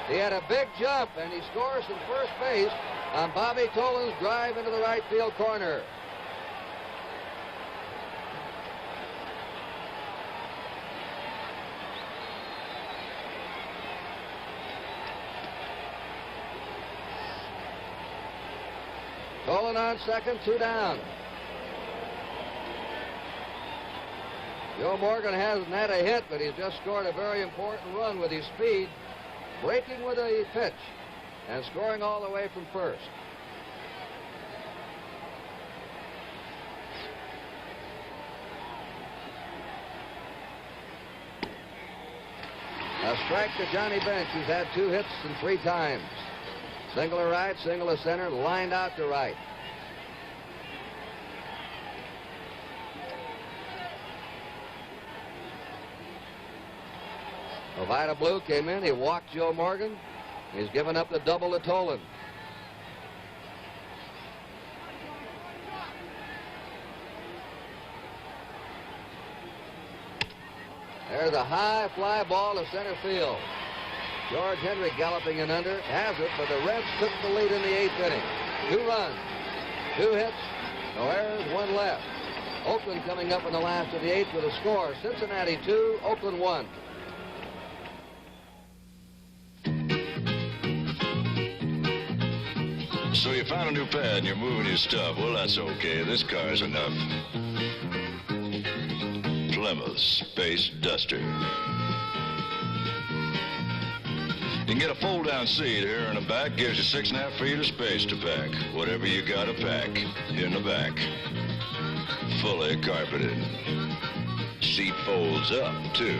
He had a big jump, and he scores from first base on Bobby Tolan's drive into the right field corner. Tolan on second, 2 down. Joe Morgan hasn't had a hit, but he's just scored a very important run with his speed, breaking with a pitch and scoring all the way from first. A strike to Johnny Bench, who's had 2 hits and 3 times. Single to right, single to center, lined out to right. Vida Blue came in. He walked Joe Morgan. He's given up the double to Tolan. There's a high fly ball to center field. George Henry galloping in under, has it, but the Reds took the lead in the 8th inning. 2 runs, 2 hits, no errors, 1 left. Oakland coming up in the last of the 8th with a score. Cincinnati 2, Oakland 1. So you found a new pad and you're moving your stuff. Well, that's okay. This car's enough. Plymouth Space Duster. You can get a fold-down seat here in the back. Gives you 6.5 feet of space to pack. Whatever you got to pack in the back. Fully carpeted. Seat folds up, too.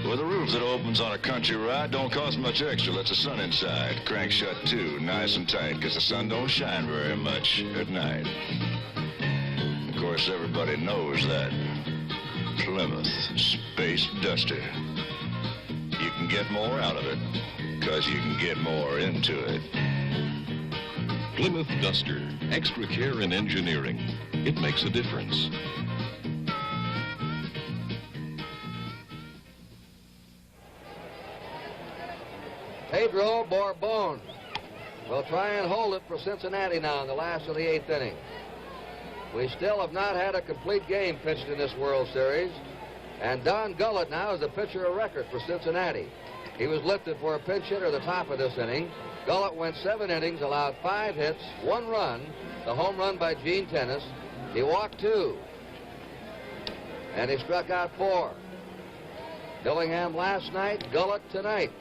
With a roof that opens on a country ride, don't cost much extra. Lets the sun inside. Crank shut, too, nice and tight, because the sun don't shine very much at night. Of course, everybody knows that. Plymouth Space Duster. You can get more out of it, because you can get more into it. Plymouth Duster. Extra care in engineering. It makes a difference. Pedro Borbon will try and hold it for Cincinnati now in the last of the 8th inning. We still have not had a complete game pitched in this World Series. And Don Gullett now is the pitcher of record for Cincinnati. He was lifted for a pinch hitter at the top of this inning. Gullett went 7 innings, allowed 5 hits, 1 run, the home run by Gene Tennis. He walked 2. And he struck out 4. Dillingham last night, Gullett tonight.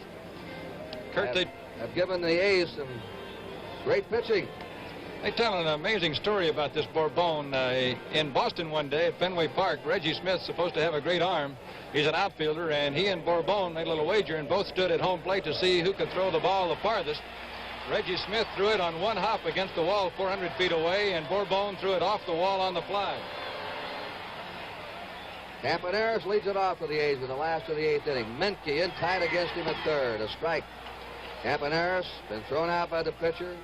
Kurt, have given the A's some great pitching. They tell an amazing story about this Bourbon. In Boston one day at Fenway Park, Reggie Smith's supposed to have a great arm. He's an outfielder, and he and Bourbon made a little wager, and both stood at home plate to see who could throw the ball the farthest. Reggie Smith threw it on one hop against the wall 400 feet away, and Bourbon threw it off the wall on the fly. Campaneris leads it off for the A's in the last of the 8th inning. Menke in tight against him at third. A strike. Campaneris been thrown out by the pitcher.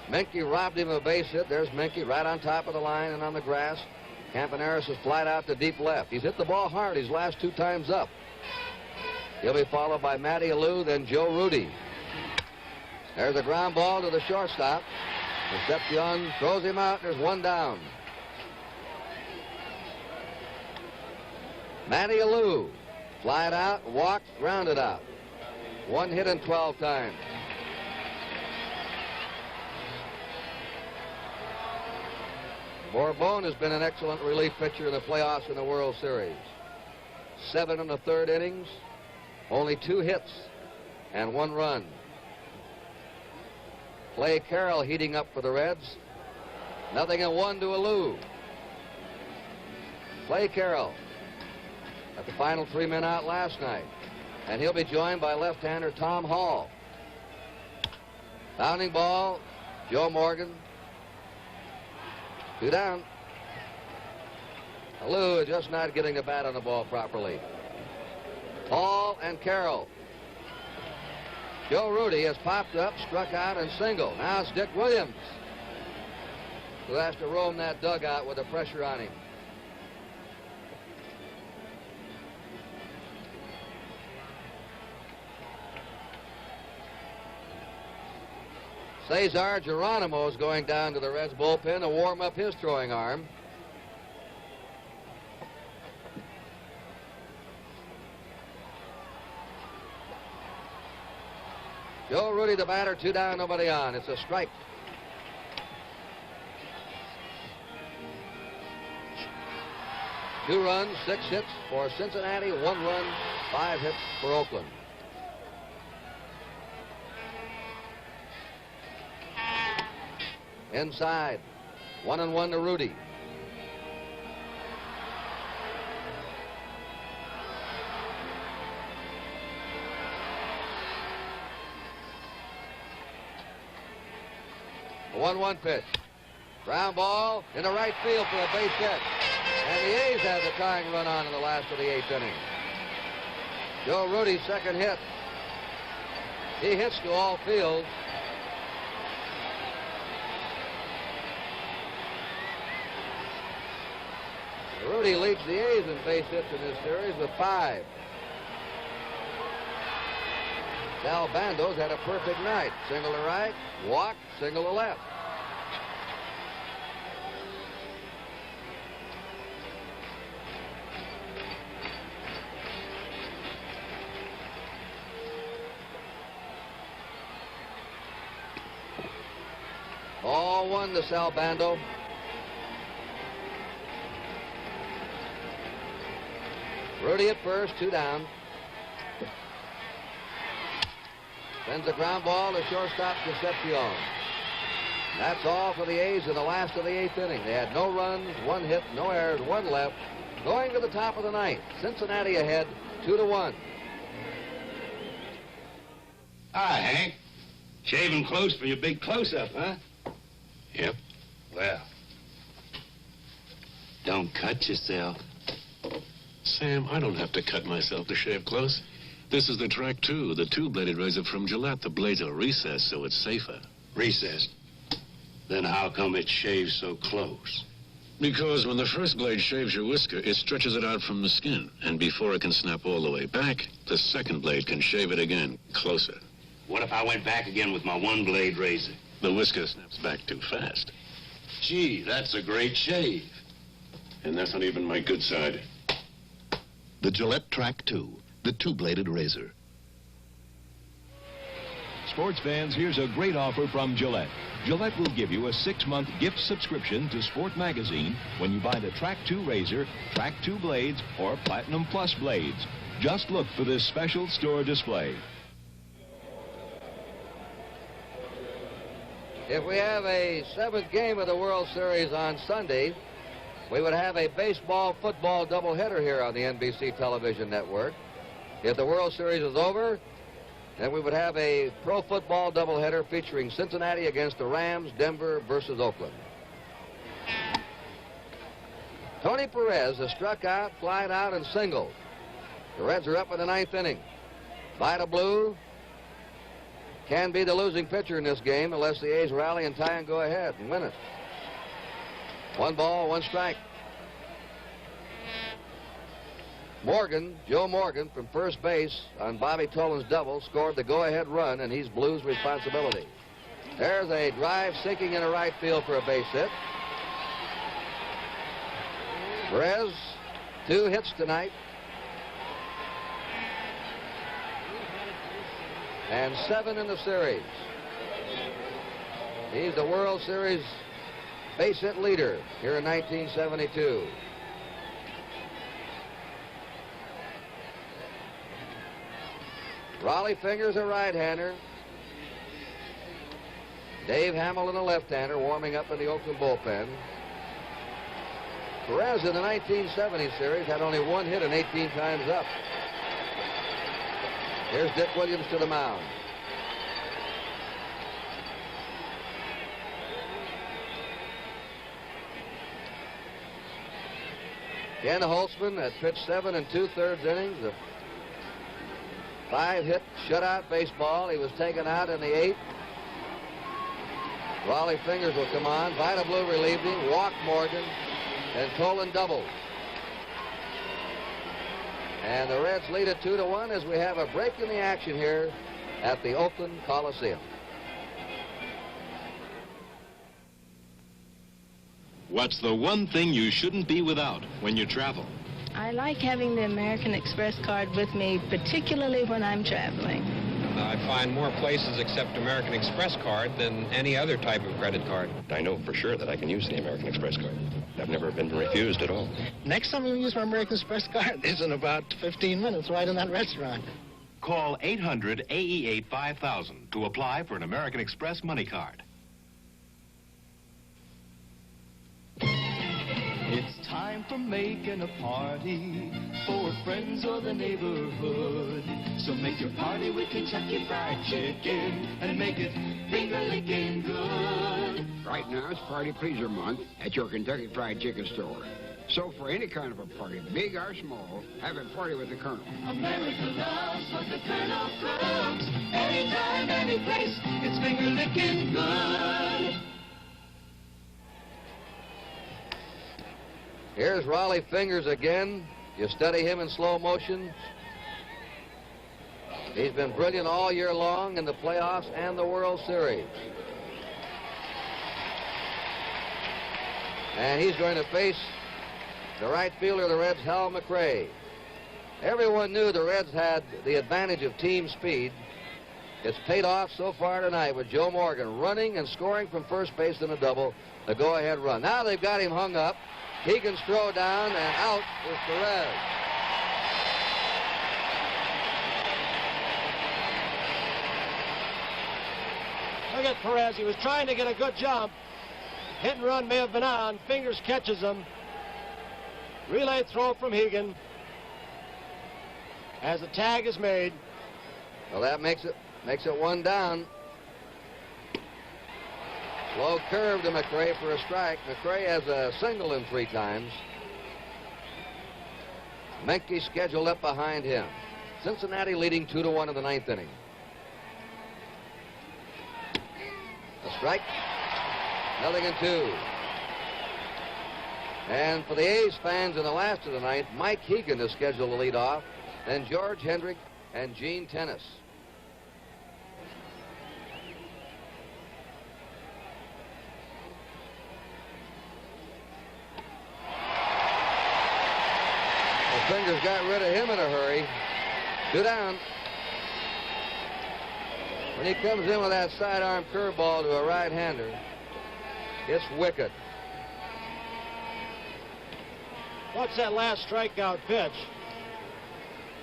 Menke robbed him of a base hit. There's Menke right on top of the line and on the grass. Campaneris has flied out to deep left. He's hit the ball hard his last 2 times up. He'll be followed by Matty Alou, then Joe Rudy. There's a ground ball to the shortstop. Concepcion throws him out. There's 1 down. Matty Alou flied out, walked, grounded out. 1 hit in 12 times. Bourbon has been an excellent relief pitcher in the playoffs in the World Series. 7 in the 3rd innings, only 2 hits and 1 run. Clay Carroll heating up for the Reds. 0-1 to Alou. Clay Carroll at the final 3 men out last night. And he'll be joined by left-hander Tom Hall. Bounding ball, Joe Morgan. 2 down. Alou is just not getting the bat on the ball properly. Hall and Carroll. Joe Rudy has popped up, struck out, and single. Now it's Dick Williams, who has to roam that dugout with the pressure on him. Cesar Geronimo is going down to the Reds bullpen to warm up his throwing arm. Joe Rudy, the batter, 2 down, nobody on. It's a strike. Two runs, 6 hits for Cincinnati, 1 run, 5 hits for Oakland. Inside, 1-1 to Rudy. A 1-1 pitch. Ground ball into right field for a base hit. And the A's have the tying run on in the last of the 8th inning. Joe Rudy's second hit. He hits to all fields. Rudy leads the A's in base hits in this series with 5. Sal Bandos had a perfect night. Single to right, walk, single to left. Ball one to Sal Bando. Rudy at first, 2 down. Sends a ground ball to shortstop Concepcion. That's all for the A's in the last of the 8th inning. They had no runs, 1 hit, no errors, 1 left. Going to the top of the 9th. Cincinnati ahead, 2-1. Hi, Hank. Shaving close for your big close-up, huh? Yep. Well, don't cut yourself. Sam, I don't have to cut myself to shave close. This is the Track 2, the 2-bladed razor from Gillette. The blades are recessed, so it's safer. Recessed? Then how come it shaves so close? Because when the first blade shaves your whisker, it stretches it out from the skin. And before it can snap all the way back, the second blade can shave it again, closer. What if I went back again with my 1-blade razor? The whisker snaps back too fast. Gee, that's a great shave. And that's not even my good side. The Gillette Track 2, the 2-bladed razor. Sports fans, here's a great offer from Gillette. Gillette will give you a 6-month gift subscription to Sport Magazine when you buy the Track 2 razor, Track 2 blades, or Platinum Plus blades. Just look for this special store display. If we have a 7th game of the World Series on Sunday, we would have a baseball-football doubleheader here on the NBC television network. If the World Series is over, then we would have a pro football doubleheader featuring Cincinnati against the Rams, Denver versus Oakland. Tony Perez has struck out, flied out, and singled. The Reds are up in the 9th inning. Vida Blue can be the losing pitcher in this game unless the A's rally and tie and go ahead and win it. 1 ball, 1 strike. Morgan, Joe Morgan, from first base on Bobby Tolan's double, scored the go-ahead run, and he's Blue's responsibility. There's a drive sinking into right field for a base hit. Perez, 2 hits tonight. And 7 in the series. He's the World Series base hit leader here in 1972. Raleigh Fingers, a right-hander. Dave Hamilton, a left-hander, warming up in the Oakland bullpen. Perez in the 1970 series had only 1 hit and 18 times up. Here's Dick Williams to the mound. Ken Holtzman at pitch 7 2/3 innings of 5-hit shutout baseball. He was taken out in the 8th. Raleigh Fingers will come on. Vida Blue relieved him, walked Morgan, and Tolan doubled. And the Reds lead it 2-1 as we have a break in the action here at the Oakland Coliseum. What's the one thing you shouldn't be without when you travel? I like having the American Express card with me, particularly when I'm traveling. I find more places accept American Express card than any other type of credit card. I know for sure that I can use the American Express card. I've never been refused at all. Next time you use my American Express card is in about 15 minutes right in that restaurant. Call 800-AE8-5000 to apply for an American Express money card. It's time for making a party for friends or the neighborhood. So make your party with Kentucky Fried Chicken and make it finger-licking good. Right now it's Party Pleaser Month at your Kentucky Fried Chicken store. So for any kind of a party, big or small, have a party with the Colonel. America loves what the Colonel cooks. Anytime, any place, it's finger-licking good. Here's Raleigh Fingers again. You study him in slow motion. He's been brilliant all year long in the playoffs and the World Series. And he's going to face the right fielder of the Reds, Hal McRae. Everyone knew the Reds had the advantage of team speed, It's paid off so far tonight with Joe Morgan running and scoring from first base in a double, the go-ahead run. Now they've got him hung up. Keegan's throw down, and out is Perez. Look at Perez. He was trying to get a good jump. Hit and run may have been on. Fingers catches him. Relay throw from Hegan as the tag is made. Well, that makes it one down. Low curve to McRae for a strike. McRae has a single in 3 times. Menke scheduled up behind him. Cincinnati leading 2-1 in the 9th inning. A strike. 0-2. And for the A's fans in the last of the 9th, Mike Hegan is scheduled to lead off, then George Hendrick and Gene Tennis. The Fingers got rid of him in a hurry. 2 down. When he comes in with that sidearm curveball to a right-hander, it's wicked. Watch that last strikeout pitch.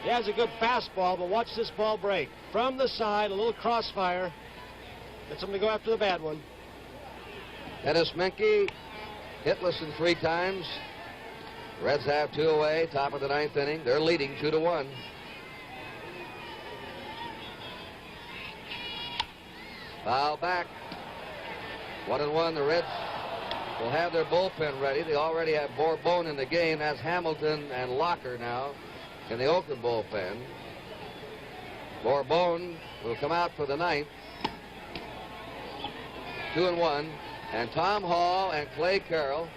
He has a good fastball, but watch this ball break. From the side, a little crossfire. Gets him to go after the bad one. Dennis Menke, hitless in 3 times. Reds have 2 away, top of the 9th inning. They're leading 2-1. Foul back. 1-1. The Reds will have their bullpen ready. They already have Bourbon in the game. That's Hamilton and Locker now in the Oakland bullpen. Bourbon will come out for the 9th. 2-1. And Tom Hall and Clay Carroll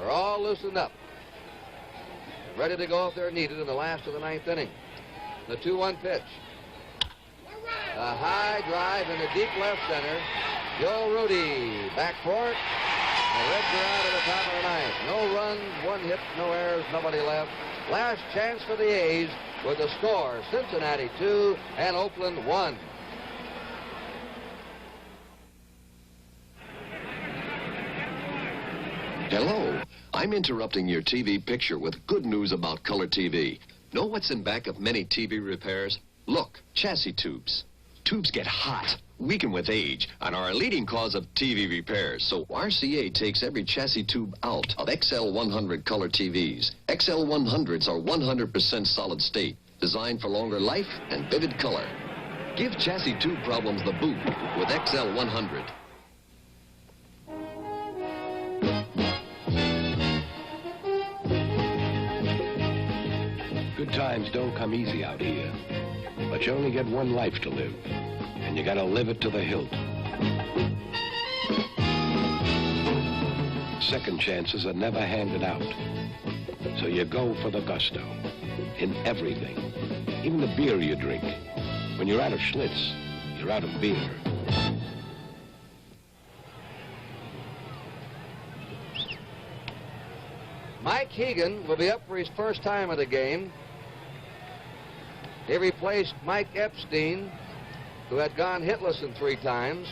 are all loosened up, ready to go if they're needed in the last of the 9th inning. The 2-1 pitch. A high drive in the deep left center. Joe Rudy back for it. The Reds are out at the top of the 9th. No runs, 1 hit, no errors, nobody left. Last chance for the A's with the score: Cincinnati 2 and Oakland 1. Hello. I'm interrupting your TV picture with good news about color TV. Know what's in back of many TV repairs? Look, chassis tubes. Tubes get hot, weaken with age, and are a leading cause of TV repairs. So RCA takes every chassis tube out of XL100 color TVs. XL100s are 100% solid state, designed for longer life and vivid color. Give chassis tube problems the boot with XL100. Good times don't come easy out here, but you only get one life to live, and you gotta live it to the hilt. Second chances are never handed out, so you go for the gusto in everything, even the beer you drink. When you're out of Schlitz, you're out of beer. Mike Hegan will be up for his first time of the game. He replaced Mike Epstein, who had gone hitless in 3 times.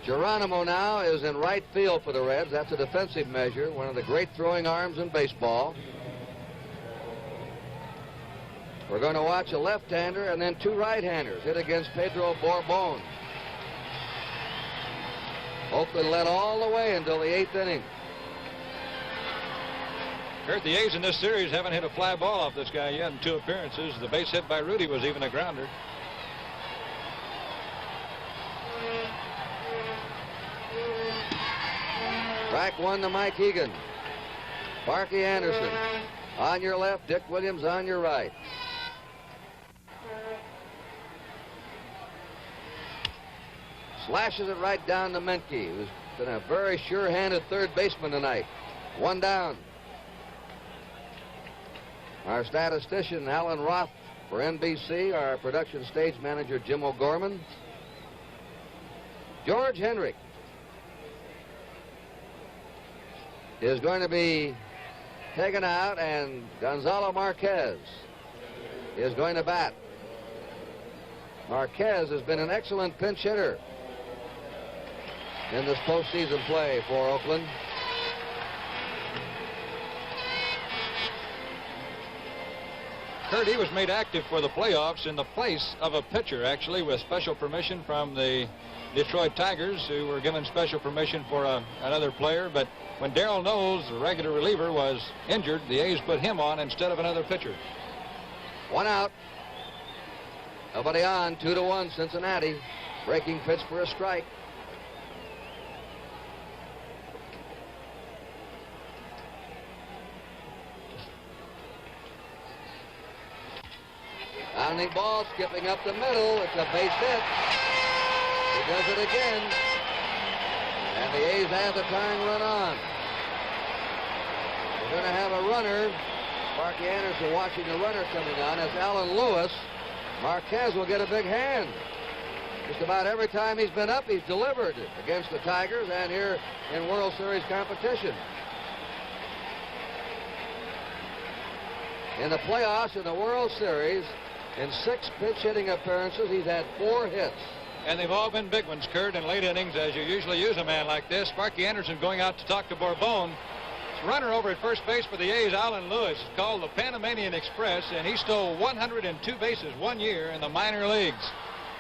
Geronimo now is in right field for the Reds. That's a defensive measure, one of the great throwing arms in baseball. We're going to watch a left-hander and then 2 right-handers hit against Pedro Bourbon. Oakland led all the way until the 8th inning. Kurt, the A's in this series haven't hit a fly ball off this guy yet in 2 appearances. The base hit by Rudy was even a grounder. Strike 1 to Mike Hegan. Sparky Anderson on your left, Dick Williams on your right. Slashes it right down to Menke, who's been a very sure-handed third baseman tonight. 1 down. Our statistician, Alan Roth, for NBC, our production stage manager, Jim O'Gorman. George Hendrick is going to be taken out, and Gonzalo Marquez is going to bat. Marquez has been an excellent pinch hitter in this postseason play for Oakland. Kurt, he was made active for the playoffs in the place of a pitcher, actually, with special permission from the Detroit Tigers, who were given special permission for another player. But when Darrell Knowles, the regular reliever, was injured, the A's put him on instead of another pitcher. 1 out. Nobody on. 2-1 Cincinnati. Breaking pitch for a strike. Pounding ball, skipping up the middle. It's a base hit. He does it again. And the A's have the tying run on. We're going to have a runner. Sparky Anderson watching the runner coming on. As Alan Lewis. Marquez will get a big hand. Just about every time he's been up, he's delivered against the Tigers and here in World Series competition. In the playoffs in the World Series, in 6 pinch hitting appearances, he's had 4 hits. And they've all been big ones, Kurt, in late innings, as you usually use a man like this. Sparky Anderson going out to talk to Bourbon. Runner over at first base for the A's, Alan Lewis, is called the Panamanian Express, and he stole 102 bases 1 year in the minor leagues.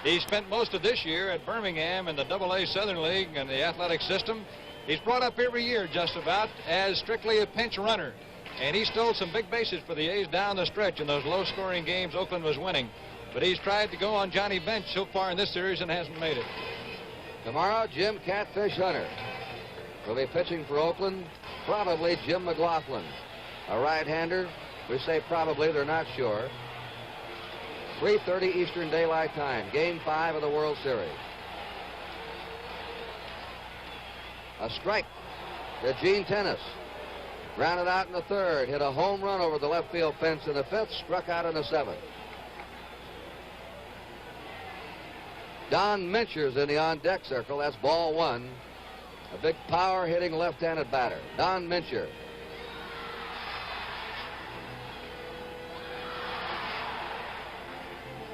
He spent most of this year at Birmingham in the AA Southern League and the athletic system. He's brought up every year just about as strictly a pinch runner. And he stole some big bases for the A's down the stretch in those low-scoring games Oakland was winning. But he's tried to go on Johnny Bench so far in this series and hasn't made it. Tomorrow, Jim Catfish Hunter will be pitching for Oakland. Probably Jim McLaughlin, a right-hander. We say probably, they're not sure. 3:30 Eastern Daylight Time, Game 5 of the World Series. A strike to Gene Tennis. Grounded out in the 3rd, hit a home run over the left field fence in the 5th, struck out in the 7th. Don Mincher's in the on-deck circle. That's ball 1. A big power-hitting left-handed batter, Don Mincher.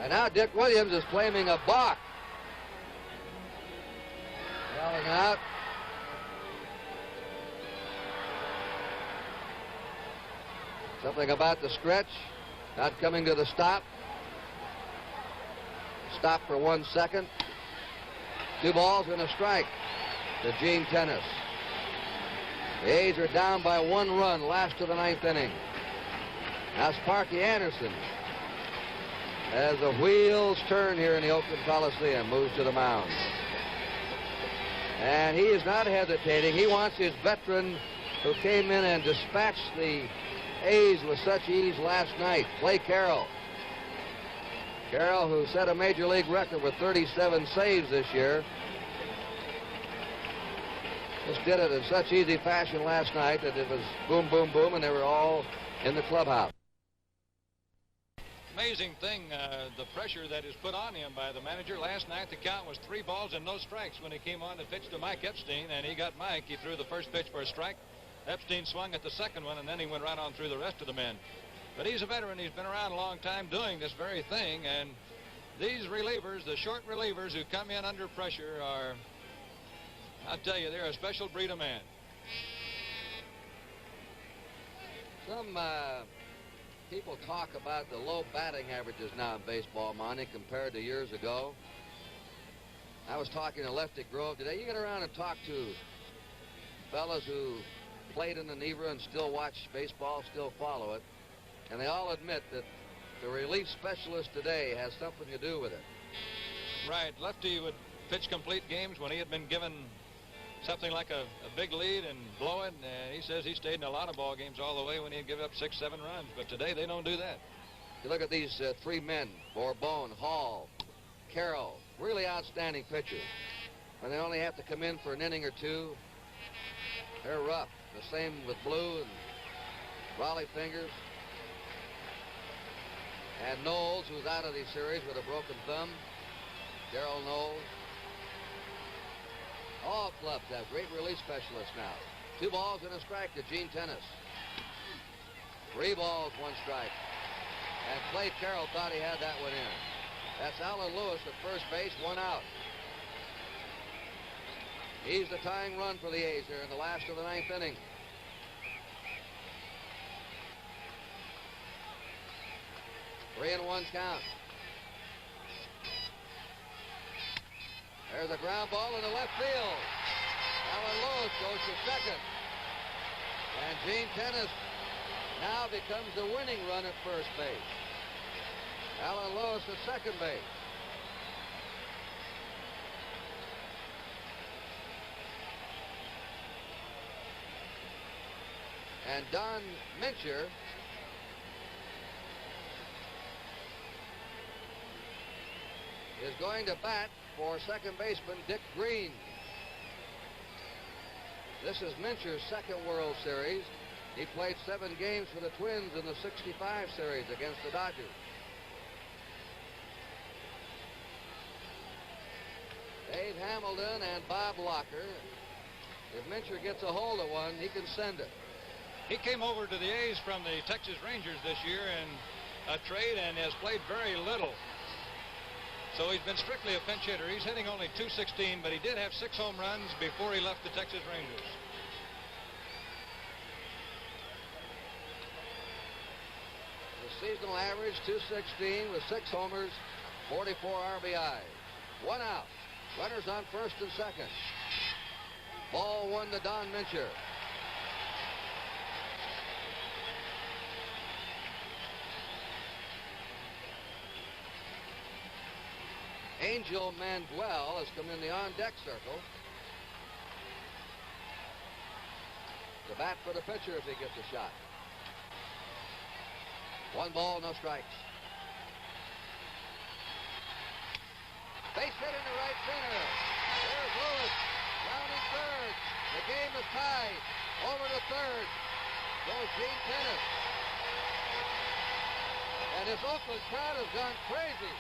And now Dick Williams is claiming a balk. Yelling out. Something about the stretch, not coming to the stop. Stop for 1 second. 2 balls and a strike to Gene Tennis. The A's are down by 1 run, last of the 9th inning. Now Sparky Anderson, as the wheels turn here in the Oakland Coliseum, moves to the mound. And he is not hesitating. He wants his veteran who came in and dispatched the A's with such ease last night, Clay Carroll. Carroll, who set a major league record with 37 saves this year, just did it in such easy fashion last night that it was boom, boom, boom, and they were all in the clubhouse. Amazing thing, the pressure that is put on him by the manager. Last night the count was 3 balls and no strikes when he came on to pitch to Mike Epstein, and he got Mike. He threw the first pitch for a strike. Epstein swung at the second one, and then he went right on through the rest of the men. But he's a veteran. He's been around a long time doing this very thing, and these relievers, the short relievers who come in under pressure are, I'll tell you, they're a special breed of man. Some people talk about the low batting averages now in baseball, Monty, compared to years ago. I was talking to Lefty Grove today. You get around and talk to fellas who played in the Neva and still watch baseball, still follow it, and they all admit that the relief specialist today has something to do with it. Right. Lefty would pitch complete games when he had been given something like a big lead and blow it, and he says he stayed in a lot of ball games all the way when he'd give up 6, 7 runs, but today they don't do that. You look at these 3 men, Bourbon, Hall, Carroll, really outstanding pitchers. And they only have to come in for an inning or 2. They're rough. The same with Blue and Raleigh Fingers. And Knowles, who's out of the series with a broken thumb. Darrell Knowles. All clubs have great relief specialists now. 2 balls and a strike to Gene Tennis. 3 balls, 1 strike. And Clay Carroll thought he had that one in. That's Alan Lewis at first base, 1 out. He's the tying run for the A's here in the last of the 9th inning. Three and 1 count. There's a ground ball in the left field. Alan Lewis goes to second. And Gene Tennis now becomes the winning run at first base. Alan Lewis at second base. And Don Mincher is going to bat for second baseman Dick Green. This is Mincher's second World Series. He played 7 games for the Twins in the '65 series against the Dodgers. Dave Hamilton and Bob Locker. If Mincher gets a hold of one, he can send it. He came over to the A's from the Texas Rangers this year in a trade and has played very little. So he's been strictly a pinch hitter. He's hitting only .216, but he did have 6 home runs before he left the Texas Rangers. The seasonal average, .216 with 6 homers, 44 RBIs. 1 out. Runners on first and second. Ball 1 to Don Mincher. Angel Manuel has come in the on-deck circle to bat for the pitcher if he gets a shot. 1 ball, no strikes. Base hit into right center. There's Lewis, rounding third. The game is tied. Over to third goes Gene Tennis. And this Oakland crowd has gone crazy.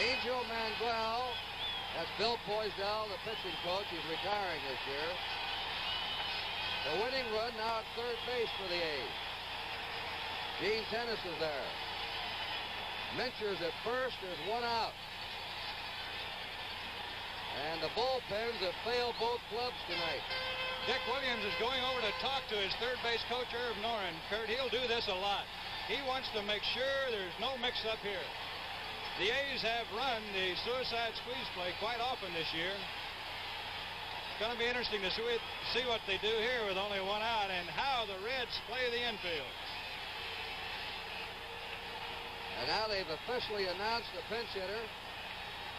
Angel Manuel, that's Bill Poisdell, the pitching coach. He's retiring this year. The winning run now at third base for the A's. Gene Tennis is there. Mincher's at first. There's 1 out. And the bullpens have failed both clubs tonight. Dick Williams is going over to talk to his third base coach, Irv Noren. Kurt, he'll do this a lot. He wants to make sure there's no mix-up here. The A's have run the suicide squeeze play quite often this year. It's going to be interesting to see what they do here with only 1 out and how the Reds play the infield. And now they've officially announced the pinch hitter.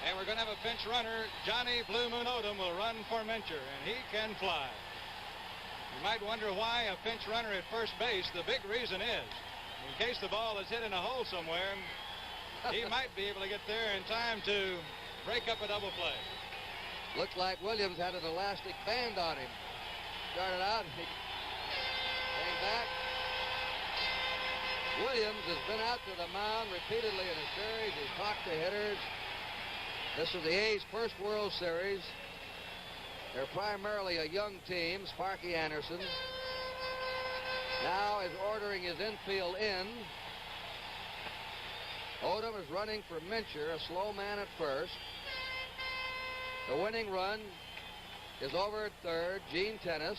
And we're going to have a pinch runner. Johnny Blue Moon Odom will run for Mincher, and he can fly. You might wonder why a pinch runner at first base. The big reason is, in case the ball is hit in a hole somewhere, he might be able to get there in time to break up a double play. Looks like Williams had an elastic band on him. Started out, he came back. Williams has been out to the mound repeatedly in a series. He's talked to hitters. This is the A's first World Series. They're primarily a young team. Sparky Anderson now is ordering his infield in. Odom is running for Mincher, a slow man at first. The winning run is over at third, Gene Tennis.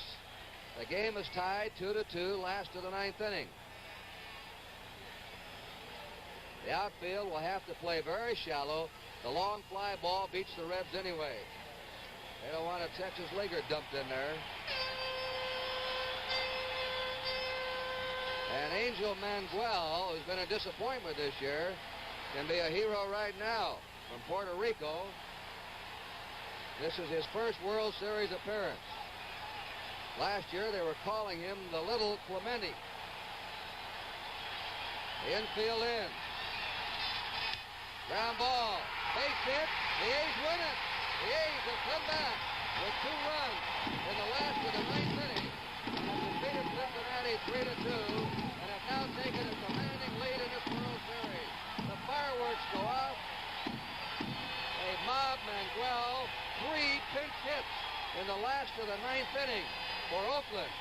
The game is tied 2-2, last of the 9th inning. The outfield will have to play very shallow. The long fly ball beats the Reds anyway. They don't want a Texas leaguer dumped in there. And Angel Manuel, who's been a disappointment this year, can be a hero right now from Puerto Rico. This is his first World Series appearance. Last year they were calling him the Little Clemente. The infield in. Ground ball. Base hit. The A's win it. The A's have come back. with 2 runs in the last of the 9th inning, and have defeated Cincinnati 3-2, and have now taken a commanding lead in this World Series. The fireworks go off. A mob Manuel, 3 pinch hits in the last of the 9th inning for Oakland.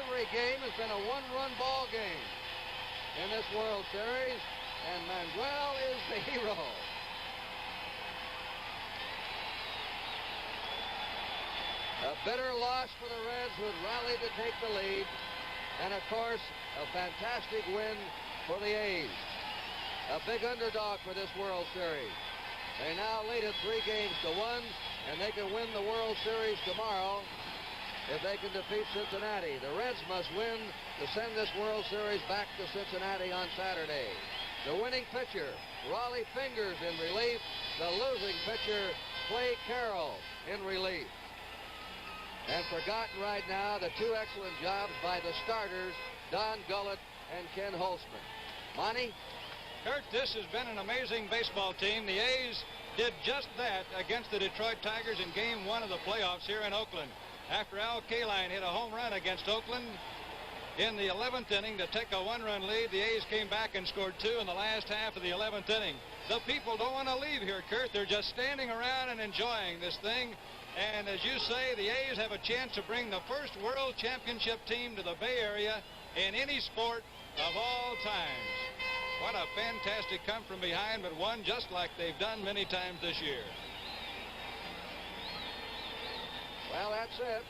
Every game has been a 1-run ball game in this World Series, and Manuel is the hero. A bitter loss for the Reds, who had rallied to take the lead, and of course, a fantastic win for the A's. A big underdog for this World Series. They now lead it 3-1, and they can win the World Series tomorrow if they can defeat Cincinnati. The Reds must win to send this World Series back to Cincinnati on Saturday. The winning pitcher, Raleigh Fingers, in relief. The losing pitcher, Clay Carroll, in relief. And forgotten right now, the 2 excellent jobs by the starters, Don Gullett and Ken Holtzman. Monty? Kurt, this has been an amazing baseball team. The A's did just that against the Detroit Tigers in Game 1 of the playoffs here in Oakland. After Al Kaline hit a home run against Oakland in the 11th inning to take a 1-run lead, the A's came back and scored 2 in the last half of the 11th inning. The people don't want to leave here, Kurt. They're just standing around and enjoying this thing. And as you say, the A's have a chance to bring the first World Championship team to the Bay Area in any sport of all times. What a fantastic come from behind, but one just like they've done many times this year. Well, that's it.